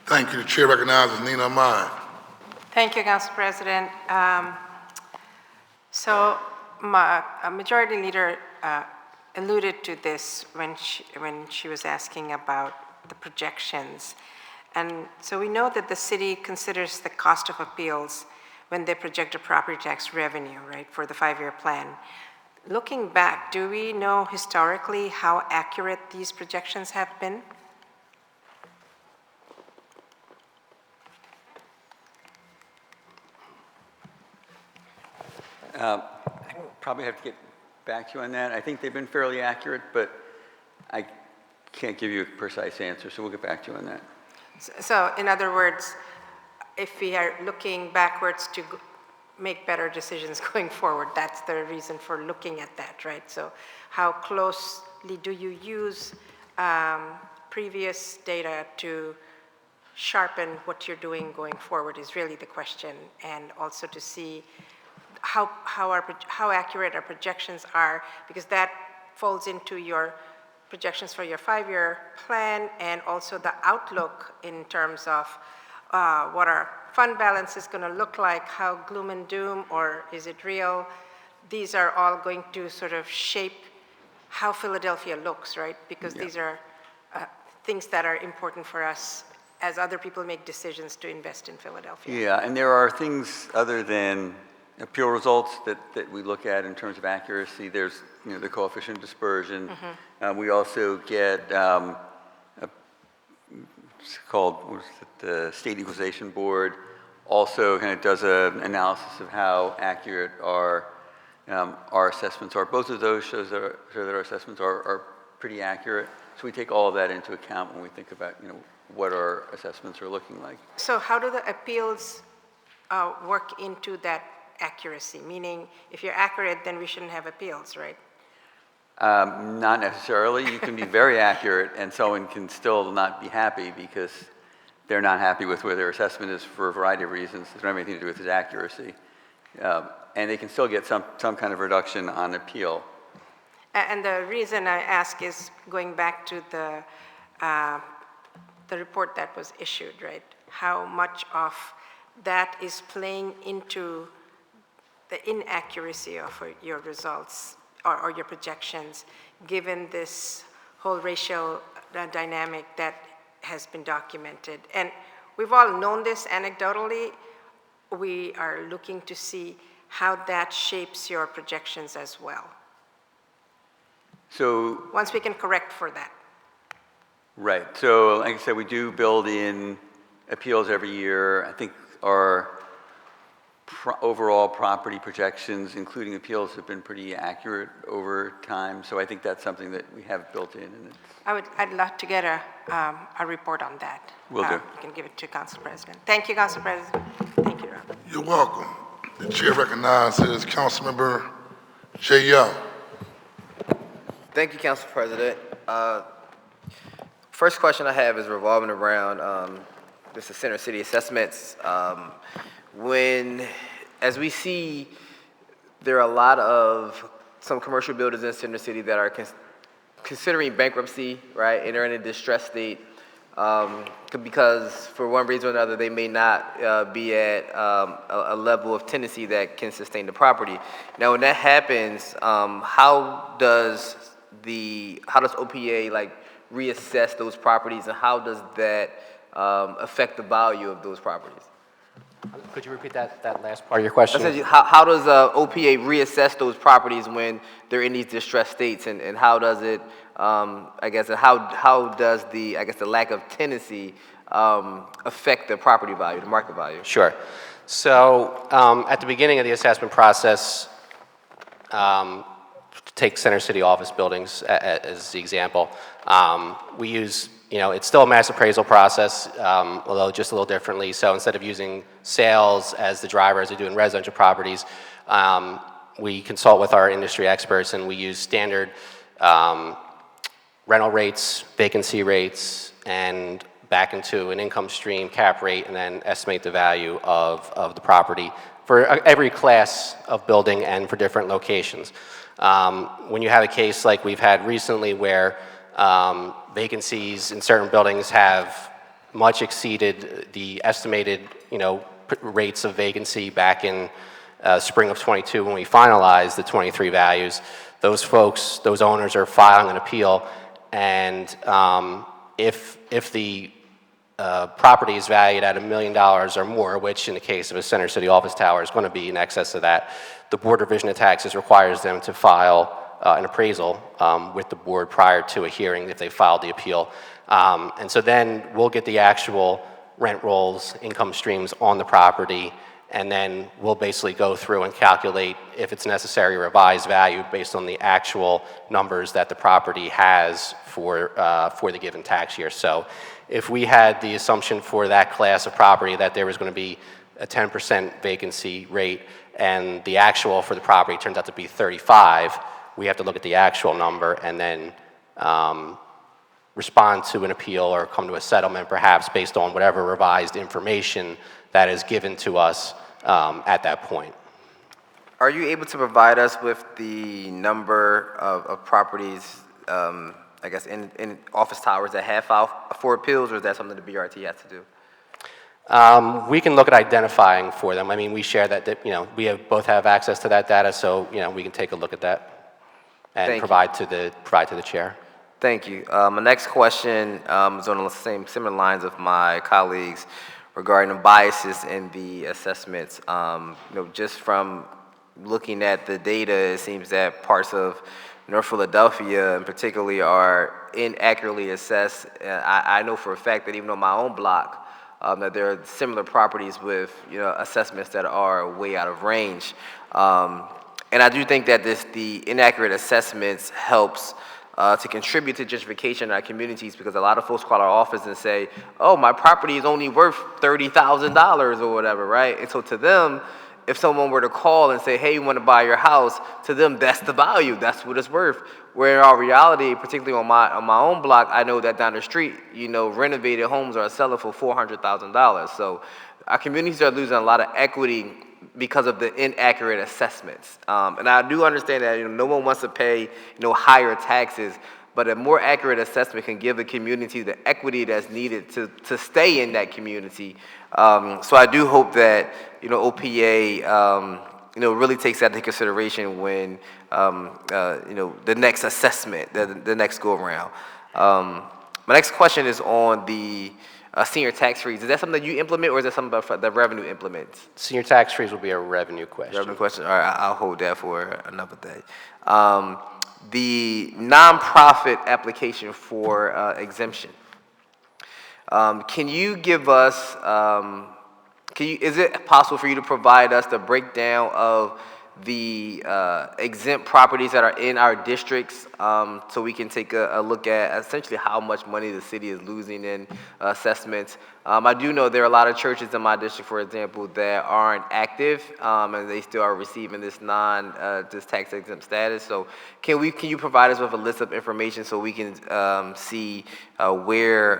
Thank you. The chair recognizes Nina Amai. Thank you, Council President. So Majority Leader alluded to this when she was asking about the projections. And so we know that the city considers the cost of appeals when they project a property tax revenue, right, for the 5-year plan. Looking back, do we know historically how accurate these projections have been? I probably have to get back to you on that. I think they've been fairly accurate, but I can't give you a precise answer, so we'll get back to you on that. So in other words, if we are looking backwards to make better decisions going forward, that's the reason for looking at that, right? So how closely do you use previous data to sharpen what you're doing going forward is really the question, and also to see how accurate our projections are, because that folds into your projections for your 5-year plan and also the outlook in terms of what our fund balance is going to look like, how gloom and doom, or is it real? These are all going to sort of shape how Philadelphia looks, right? Because these are things that are important for us as other people make decisions to invest in Philadelphia. Yeah, and there are things other than appeal results that we look at in terms of accuracy. There's, the coefficient of dispersion. We also get it's called, what is it, the State Equalization Board also kind of does an analysis of how accurate our assessments are. Both of those show that our assessments are pretty accurate. So we take all of that into account when we think about, what our assessments are looking like. So how do the appeals work into that accuracy? Meaning, if you're accurate, then we shouldn't have appeals, right? Not necessarily. You can be very accurate and someone can still not be happy because they're not happy with where their assessment is for a variety of reasons. It doesn't have anything to do with its accuracy. And they can still get some kind of reduction on appeal. And the reason I ask is going back to the report that was issued, right? How much of that is playing into the inaccuracy of your results or your projections, given this whole racial dynamic that has been documented. And we've all known this anecdotally. We are looking to see how that shapes your projections as well. So once we can correct for that. Right. So like I said, we do build in appeals every year. I think our overall property projections, including appeals, have been pretty accurate over time. So I think that's something that we have built in. And I'd love to get a report on that. Will do. You can give it to Council President. Thank you, Council President. Thank you, Rob. You're welcome. The chair recognizes Councilmember Jay Young. Thank you, Council President. First question I have is revolving around just the Center City assessments. As we see, there are a lot of some commercial buildings in Center City that are considering bankruptcy, right, and they're in a distressed state because for one reason or another they may not be at a level of tenancy that can sustain the property. Now, when that happens, how does OPA reassess those properties, and how does that affect the value of those properties? Could you repeat that last part of your question? I said, how does OPA reassess those properties when they're in these distressed states, and how does it, how does the lack of tenancy affect the property value, the market value? Sure. So at the beginning of the assessment process, take Center City office buildings as the example. We use, it's still a mass appraisal process, although just a little differently. So instead of using sales as the driver as we do in residential properties, we consult with our industry experts and we use standard rental rates, vacancy rates, and back into an income stream, cap rate, and then estimate the value of the property for every class of building and for different locations. When you have a case like we've had recently where vacancies in certain buildings have much exceeded the estimated, rates of vacancy back in spring of 22 when we finalized the 23 values, those owners are filing an appeal, and if the property is valued at $1 million or more, which in the case of a Center City office tower is going to be in excess of that, the Board of Revision of Taxes requires them to file an appraisal with the board prior to a hearing if they filed the appeal. And so then we'll get the actual rent rolls, income streams on the property, and then we'll basically go through and calculate if it's necessary revised value based on the actual numbers that the property has for the given tax year. So if we had the assumption for that class of property that there was going to be a 10% vacancy rate and the actual for the property turns out to be 35, we have to look at the actual number and then respond to an appeal or come to a settlement perhaps based on whatever revised information that is given to us at that point. Are you able to provide us with the number of properties, I guess, in office towers that have filed for appeals, or is that something the BRT has to do? We can look at identifying for them. I mean, we share that, we both have access to that data, so, we can take a look at that and provide to the chair. Thank you. My next question is on the similar lines of my colleagues regarding the biases in the assessments. Just from looking at the data, it seems that parts of North Philadelphia in particularly are inaccurately assessed. I know for a fact that even on my own block, that there are similar properties with assessments that are way out of range. And I do think that the inaccurate assessments helps to contribute to gentrification in our communities, because a lot of folks call our office and say, oh, my property is only worth $30,000 or whatever, right? And so to them, if someone were to call and say, hey, you want to buy your house, to them, that's the value, that's what it's worth. Where in our reality, particularly on my own block, I know that down the street, renovated homes are selling for $400,000. So our communities are losing a lot of equity because of the inaccurate assessments. And I do understand that no one wants to pay higher taxes, but a more accurate assessment can give the community the equity that's needed to stay in that community. So I do hope that OPA really takes that into consideration when the next assessment, the next go around. My next question is on the senior tax freeze. Is that something that you implement, or is that something that revenue implements? Senior tax freeze will be a revenue question. Revenue question. All right, I'll hold that for another day. The nonprofit application for exemption. Can you give us? Is it possible for you to provide us the breakdown of the exempt properties that are in our districts, so we can take a look at essentially how much money the city is losing in assessments? I do know there are a lot of churches in my district, for example, that aren't active, and they still are receiving this this tax exempt status. So can you provide us with a list of information so we can see where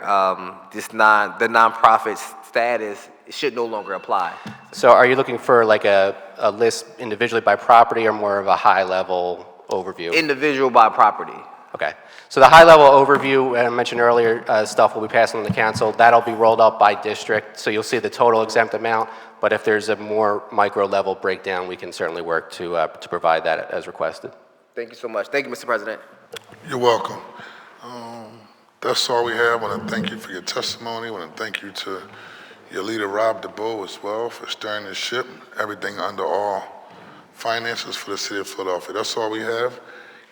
the nonprofit status should no longer apply? So are you looking for like a list individually by property or more of a high-level overview? Individual by property. Okay. So the high-level overview, I mentioned earlier, stuff will be passed on to the council. That'll be rolled up by district, so you'll see the total exempt amount. But if there's a more micro-level breakdown, we can certainly work to provide that as requested. Thank you so much. Thank you, Mr. President. You're welcome. That's all we have. I want to thank you for your testimony. I want to thank you to your leader, Rob DeBoe, as well, for steering the ship, everything under all finances for the city of Philadelphia. That's all we have.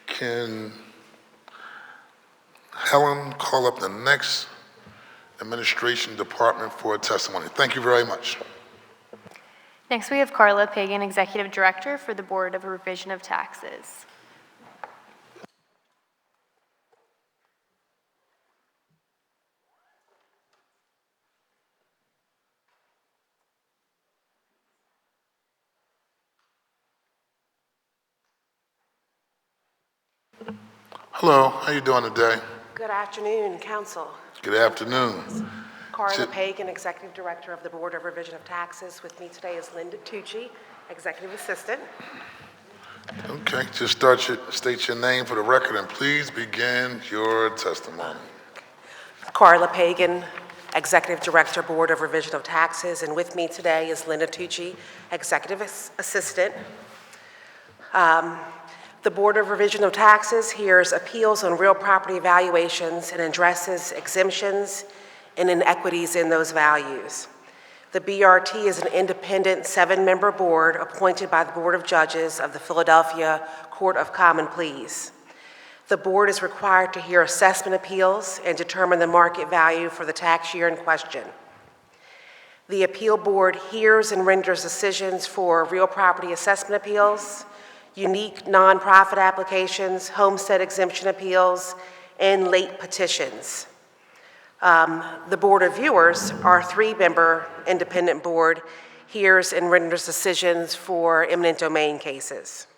Can Helen call up the next administration department for a testimony? Thank you very much. Next, we have Carla Pagan, Executive Director for the Board of Revision of Taxes. Hello, how you doing today? Good afternoon, Council. Good afternoon. Carla Pagan, Executive Director of the Board of Revision of Taxes. With me today is Linda Tucci, Executive Assistant. Okay, just state your name for the record and please begin your testimony. Carla Pagan, Executive Director, Board of Revision of Taxes, and with me today is Linda Tucci, Executive Assistant. The Board of Revision of Taxes hears appeals on real property valuations and addresses exemptions and inequities in those values. The BRT is an independent 7-member board appointed by the Board of Judges of the Philadelphia Court of Common Pleas. The board is required to hear assessment appeals and determine the market value for the tax year in question. The appeal board hears and renders decisions for real property assessment appeals, unique nonprofit applications, homestead exemption appeals, and late petitions. The Board of Viewers, our 3-member independent board, hears and renders decisions for eminent domain cases.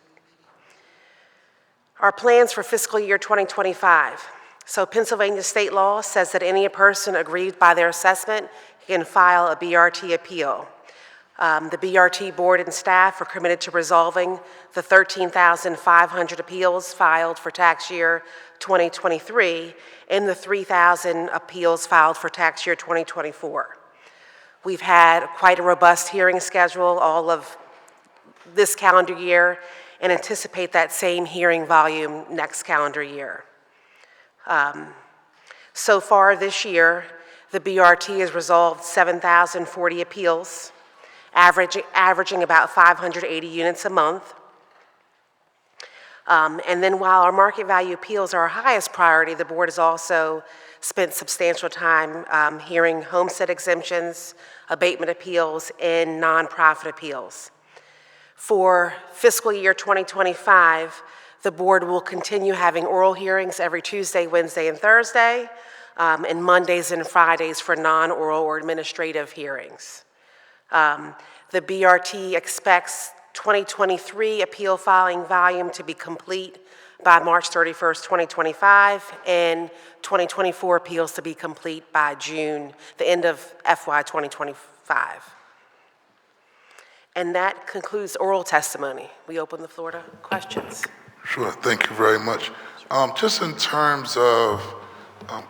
Our plans for fiscal year 2025. So Pennsylvania state law says that any person aggrieved by their assessment can file a BRT appeal. The BRT board and staff are committed to resolving the 13,500 appeals filed for tax year 2023 and the 3,000 appeals filed for tax year 2024. We've had quite a robust hearing schedule all of this calendar year and anticipate that same hearing volume next calendar year. So far this year, the BRT has resolved 7,040 appeals, averaging about 580 units a month. And then while our market value appeals are our highest priority, the board has also spent substantial time hearing homestead exemptions, abatement appeals, and nonprofit appeals. For fiscal year 2025, the board will continue having oral hearings every Tuesday, Wednesday, and Thursday, and Mondays and Fridays for non-oral or administrative hearings. The BRT expects 2023 appeal filing volume to be complete by March 31st, 2025, and 2024 appeals to be complete by June, the end of FY 2025. And that concludes oral testimony. We open the floor to questions. Sure, thank you very much. Just in terms of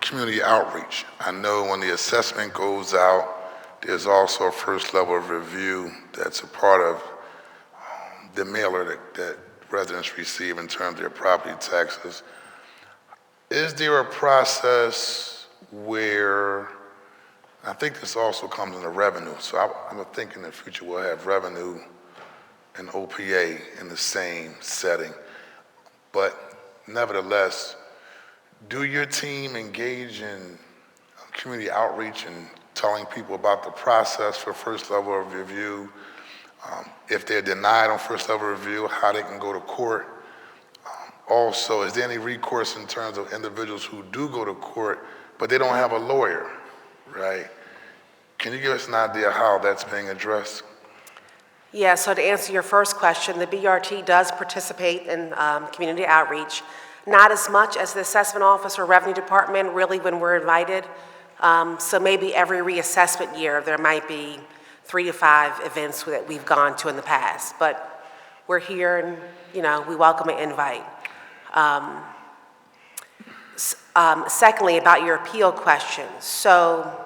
community outreach, I know when the assessment goes out, there's also a first level of review that's a part of the mailer that residents receive in terms of their property taxes. Is there a process where, I think this also comes into revenue, so I'm thinking in the future we'll have revenue and OPA in the same setting. But nevertheless, do your team engage in community outreach and telling people about the process for first level of review? If they're denied on first level review, how they can go to court? Also, is there any recourse in terms of individuals who do go to court, but they don't have a lawyer, right? Can you give us an idea how that's being addressed? Yeah, so to answer your first question, the BRT does participate in community outreach, not as much as the assessment office or revenue department, really when we're invited. So maybe every reassessment year, there might be 3 to 5 events that we've gone to in the past, but we're here and, we welcome an invite. Secondly, about your appeal question. So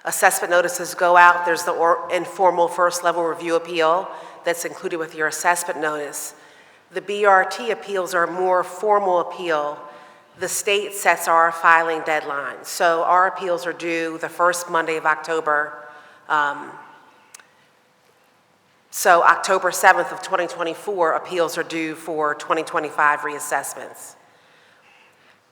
assessment notices go out, there's the informal first level review appeal that's included with your assessment notice. The BRT appeals are a more formal appeal. The state sets our filing deadline. So our appeals are due the first Monday of October. So October 7th of 2024, appeals are due for 2025 reassessments.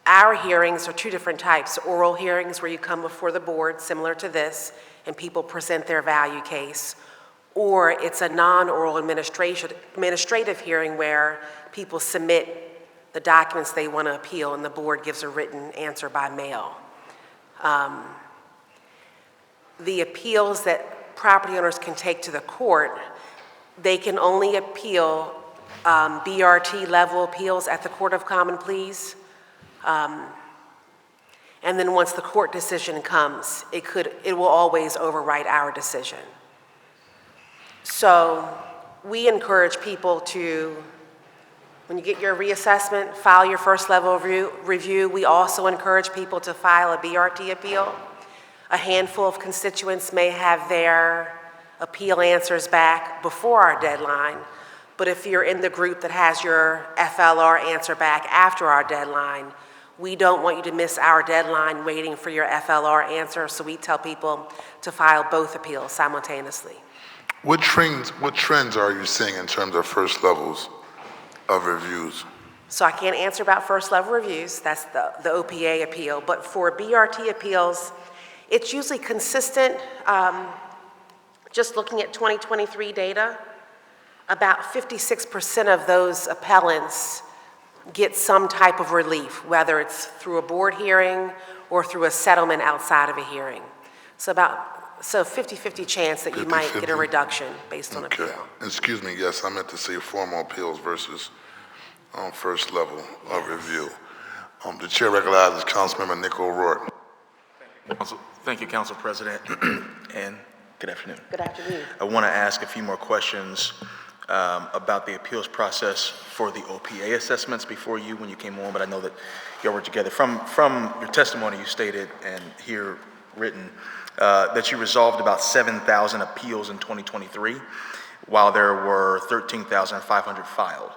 Our hearings are 2 different types. Oral hearings where you come before the board, similar to this, and people present their value case. Or it's a non-oral administrative hearing where people submit the documents they want to appeal and the board gives a written answer by mail. The appeals that property owners can take to the court, they can only appeal BRT level appeals at the Court of Common Pleas. And then once the court decision comes, it will always override our decision. So we encourage people to, when you get your reassessment, file your first level review. We also encourage people to file a BRT appeal. A handful of constituents may have their appeal answers back before our deadline, but if you're in the group that has your FLR answer back after our deadline, we don't want you to miss our deadline waiting for your FLR answer, so we tell people to file both appeals simultaneously. What trends are you seeing in terms of first levels of reviews? So I can't answer about first level reviews, that's the OPA appeal, but for BRT appeals, it's usually consistent just looking at 2023 data, about 56% of those appellants get some type of relief, whether it's through a board hearing or through a settlement outside of a hearing. So 50-50 chance that you might get a 50-50? reduction based on Okay. appeal. Excuse me, yes, I meant to say formal appeals versus first level of review. The chair recognizes Councilmember Nick O'Rourke. Thank you, Council President, and good afternoon. Good afternoon. I want to ask a few more questions about the appeals process for the OPA assessments before you when you came on, but I know that y'all were together. From your testimony, you stated, and here written, that you resolved about 7,000 appeals in 2023, while there were 13,500 filed.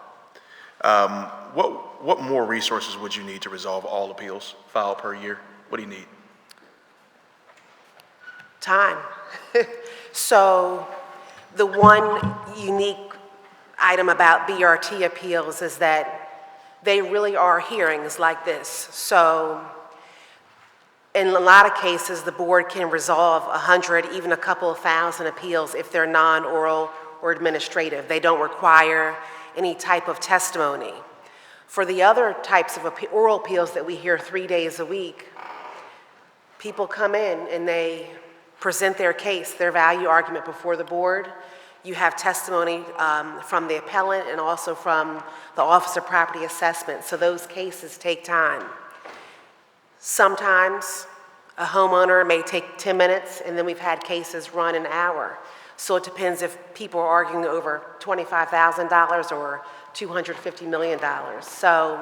What more resources would you need to resolve all appeals filed per year? What do you need? Time. So the one unique item about BRT appeals is that they really are hearings like this. So in a lot of cases, the board can resolve 100, even a couple of thousand appeals if they're non-oral or administrative. They don't require any type of testimony. For the other types of oral appeals that we hear 3 days a week, people come in and they present their case, their value argument before the board. You have testimony from the appellant and also from the Office of Property Assessment, so those cases take time. Sometimes a homeowner may take 10 minutes, and then we've had cases run an hour. So it depends if people are arguing over $25,000 or $250 million. So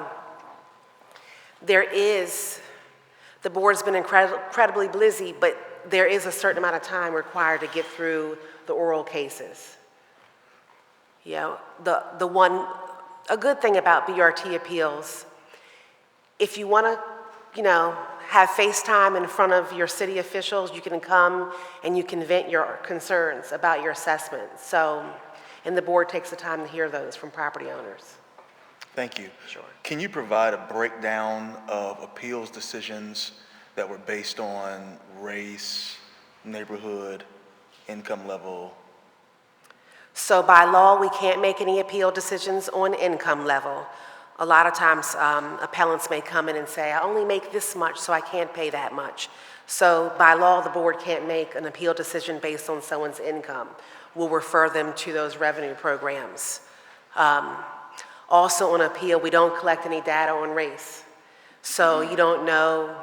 the board's been incredibly busy, but there is a certain amount of time required to get through the oral cases. You know, a good thing about BRT appeals, if you want to, have FaceTime in front of your city officials, you can come and you can vent your concerns about your assessment. So, and the board takes the time to hear those from property owners. Thank you. Sure. Can you provide a breakdown of appeals decisions that were based on race, neighborhood, income level? So by law, we can't make any appeal decisions on income level. A lot of times, appellants may come in and say, I only make this much, so I can't pay that much. So by law, the board can't make an appeal decision based on someone's income. We'll refer them to those revenue programs. Also on appeal, we don't collect any data on race. So you don't know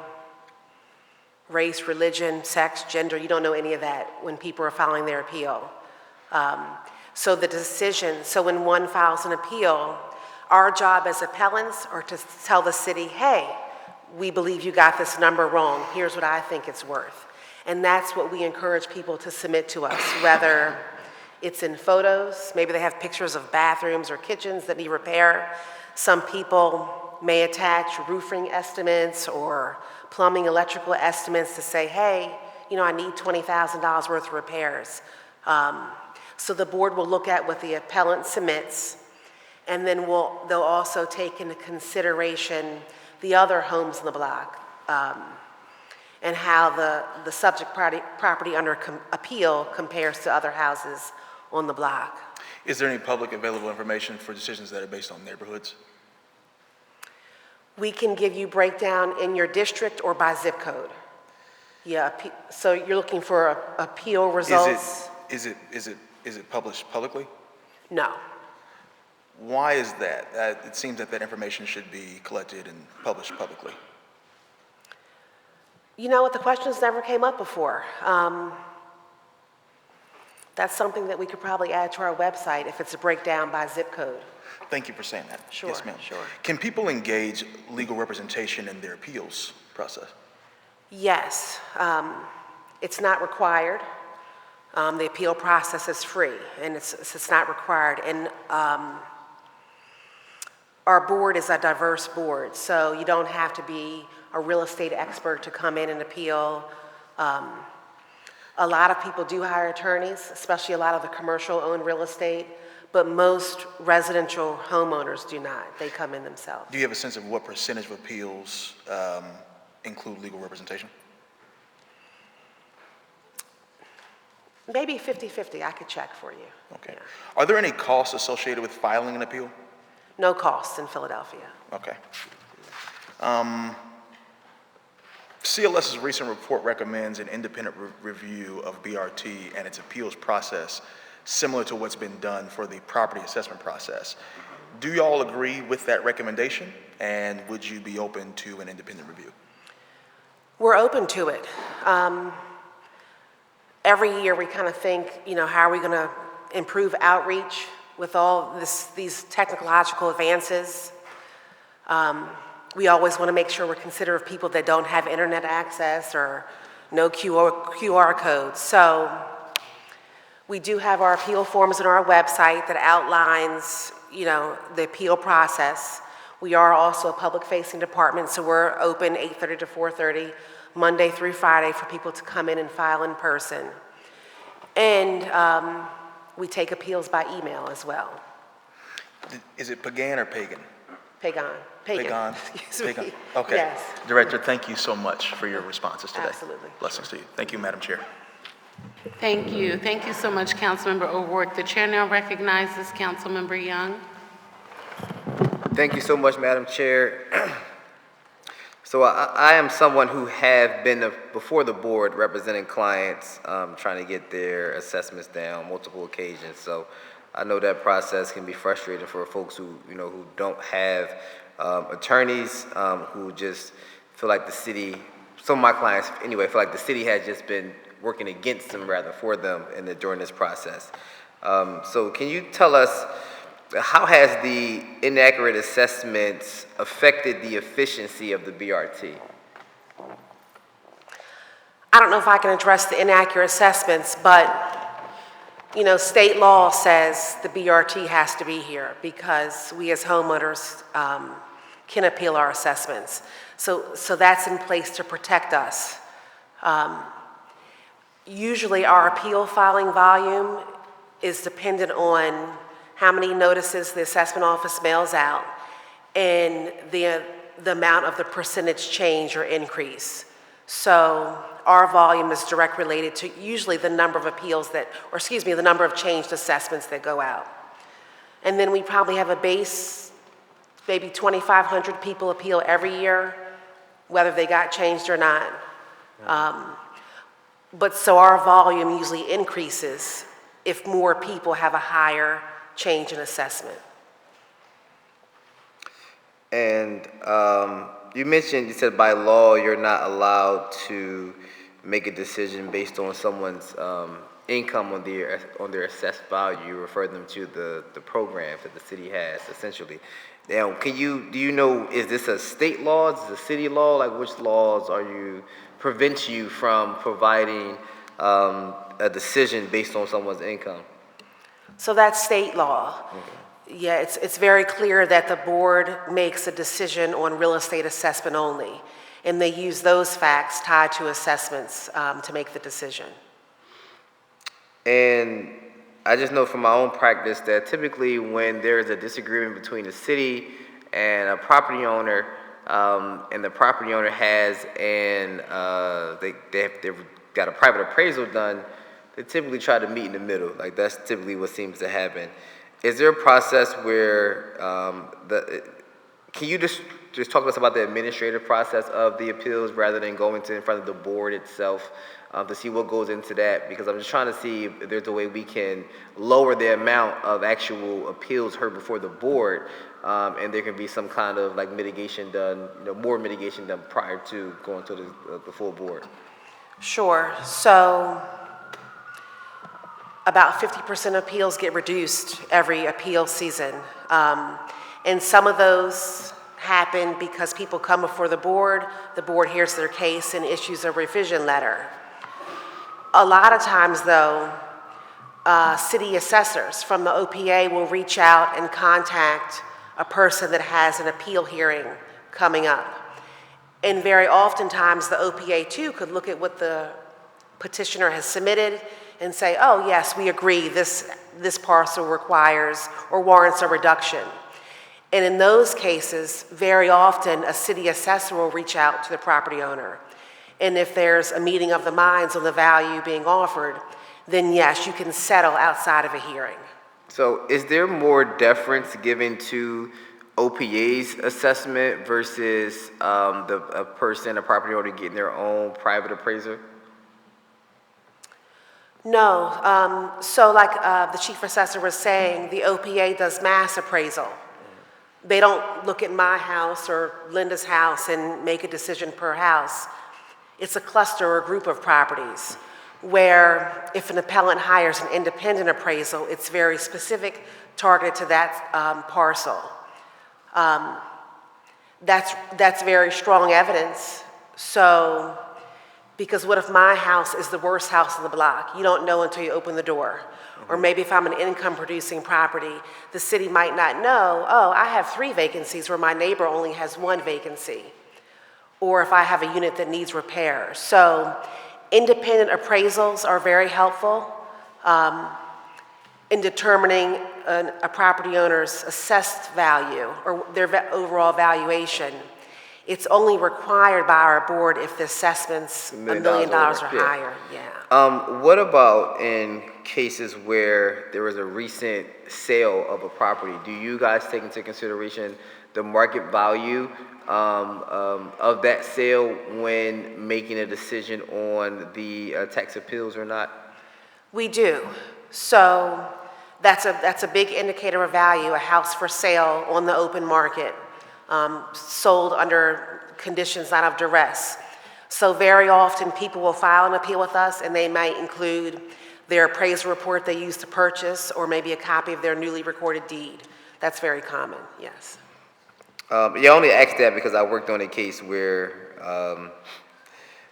race, religion, sex, gender, you don't know any of that when people are filing their appeal. So when one files an appeal, our job as appellants are to tell the city, hey, we believe you got this number wrong. Here's what I think it's worth. And that's what we encourage people to submit to us, whether it's in photos, maybe they have pictures of bathrooms or kitchens that need repair. Some people may attach roofing estimates or plumbing, electrical estimates to say, hey, I need $20,000 worth of repairs. So the board will look at what the appellant submits, and then they'll also take into consideration the other homes in the block and how the subject property under appeal compares to other houses on the block. Is there any public available information for decisions that are based on neighborhoods? We can give you breakdown in your district or by zip code. Yeah, so you're looking for appeal results? Is it published publicly? No. Why is that? It seems that information should be collected and published publicly. You know what, the questions never came up before. That's something that we could probably add to our website if it's a breakdown by zip code. Thank you for saying that. Sure, Yes, ma'am. sure. Can people engage legal representation in their appeals process? Yes, it's not required. The appeal process is free, and it's not required. And our board is a diverse board, so you don't have to be a real estate expert to come in and appeal. A lot of people do hire attorneys, especially a lot of the commercial-owned real estate, but most residential homeowners do not. They come in themselves. Do you have a sense of what percentage of appeals include legal representation? Maybe 50/50, I could check for you. Okay. Are there any costs associated with filing an appeal? No costs in Philadelphia. Okay. CLS's recent report recommends an independent review of BRT and its appeals process, similar to what's been done for the property assessment process. Do y'all agree with that recommendation? And would you be open to an independent review? We're open to it. Every year we kind of think, how are we going to improve outreach with all these technological advances? We always want to make sure we're considerate of people that don't have internet access or no QR codes. So we do have our appeal forms on our website that outlines, the appeal process. We are also a public-facing department, so we're open 8:30 to 4:30, Monday through Friday, for people to come in and file in person. And we take appeals by email as well. Is it Pagan or Pagan? Pagan. Pagan. Excuse me. Pagan. Okay. Yes. Director, thank you so much for your responses today. Absolutely. Blessings to you. Thank you, Madam Chair. Thank you. Thank you so much, Councilmember O'Rourke. The chair now recognizes Councilmember Young. Thank you so much, Madam Chair. So I am someone who have been before the board representing clients, trying to get their assessments down multiple occasions. So I know that process can be frustrating for folks who don't have attorneys, who just feel like the city, some of my clients anyway, feel like the city has just been working against them rather for them during this process. So can you tell us, how has the inaccurate assessments affected the efficiency of the BRT? I don't know if I can address the inaccurate assessments, but, state law says the BRT has to be here because we as homeowners can appeal our assessments. So that's in place to protect us. Usually our appeal filing volume is dependent on how many notices the assessment office mails out and the amount of the percentage change or increase. So our volume is direct related to usually the number of appeals the number of changed assessments that go out. And then we probably have a base, maybe 2,500 people appeal every year, whether they got changed or not. But so our volume usually increases if more people have a higher change in assessment. And you said by law you're not allowed to make a decision based on someone's income on their assessed value. You refer them to the programs that the city has, essentially. Now, do you know, is this a state law? Is this a city law? Like, which laws prevent you from providing a decision based on someone's income? So that's state law. Okay. Yeah, it's very clear that the board makes a decision on real estate assessment only, and they use those facts tied to assessments to make the decision. And I just know from my own practice that typically when there's a disagreement between the city and a property owner, and the property owner has they've got a private appraisal done, they typically try to meet in the middle. Like, that's typically what seems to happen. Is there a process where can you just talk to us about the administrative process of the appeals rather than going in front of the board itself to see what goes into that? Because I'm just trying to see if there's a way we can lower the amount of actual appeals heard before the board, and there can be some kind of mitigation done, more mitigation done prior to going to the full board. Sure. So about 50% of appeals get reduced every appeal season. And some of those happen because people come before the board hears their case and issues a revision letter. A lot of times, though, city assessors from the OPA will reach out and contact a person that has an appeal hearing coming up. And very oftentimes, the OPA, too, could look at what the petitioner has submitted and say, oh, yes, we agree, this parcel requires or warrants a reduction. And in those cases, very often, a city assessor will reach out to the property owner. And if there's a meeting of the minds on the value being offered, then yes, you can settle outside of a hearing. So is there more deference given to OPA's assessment versus a property owner getting their own private appraiser? No, so like the chief assessor was saying, the OPA does mass appraisal. They don't look at my house or Linda's house and make a decision per house. It's a cluster or a group of properties where if an appellant hires an independent appraisal, it's very specific, targeted to that parcel. That's very strong evidence. So, because what if my house is the worst house on the block? You don't know until you open the door. Or maybe if I'm an income-producing property, the city might not know, oh, I have 3 vacancies where my neighbor only has 1 vacancy. Or if I have a unit that needs repair. So independent appraisals are very helpful in determining a property owner's assessed value or their overall valuation. It's only required by our board if the assessment's $1 million or higher. Yeah. What about in cases where there was a recent sale of a property? Do you guys take into consideration the market value of that sale when making a decision on the tax appeals or not? We do. So that's a big indicator of value, a house for sale on the open market, sold under conditions not of duress. So very often people will file an appeal with us and they might include their appraisal report they used to purchase or maybe a copy of their newly recorded deed. That's very common, yes. I only asked that because I worked on a case where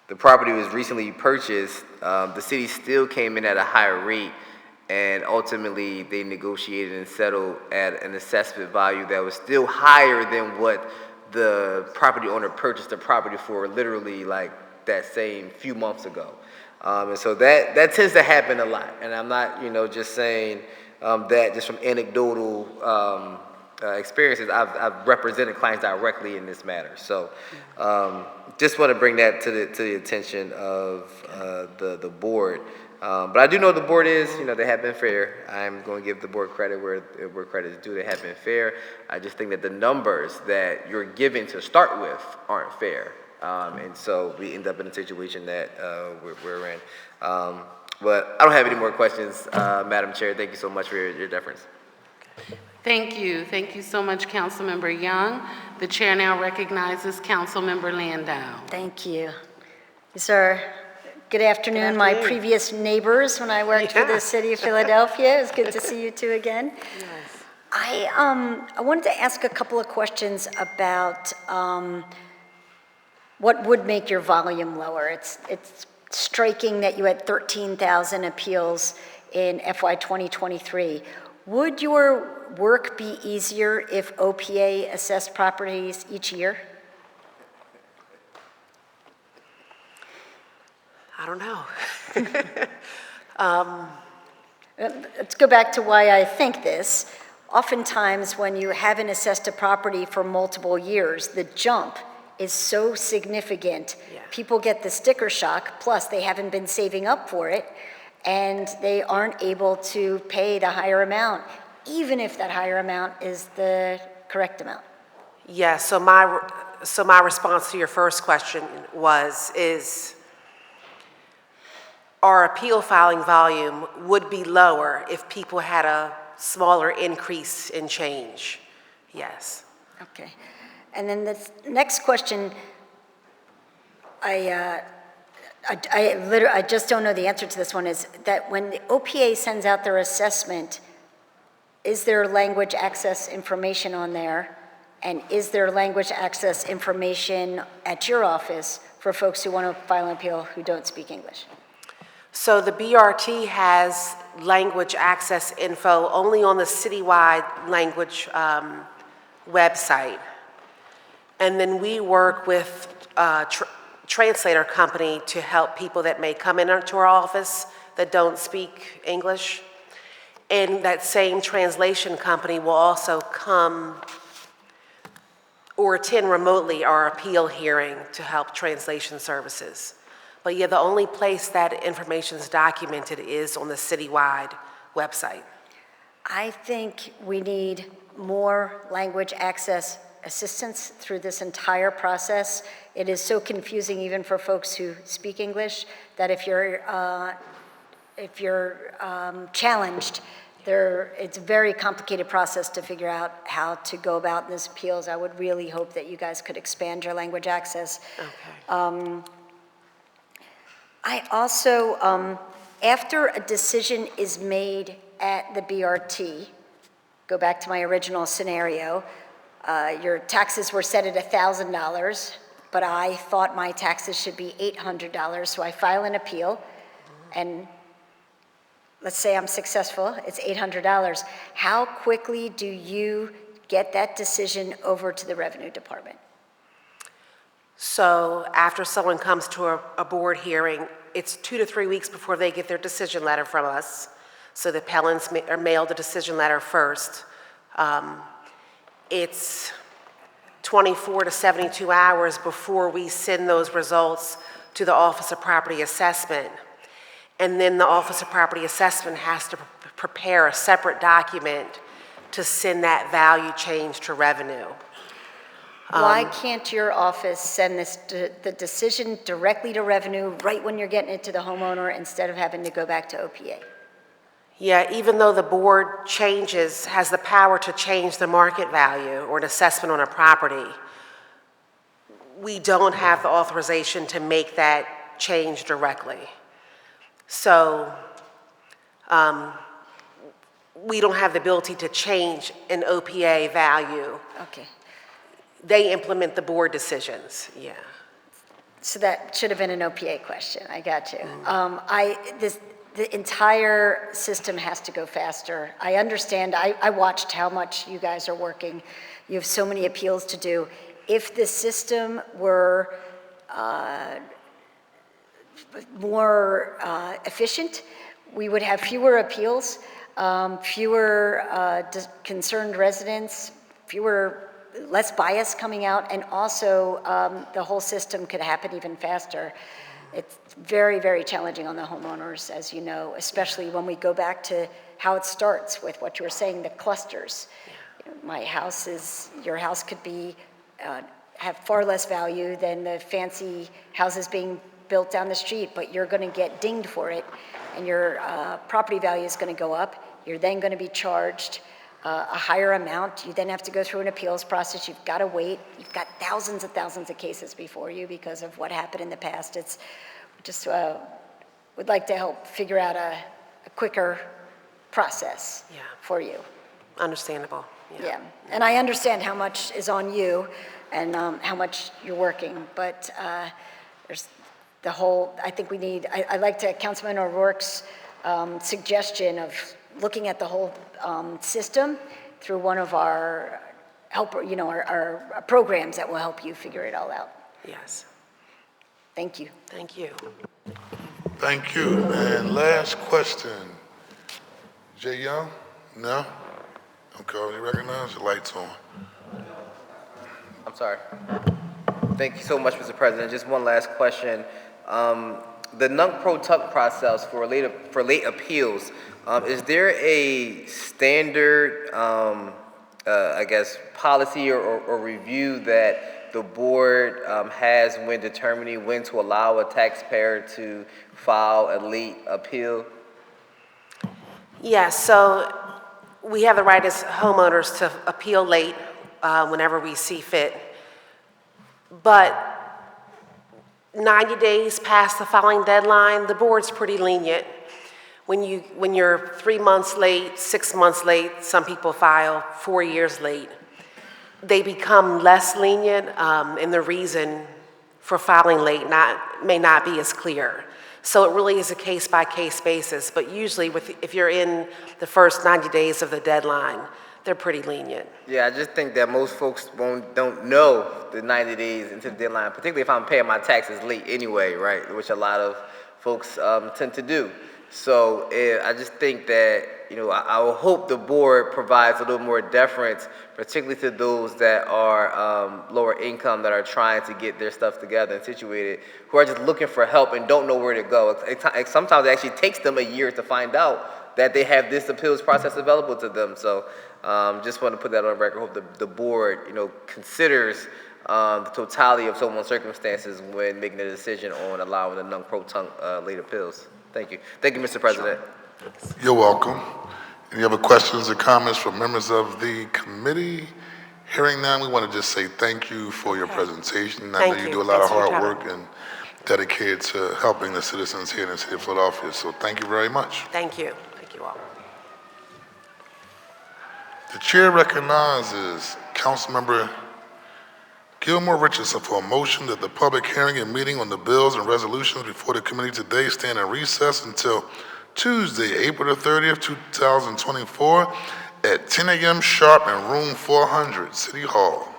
the property was recently purchased. The city still came in at a higher rate, and ultimately they negotiated and settled at an assessment value that was still higher than what the property owner purchased the property for literally like that same few months ago. And so that tends to happen a lot. And I'm not, just saying that just from anecdotal experiences. I've represented clients directly in this matter. So just want to bring that to the attention of the board. But I do know the board is, they have been fair. I'm going to give the board credit where credit is due. They have been fair. I just think that the numbers that you're giving to start with aren't fair. And so we end up in a situation that we're in. But I don't have any more questions, Madam Chair. Thank you so much for your deference. Thank you. Thank you so much, Councilmember Young. The chair now recognizes Councilmember Landau. Thank you. These are, good afternoon, my previous neighbors when I worked for the city of Philadelphia. It was good to see you two again. Yes. I wanted to ask a couple of questions about what would make your volume lower. It's striking that you had 13,000 appeals in FY 2023. Would your work be easier if OPA assessed properties each year? I don't know. Let's go back to why I think this. Oftentimes, when you haven't assessed a property for multiple years, the jump is so significant. Yeah. People get the sticker shock, plus they haven't been saving up for it, and they aren't able to pay the higher amount, even if that higher amount is the correct amount. Yeah, so my response to your first question is our appeal filing volume would be lower if people had a smaller increase in change. Yes. Okay. And then the next question, I just don't know the answer to this one, is that when the OPA sends out their assessment, is there language access information on there? And is there language access information at your office for folks who want to file an appeal who don't speak English? So the BRT has language access info only on the citywide language website. And then we work with a translator company to help people that may come into our office that don't speak English. And that same translation company will also come or attend remotely our appeal hearing to help translation services. But yeah, the only place that information is documented is on the citywide website. I think we need more language access assistance through this entire process. It is so confusing even for folks who speak English that if you're challenged, it's a very complicated process to figure out how to go about this appeals. I would really hope that you guys could expand your language access. Okay. I also, after a decision is made at the BRT, go back to my original scenario, your taxes were set at $1,000, but I thought my taxes should be $800, so I file an appeal, and let's say I'm successful, it's $800. How quickly do you get that decision over to the Revenue Department? So after someone comes to a board hearing, it's 2 to 3 weeks before they get their decision letter from us. So the appellants are mailed a decision letter first. It's 24 to 72 hours before we send those results to the Office of Property Assessment. And then the Office of Property Assessment has to prepare a separate document to send that value change to revenue. Why can't your office send the decision directly to Revenue right when you're getting it to the homeowner instead of having to go back to OPA? Yeah, even though the board has the power to change the market value or an assessment on a property, we don't have the authorization to make that change directly. So we don't have the ability to change an OPA value. Okay. They implement the board decisions, yeah. So that should have been an OPA question, I got you. The entire system has to go faster. I understand, I watched how much you guys are working. You have so many appeals to do. If the system were more efficient, we would have fewer appeals, fewer concerned residents, less bias coming out, and also the whole system could happen even faster. It's very, very challenging on the homeowners, as you know, especially when we go back to how it starts with what you were saying, the clusters. Your house could be, have far less value than the fancy houses being built down the street, but you're gonna get dinged for it, and your property value is gonna go up. You're then gonna be charged a higher amount. You then have to go through an appeals process. You've got to wait. You've got thousands of cases before you because of what happened in the past. It's just would like to help figure out a quicker process for you. Understandable. Yeah, and I understand how much is on you and how much you're working, but there's the whole, I think we need, I like to Councilman O'Rourke's suggestion of looking at the whole system through one of our our programs that will help you figure it all out. Yes. Thank you. Thank you. Thank you. And last question. Jay Young? No? Okay, you recognize the lights on. I'm sorry. Thank you so much, Mr. President. Just one last question. The NUNC-Pro-TUC process for late appeals, is there a standard, policy or review that the board has when determining when to allow a taxpayer to file a late appeal? Yeah, so we have the right as homeowners to appeal late whenever we see fit. But 90 days past the filing deadline, the board's pretty lenient. When you're 3 months late, 6 months late, some people file 4 years late, they become less lenient, and the reason for filing late may not be as clear. So it really is a case-by-case basis, but usually if you're in the first 90 days of the deadline, they're pretty lenient. Yeah, I just think that most folks don't know the 90 days into the deadline, particularly if I'm paying my taxes late anyway, right? Which a lot of folks tend to do. So I just think that I would hope the board provides a little more deference, particularly to those that are lower income, that are trying to get their stuff together and situated, who are just looking for help and don't know where to go. Sometimes it actually takes them a year to find out that they have this appeals process available to them. So just want to put that on record. Hope the board, considers the totality of someone's circumstances when making a decision on allowing the non-protunct late appeals. Thank you. Thank you, Mr. President. You're welcome. Any other questions or comments from members of the committee? Hearing none, we want to just say thank you for your presentation. I know you do a lot of hard work and dedicated to helping the citizens here in the city of Philadelphia, so thank you very much. Thank you. Thank you all. The chair recognizes Councilmember Gilmore Richardson for a motion that the public hearing and meeting on the bills and resolutions before the committee today stand in recess until Tuesday, April the 30th, 2024 at 10 a.m. sharp in room 400, City Hall.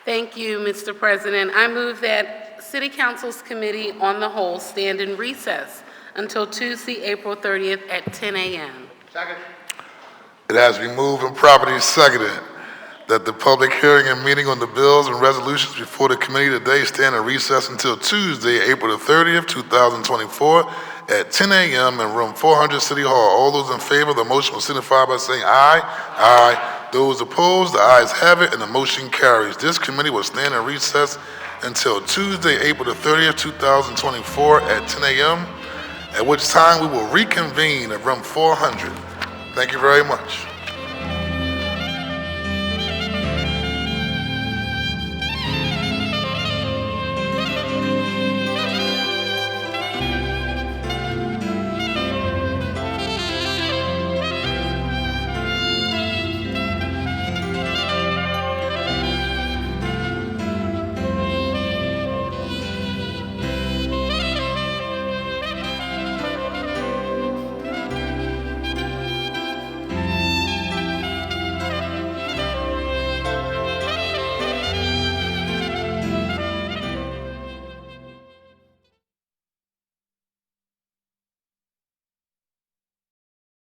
Thank you, Mr. President. I move that City Council's Committee on the Whole stand in recess until Tuesday, April 30th at 10 a.m. Second. It has been moved and properly seconded that the public hearing and meeting on the bills and resolutions before the committee today stand in recess until Tuesday, April the 30th, 2024 at 10 a.m. in room 400 City Hall. All those in favor of the motion will signify by saying aye. Aye. Those opposed, the ayes have it, and the motion carries. This committee will stand in recess until Tuesday, April the 30th, 2024 at 10 a.m., at which time we will reconvene at room 400. Thank you very much.